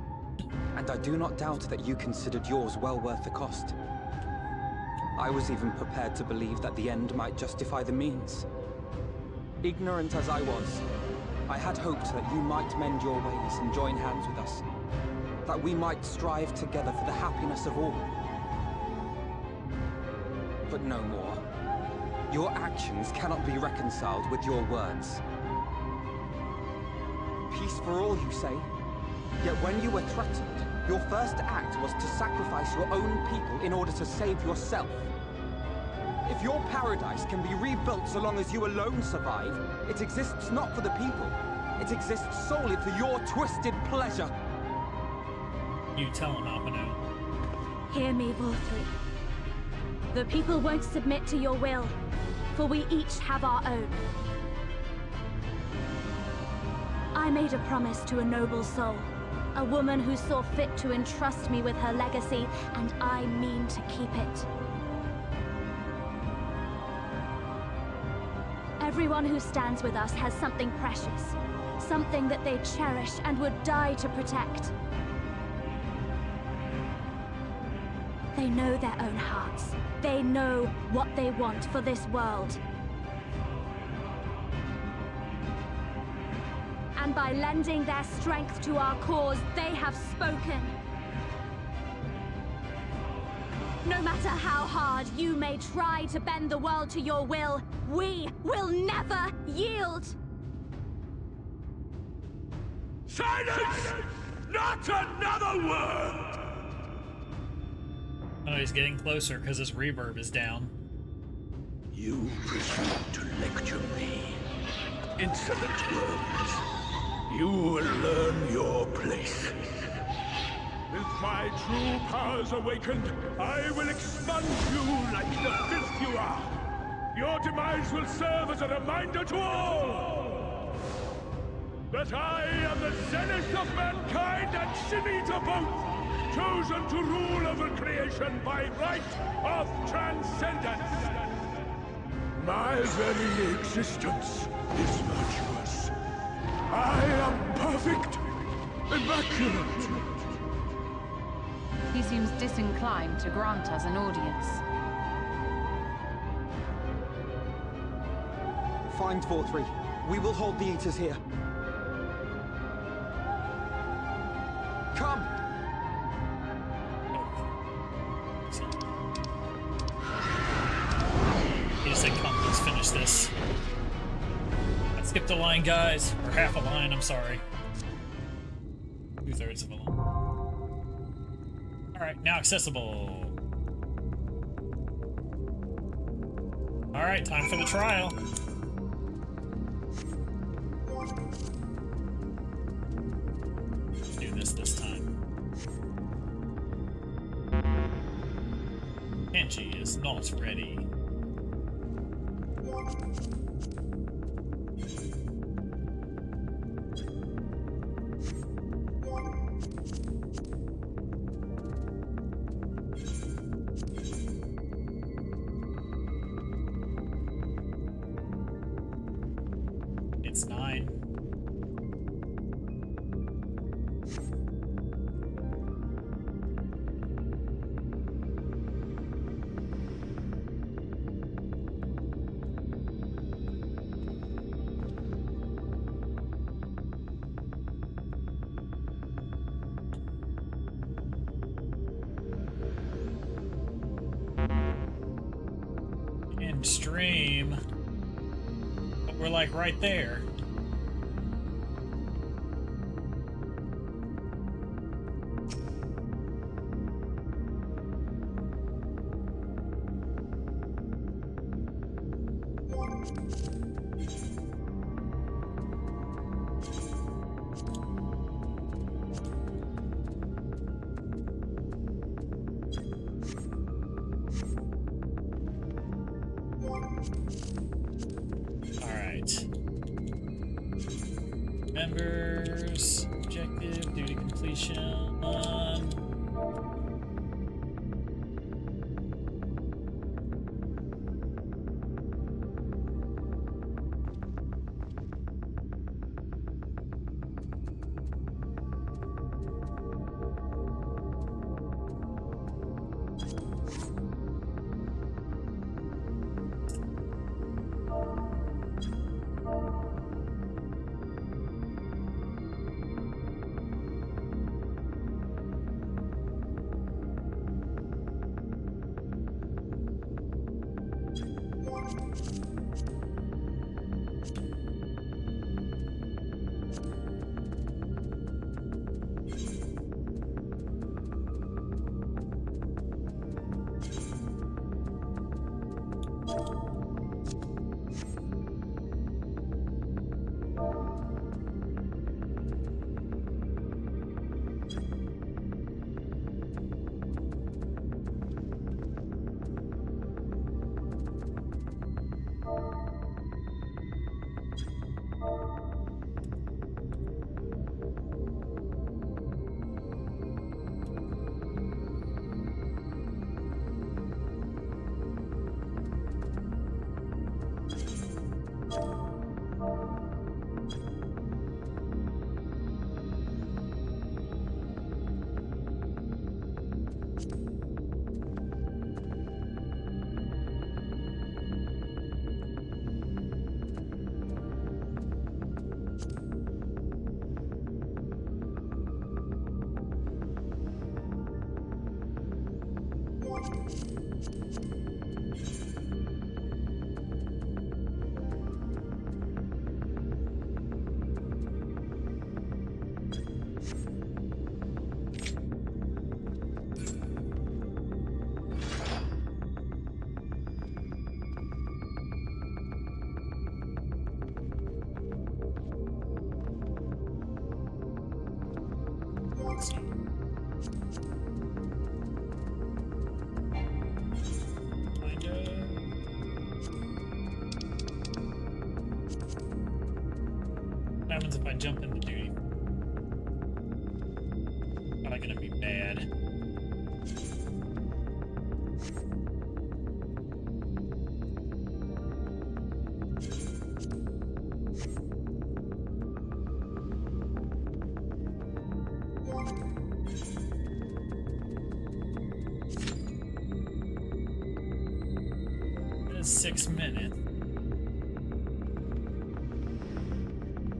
and I do not doubt that you considered yours well worth the cost. I was even prepared to believe that the end might justify the means. Ignorant as I was, I had hoped that you might mend your ways and join hands with us, that we might strive together for the happiness of all. But no more. Your actions cannot be reconciled with your words. Peace for all, you say? Yet when you were threatened, your first act was to sacrifice your own people in order to save yourself. If your paradise can be rebuilt so long as you alone survive, it exists not for the people. It exists solely for your twisted pleasure. You tell him, Alpino. Hear me, Vorthry. The people won't submit to your will, for we each have our own. I made a promise to a noble soul, a woman who saw fit to entrust me with her legacy, and I mean to keep it. Everyone who stands with us has something precious, something that they cherish and would die to protect. They know their own hearts. They know what they want for this world. And by lending their strength to our cause, they have spoken. No matter how hard you may try to bend the world to your will, we will never yield! Silence! Not another word! Oh, he's getting closer because his reverb is down. You presume to lecture me. Insolent words. You will learn your place. With my true powers awakened, I will expunge you like the filth you are. Your demise will serve as a reminder to all that I am the zenith of mankind and Shemitah both, chosen to rule over creation by right of transcendence. My very existence is virtuous. I am perfect, immaculate. He seems disinclined to grant us an audience. Find Vorthry. We will hold the Eaters here. Come! He just said, come, let's finish this. I skipped a line, guys. Or half a line, I'm sorry. 2/3 of a line. Alright, now accessible. Alright, time for the trial. Let's do this time. energy is not ready. It's 9. End stream. But we're like right there. Members, objective, duty completion. What happens if I jump into duty? Probably gonna be bad. It is 6 minutes.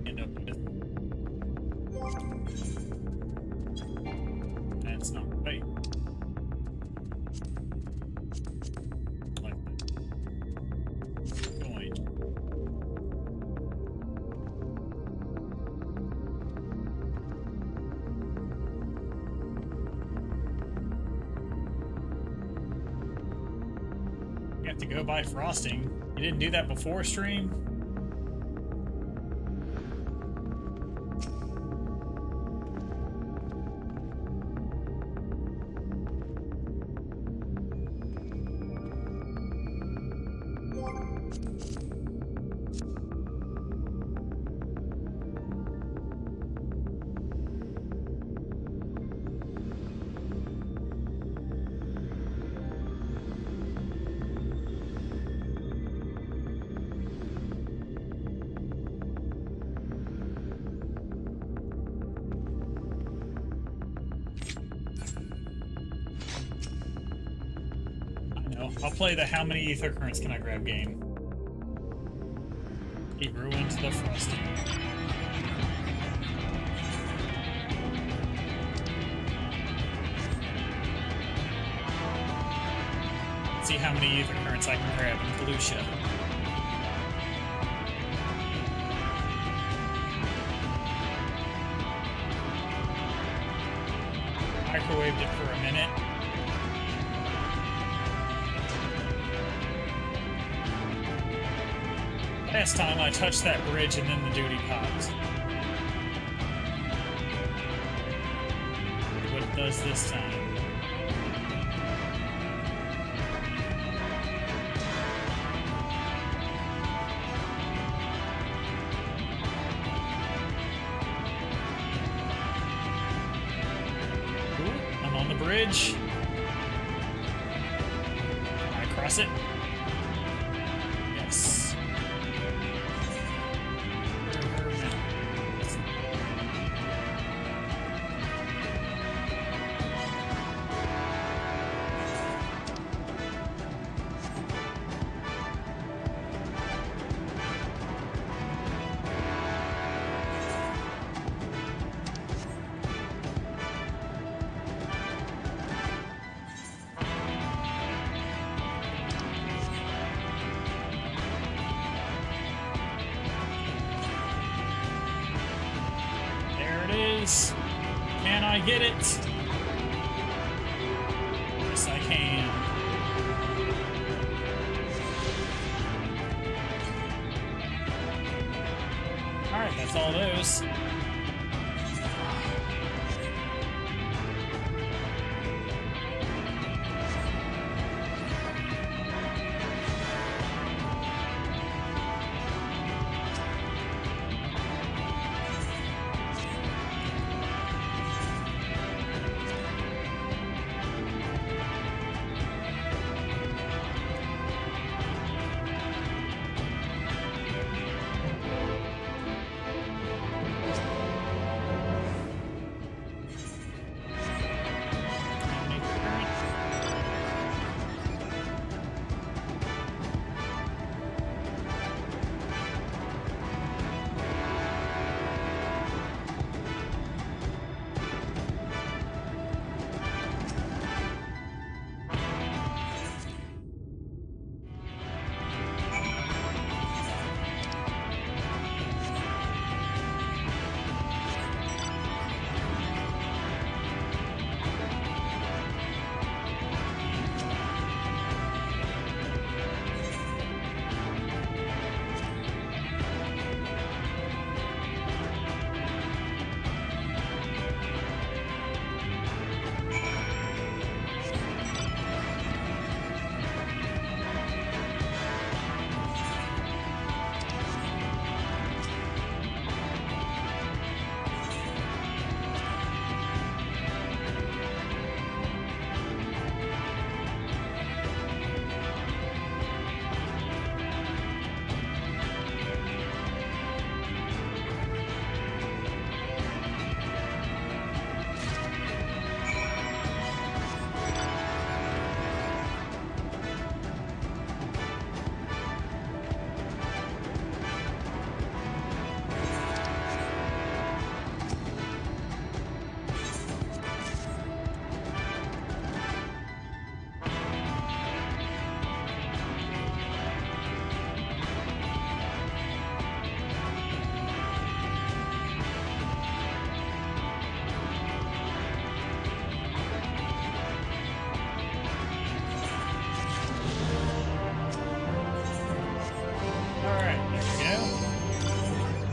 End up with. That's not right. Like that. Going. You have to go by frosting. You didn't do that before stream? I'll play the how many ether currents can I grab game. He ruined the frosting. Let's see how many ether currents I can grab in Volusia. Microwaved it for a minute. Last time I touched that bridge and then the duty popped. See what it does this time. Ooh, I'm on the bridge. Can I cross it? Yes. Can I get it? Yes, I can. Alright, that's all those.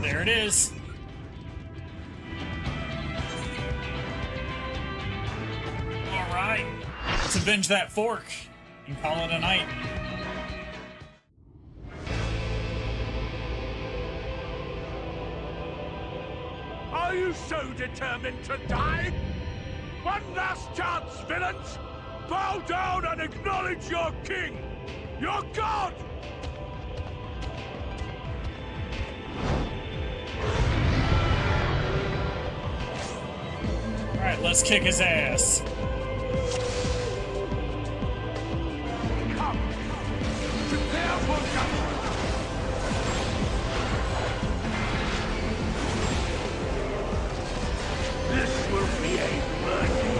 There it is. All right, let's avenge that fork and call it a night. you so determined to die? One last chance, villains! Bow down and acknowledge your king! Your god! Alright, let's kick his ass. Come! Prepare for battle! This will be a mercy!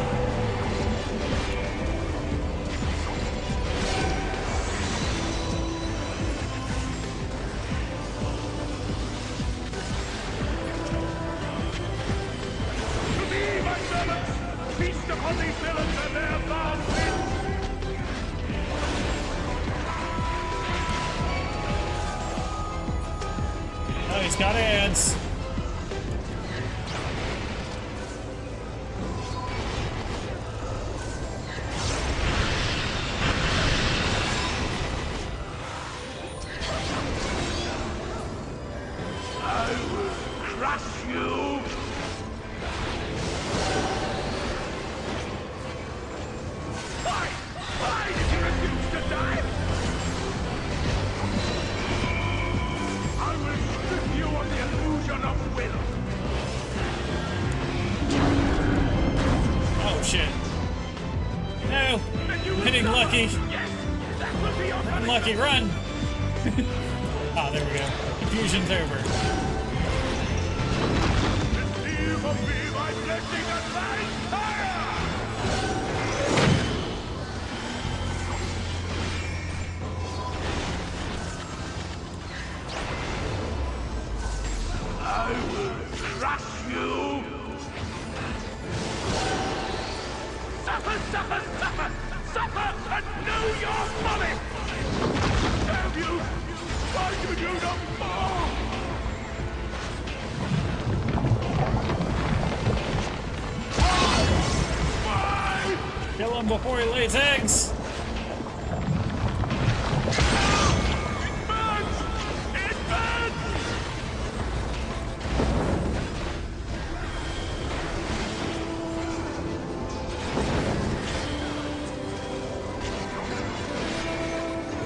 To me, my servants! Feast upon these villains and their foul sins! Oh, he's got hands. I will crush you! Why? Why did you refuse to die? I will strip you of the illusion of will! Oh shit. No! I'm hitting Lucky. Yes! That will be your Run, Lucky, run! Ah, there we go. Confusion's over. Receive of me my blessing and my fire! I will crush you! Suffer, suffer, suffer! Suffer and know your folly! Have you? Why do you not more? Why? Kill him before he lays eggs! It burns! It burns!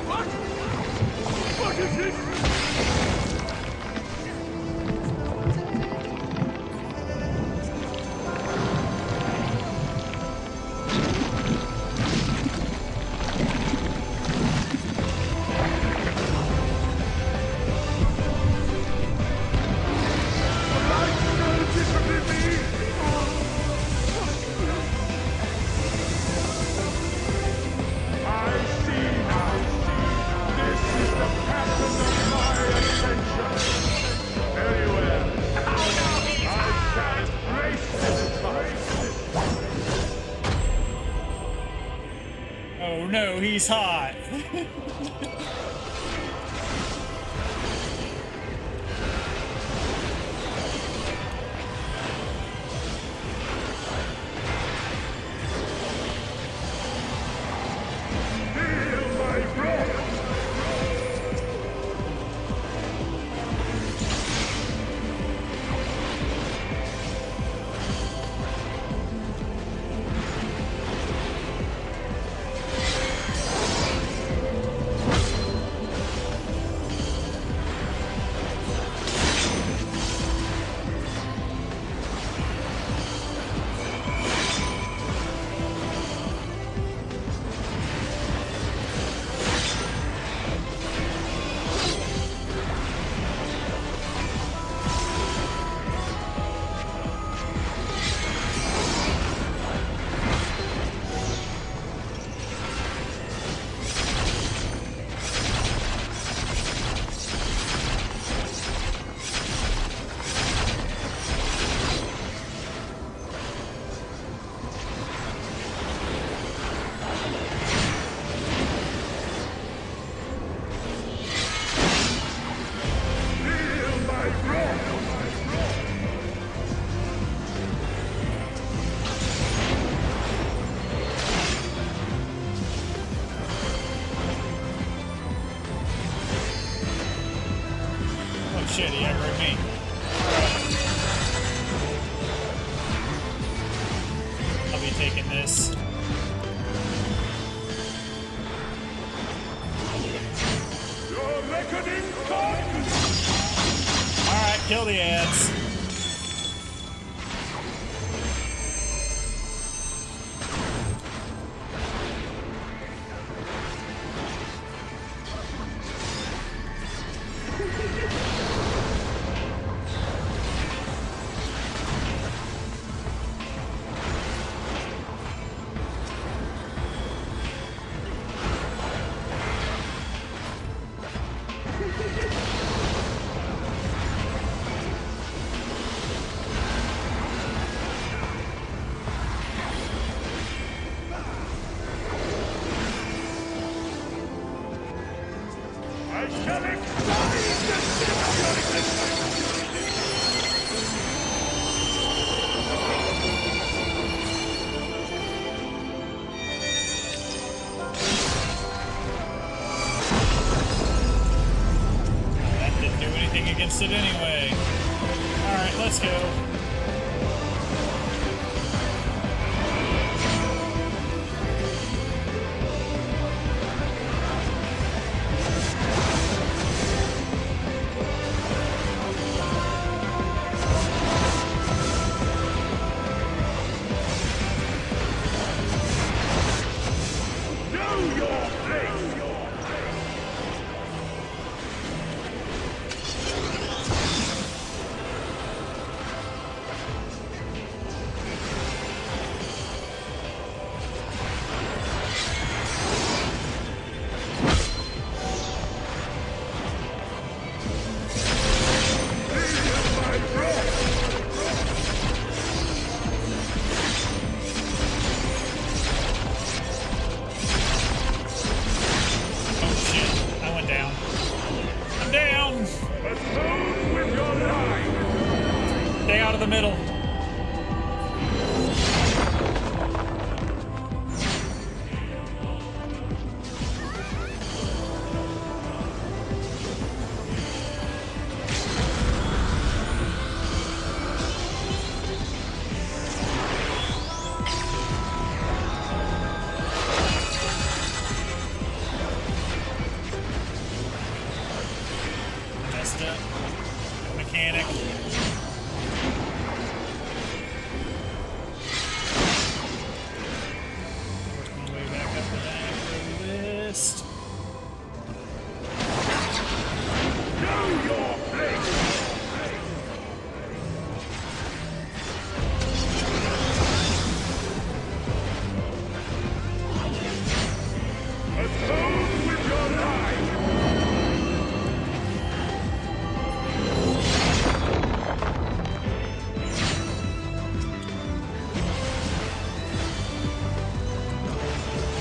What? What is this? Oh no, he's hot! shit, he aggroed me. taking this. Your reckoning comes! Alright, kill the ads. I shall expose the sin of your existence! That didn't do anything against it anyway. Alright, let's go. Know your place! Oh shit, I went down. I'm down! Atone with your life! Stay out of the middle. Messed up. Mechanic. Work my way back up the macro list. Know your place! Atone with your life!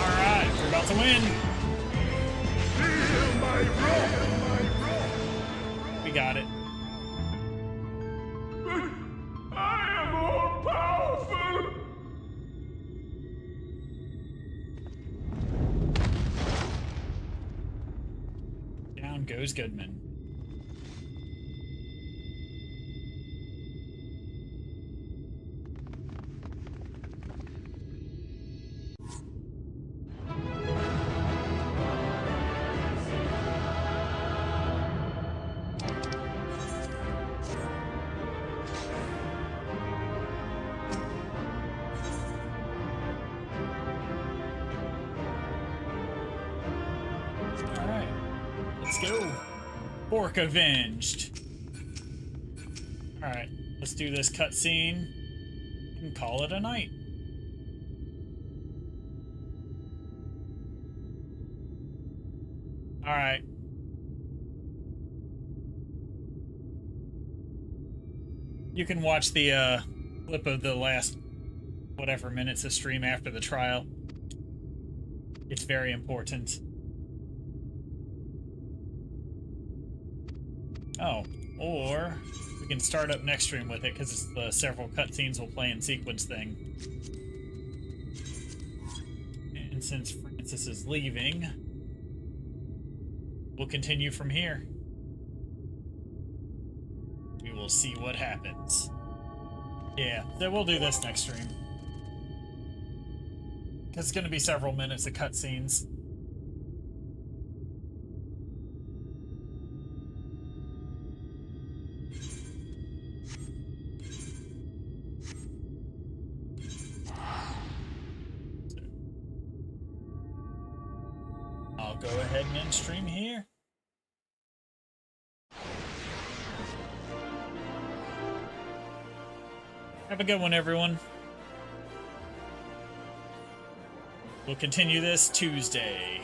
Alright, we're about to win. Feel my wrath! We got it. I am all powerful! Down goes Goodman. Alright, let's go. Bork avenged. Alright, let's do this cutscene and call it a night. Alright. You can watch the clip of the last whatever minutes of stream after the trial. It's very important. Oh, or we can start up next stream with it because it's the several cutscenes will play in sequence thing. And since Francis is leaving, we'll continue from here. We will see what happens. Yeah, so we'll do this next stream. Because it's going to be several minutes of cutscenes. I'll go ahead and end stream here. Have a good one, everyone. We'll continue this Tuesday.